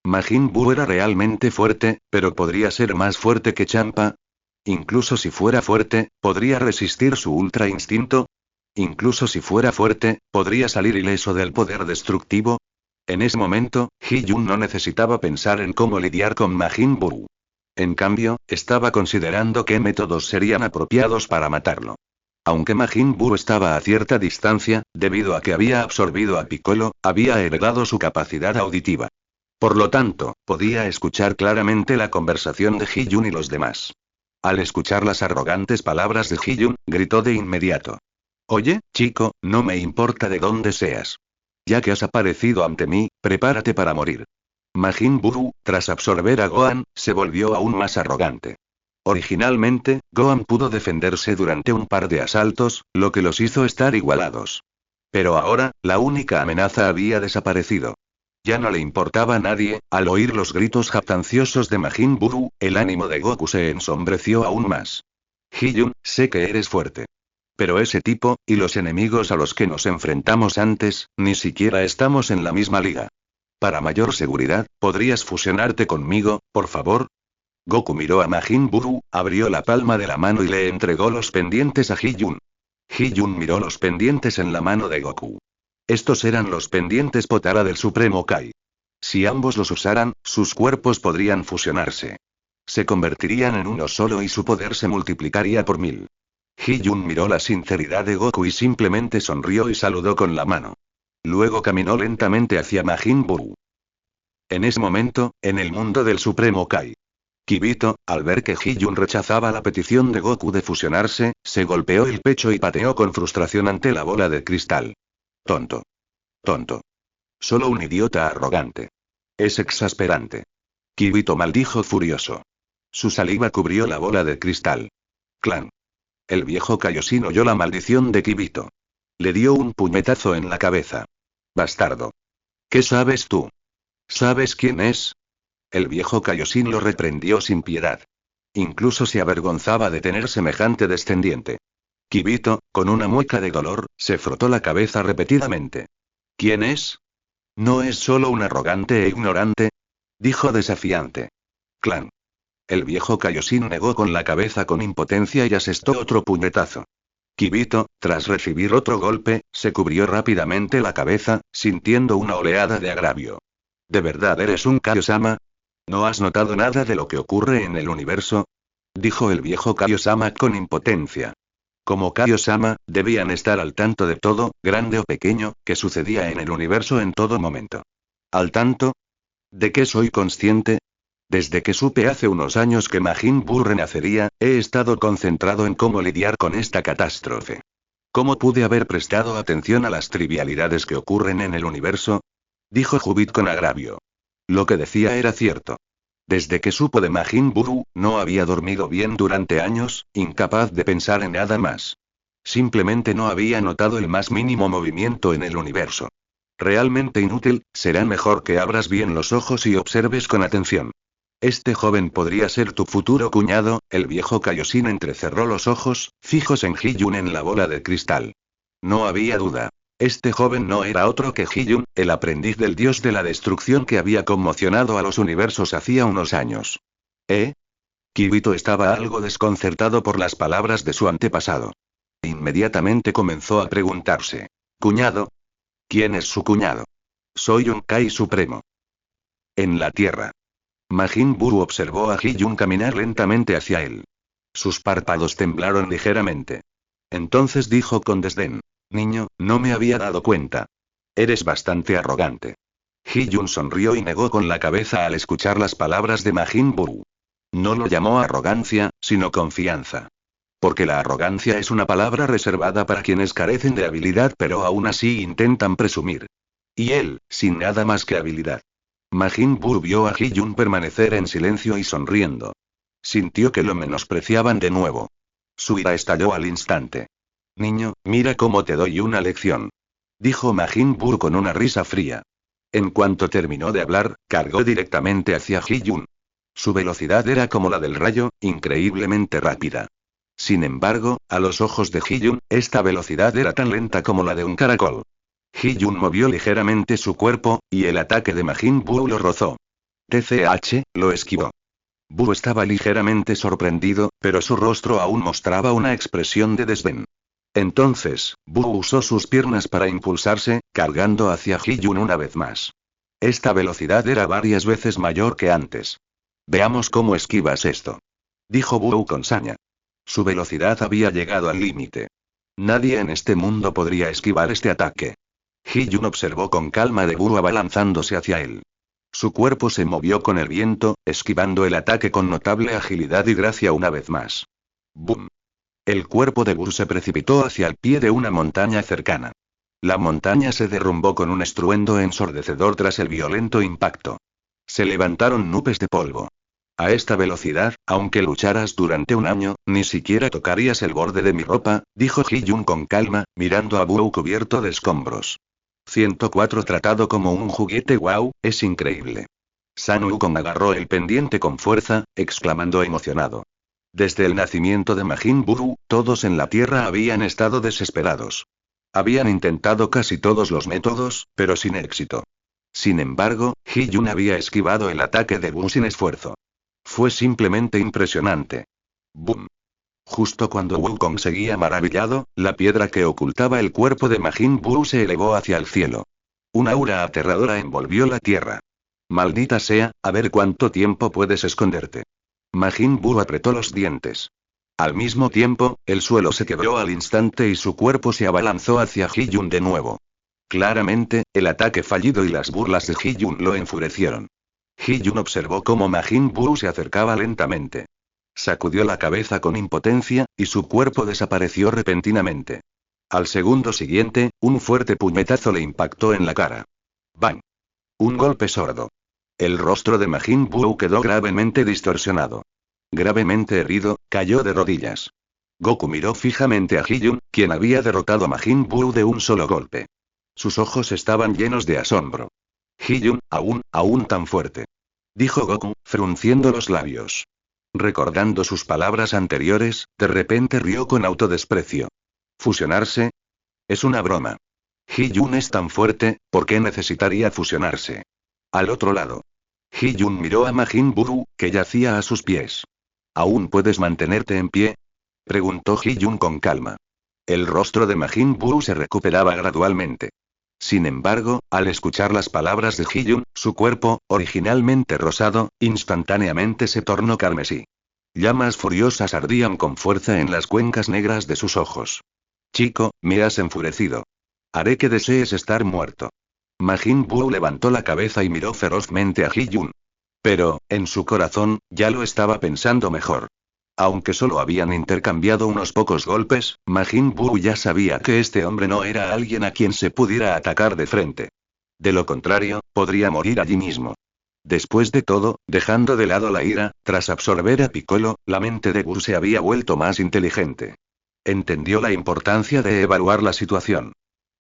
Majin Buu era realmente fuerte, pero podría ser más fuerte que Champa. Incluso si fuera fuerte, ¿podría resistir su ultra instinto? Incluso si fuera fuerte, ¿podría salir ileso del poder destructivo? En ese momento, Hee-jun no necesitaba pensar en cómo lidiar con Majin Buu. En cambio, estaba considerando qué métodos serían apropiados para matarlo. Aunque Majin Buu estaba a cierta distancia, debido a que había absorbido a Piccolo, había heredado su capacidad auditiva. Por lo tanto, podía escuchar claramente la conversación de Hee-jun y los demás. Al escuchar las arrogantes palabras de Hee-jun, gritó de inmediato. Oye, chico, no me importa de dónde seas. Ya que has aparecido ante mí, prepárate para morir. Majin Buu, tras absorber a Gohan, se volvió aún más arrogante. Originalmente, Gohan pudo defenderse durante un par de asaltos, lo que los hizo estar igualados. Pero ahora, la única amenaza había desaparecido. Ya no le importaba a nadie. Al oír los gritos jactanciosos de Majin Buu, el ánimo de Goku se ensombreció aún más. Hee-jun, sé que eres fuerte. Pero ese tipo, y los enemigos a los que nos enfrentamos antes, ni siquiera estamos en la misma liga. Para mayor seguridad, ¿podrías fusionarte conmigo, por favor? Goku miró a Majin Buu, abrió la palma de la mano y le entregó los pendientes a Hee-jun. Hee-jun miró los pendientes en la mano de Goku. Estos eran los pendientes Potara del Supremo Kai. Si ambos los usaran, sus cuerpos podrían fusionarse. Se convertirían en uno solo y su poder se multiplicaría por 1000. Hee-jun miró la sinceridad de Goku y simplemente sonrió y saludó con la mano. Luego caminó lentamente hacia Majin Buu. En ese momento, en el mundo del Supremo Kai, Kibito, al ver que Hee-jun rechazaba la petición de Goku de fusionarse, se golpeó el pecho y pateó con frustración ante la bola de cristal. Tonto. Tonto. Solo un idiota arrogante. Es exasperante. Kibito maldijo furioso. Su saliva cubrió la bola de cristal. Clan. El viejo Kaioshin oyó la maldición de Kibito. Le dio un puñetazo en la cabeza. Bastardo. ¿Qué sabes tú? ¿Sabes quién es? El viejo Kaioshin lo reprendió sin piedad. Incluso se avergonzaba de tener semejante descendiente. Kibito, con una mueca de dolor, se frotó la cabeza repetidamente. ¿Quién es? ¿No es solo un arrogante e ignorante? Dijo desafiante. Clan. El viejo Kaioshin negó con la cabeza con impotencia y asestó otro puñetazo. Kibito, tras recibir otro golpe, se cubrió rápidamente la cabeza, sintiendo una oleada de agravio. ¿De verdad eres un Kaiosama? ¿No has notado nada de lo que ocurre en el universo? Dijo el viejo Kaiosama con impotencia. Como Kaiosama, debían estar al tanto de todo, grande o pequeño, que sucedía en el universo en todo momento. ¿Al tanto? ¿De qué soy consciente? Desde que supe hace unos años que Majin Buu renacería, he estado concentrado en cómo lidiar con esta catástrofe. ¿Cómo pude haber prestado atención a las trivialidades que ocurren en el universo? Dijo Jubit con agravio. Lo que decía era cierto. Desde que supo de Majin Buu, no había dormido bien durante años, incapaz de pensar en nada más. Simplemente no había notado el más mínimo movimiento en el universo. Realmente inútil, será mejor que abras bien los ojos y observes con atención. Este joven podría ser tu futuro cuñado. El viejo Kaioshin entrecerró los ojos, fijos en Hee-jun en la bola de cristal. No había duda. Este joven no era otro que Hee-jun, el aprendiz del dios de la destrucción que había conmocionado a los universos hacía unos años. ¿Eh? Kibito estaba algo desconcertado por las palabras de su antepasado. Inmediatamente comenzó a preguntarse. ¿Cuñado? ¿Quién es su cuñado? Soy un Kai supremo. En la tierra. Majin Buu observó a Hee-jun caminar lentamente hacia él. Sus párpados temblaron ligeramente. Entonces dijo con desdén. Niño, no me había dado cuenta. Eres bastante arrogante. Hee-jun sonrió y negó con la cabeza al escuchar las palabras de Majin Buu. No lo llamó arrogancia, sino confianza. Porque la arrogancia es una palabra reservada para quienes carecen de habilidad pero aún así intentan presumir. Y él, sin nada más que habilidad. Majin Buu vio a Hee-jun permanecer en silencio y sonriendo. Sintió que lo menospreciaban de nuevo. Su ira estalló al instante. Niño, mira cómo te doy una lección. Dijo Majin Buu con una risa fría. En cuanto terminó de hablar, cargó directamente hacia Hee-jun. Su velocidad era como la del rayo, increíblemente rápida. Sin embargo, a los ojos de Hee-jun, esta velocidad era tan lenta como la de un caracol. Hee-jun movió ligeramente su cuerpo, y el ataque de Majin Buu lo rozó. TCH, lo esquivó. Buu estaba ligeramente sorprendido, pero su rostro aún mostraba una expresión de desdén. Entonces, Buu usó sus piernas para impulsarse, cargando hacia Hee-jun una vez más. Esta velocidad era varias veces mayor que antes. Veamos cómo esquivas esto. Dijo Buu con saña. Su velocidad había llegado al límite. Nadie en este mundo podría esquivar este ataque. Hee-jun observó con calma de Buu abalanzándose hacia él. Su cuerpo se movió con el viento, esquivando el ataque con notable agilidad y gracia una vez más. ¡Bum! El cuerpo de Buu se precipitó hacia el pie de una montaña cercana. La montaña se derrumbó con un estruendo ensordecedor tras el violento impacto. Se levantaron nubes de polvo. A esta velocidad, aunque lucharas durante un año, ni siquiera tocarías el borde de mi ropa, dijo Hee-jun con calma, mirando a Buu cubierto de escombros. 104 tratado como un juguete. Wow, es increíble. Sun Wukong agarró el pendiente con fuerza, exclamando emocionado. Desde el nacimiento de Majin Buu, todos en la Tierra habían estado desesperados. Habían intentado casi todos los métodos, pero sin éxito. Sin embargo, Hee-jun había esquivado el ataque de Buu sin esfuerzo. Fue simplemente impresionante. ¡Bum! Justo cuando Wukong seguía maravillado, la piedra que ocultaba el cuerpo de Majin Buu se elevó hacia el cielo. Un aura aterradora envolvió la tierra. Maldita sea, a ver cuánto tiempo puedes esconderte. Majin Buu apretó los dientes. Al mismo tiempo, el suelo se quebró al instante y su cuerpo se abalanzó hacia Hee-jun de nuevo. Claramente, el ataque fallido y las burlas de Hee-jun lo enfurecieron. Hee-jun observó cómo Majin Buu se acercaba lentamente. Sacudió la cabeza con impotencia, y su cuerpo desapareció repentinamente. Al segundo siguiente, un fuerte puñetazo le impactó en la cara. ¡Bang! Un golpe sordo. El rostro de Majin Buu quedó gravemente distorsionado. Gravemente herido, cayó de rodillas. Goku miró fijamente a Hee-jun, quien había derrotado a Majin Buu de un solo golpe. Sus ojos estaban llenos de asombro. Hee-jun, aún tan fuerte. Dijo Goku, frunciendo los labios. Recordando sus palabras anteriores, de repente rió con autodesprecio. ¿Fusionarse? Es una broma. Hee-jun es tan fuerte, ¿por qué necesitaría fusionarse? Al otro lado. Hee-jun miró a Majin Buu, que yacía a sus pies. ¿Aún puedes mantenerte en pie? Preguntó Hee-jun con calma. El rostro de Majin Buu se recuperaba gradualmente. Sin embargo, al escuchar las palabras de Hee-jun, su cuerpo, originalmente rosado, instantáneamente se tornó carmesí. Llamas furiosas ardían con fuerza en las cuencas negras de sus ojos. Chico, me has enfurecido. Haré que desees estar muerto. Majin Buu levantó la cabeza y miró ferozmente a Hee-jun. Pero, en su corazón, ya lo estaba pensando mejor. Aunque solo habían intercambiado unos pocos golpes, Majin Buu ya sabía que este hombre no era alguien a quien se pudiera atacar de frente. De lo contrario, podría morir allí mismo. Después de todo, dejando de lado la ira, tras absorber a Piccolo, la mente de Buu se había vuelto más inteligente. Entendió la importancia de evaluar la situación.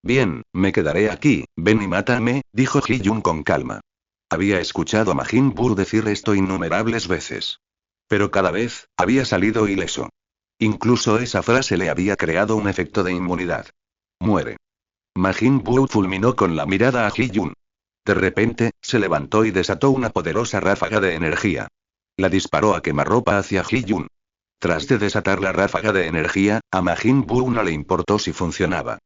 Bien, me quedaré aquí, ven y mátame, dijo Hee-jun con calma. Había escuchado a Majin Buu decir esto innumerables veces. Pero cada vez, había salido ileso. Incluso esa frase le había creado un efecto de inmunidad. Muere. Majin Buu fulminó con la mirada a Hee-jun. De repente, se levantó y desató una poderosa ráfaga de energía. La disparó a quemarropa hacia Hee-jun. Tras de desatar la ráfaga de energía, a Majin Buu no le importó si funcionaba.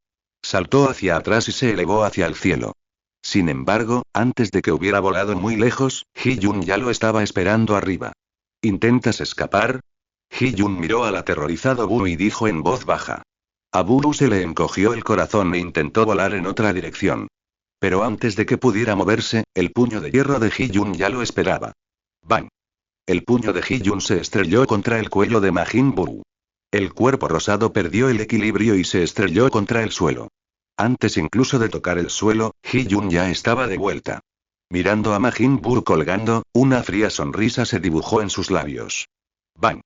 Saltó hacia atrás y se elevó hacia el cielo. Sin embargo, antes de que hubiera volado muy lejos, Hee-jun ya lo estaba esperando arriba. ¿Intentas escapar? Hee-jun miró al aterrorizado Buu y dijo en voz baja. A Buu se le encogió el corazón e intentó volar en otra dirección. Pero antes de que pudiera moverse, el puño de hierro de Hee-jun ya lo esperaba. ¡Bang! El puño de Hee-jun se estrelló contra el cuello de Majin Buu. El cuerpo rosado perdió el equilibrio y se estrelló contra el suelo. Antes incluso de tocar el suelo, Hee-jun ya estaba de vuelta. Mirando a Majin Buu colgando, una fría sonrisa se dibujó en sus labios. ¡Bang!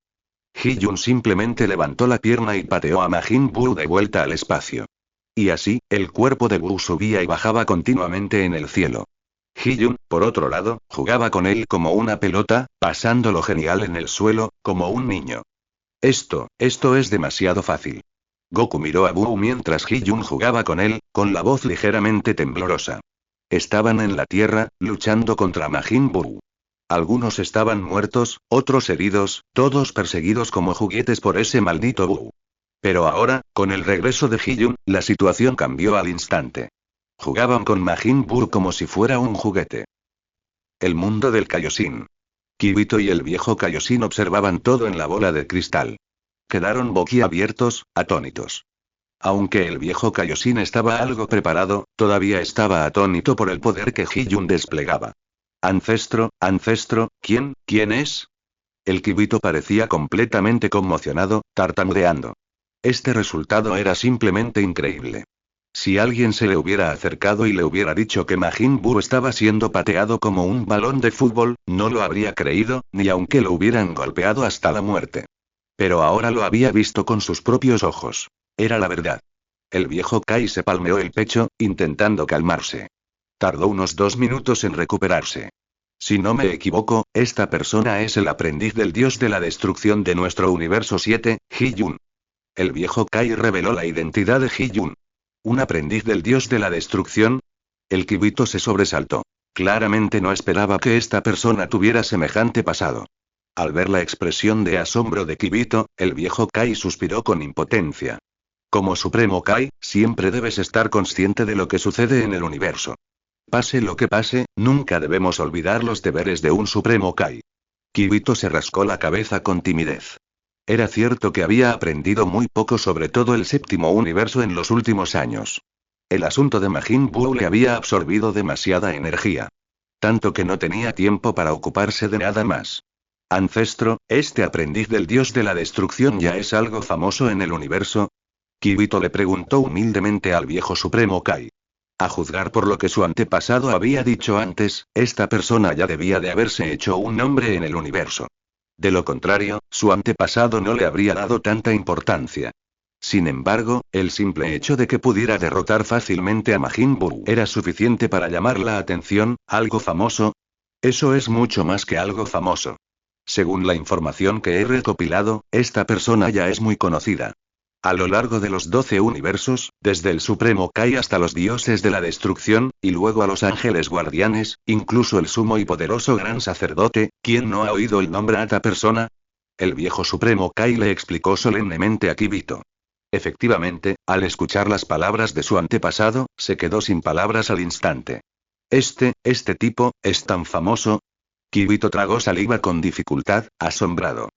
Hee-jun simplemente levantó la pierna y pateó a Majin Buu de vuelta al espacio. Y así, el cuerpo de Buu subía y bajaba continuamente en el cielo. Hee-jun, por otro lado, jugaba con él como una pelota, pasándolo genial en el suelo, como un niño. Esto es demasiado fácil. Goku miró a Buu mientras Hee-jun jugaba con él, con la voz ligeramente temblorosa. Estaban en la tierra, luchando contra Majin Buu. Algunos estaban muertos, otros heridos, todos perseguidos como juguetes por ese maldito Buu. Pero ahora, con el regreso de Hyun, la situación cambió al instante. Jugaban con Majin Buu como si fuera un juguete. El mundo del Kaioshin. Kibito y el viejo Kaioshin observaban todo en la bola de cristal. Quedaron boquiabiertos, atónitos. Aunque el viejo Kaioshin estaba algo preparado, todavía estaba atónito por el poder que Hyun desplegaba. Ancestro, ¿quién es? El Kibito parecía completamente conmocionado, tartamudeando. Este resultado era simplemente increíble. Si alguien se le hubiera acercado y le hubiera dicho que Majin Buu estaba siendo pateado como un balón de fútbol, no lo habría creído, ni aunque lo hubieran golpeado hasta la muerte. Pero ahora lo había visto con sus propios ojos. Era la verdad. El viejo Kai se palmeó el pecho, intentando calmarse. Tardó unos 2 minutos en recuperarse. Si no me equivoco, esta persona es el aprendiz del dios de la destrucción de nuestro universo 7, Hyun. El viejo Kai reveló la identidad de Hyun. ¿Un aprendiz del dios de la destrucción? El Kibito se sobresaltó. Claramente no esperaba que esta persona tuviera semejante pasado. Al ver la expresión de asombro de Kibito, el viejo Kai suspiró con impotencia. Como Supremo Kai, siempre debes estar consciente de lo que sucede en el universo. Pase lo que pase, nunca debemos olvidar los deberes de un Supremo Kai. Kibito se rascó la cabeza con timidez. Era cierto que había aprendido muy poco sobre todo el séptimo universo en los últimos años. El asunto de Majin Buu le había absorbido demasiada energía. Tanto que no tenía tiempo para ocuparse de nada más. Ancestro, ¿este aprendiz del dios de la destrucción ya es algo famoso en el universo? Kibito le preguntó humildemente al viejo Supremo Kai. A juzgar por lo que su antepasado había dicho antes, esta persona ya debía de haberse hecho un nombre en el universo. De lo contrario, su antepasado no le habría dado tanta importancia. Sin embargo, el simple hecho de que pudiera derrotar fácilmente a Majin Buu era suficiente para llamar la atención. ¿Algo famoso? Eso es mucho más que algo famoso. Según la información que he recopilado, esta persona ya es muy conocida. A lo largo de los 12 universos, desde el Supremo Kai hasta los dioses de la destrucción, y luego a los ángeles guardianes, incluso el sumo y poderoso gran sacerdote, ¿quién no ha oído el nombre a esta persona? El viejo Supremo Kai le explicó solemnemente a Kibito. Efectivamente, al escuchar las palabras de su antepasado, se quedó sin palabras al instante. Este tipo, ¿es tan famoso? Kibito tragó saliva con dificultad, asombrado.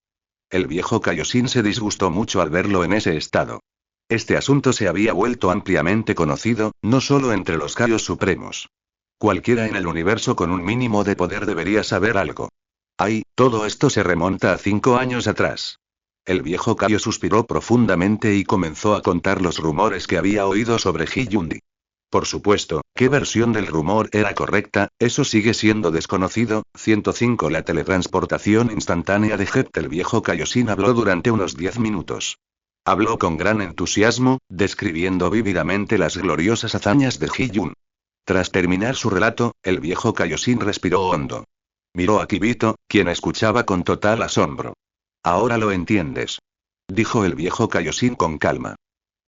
El viejo Kaioshin se disgustó mucho al verlo en ese estado. Este asunto se había vuelto ampliamente conocido, no solo entre los Kaios supremos. Cualquiera en el universo con un mínimo de poder debería saber algo. ¡Ay, todo esto se remonta a 5 años atrás! El viejo Kaio suspiró profundamente y comenzó a contar los rumores que había oído sobre Hyundi. Por supuesto, ¿qué versión del rumor era correcta? Eso sigue siendo desconocido. 105 La teletransportación instantánea de Jet. El viejo Kaioshin habló durante unos 10 minutos. Habló con gran entusiasmo, describiendo vívidamente las gloriosas hazañas de Hyun. Tras terminar su relato, el viejo Kaioshin respiró hondo. Miró a Kibito, quien escuchaba con total asombro. Ahora lo entiendes, dijo el viejo Kaioshin con calma.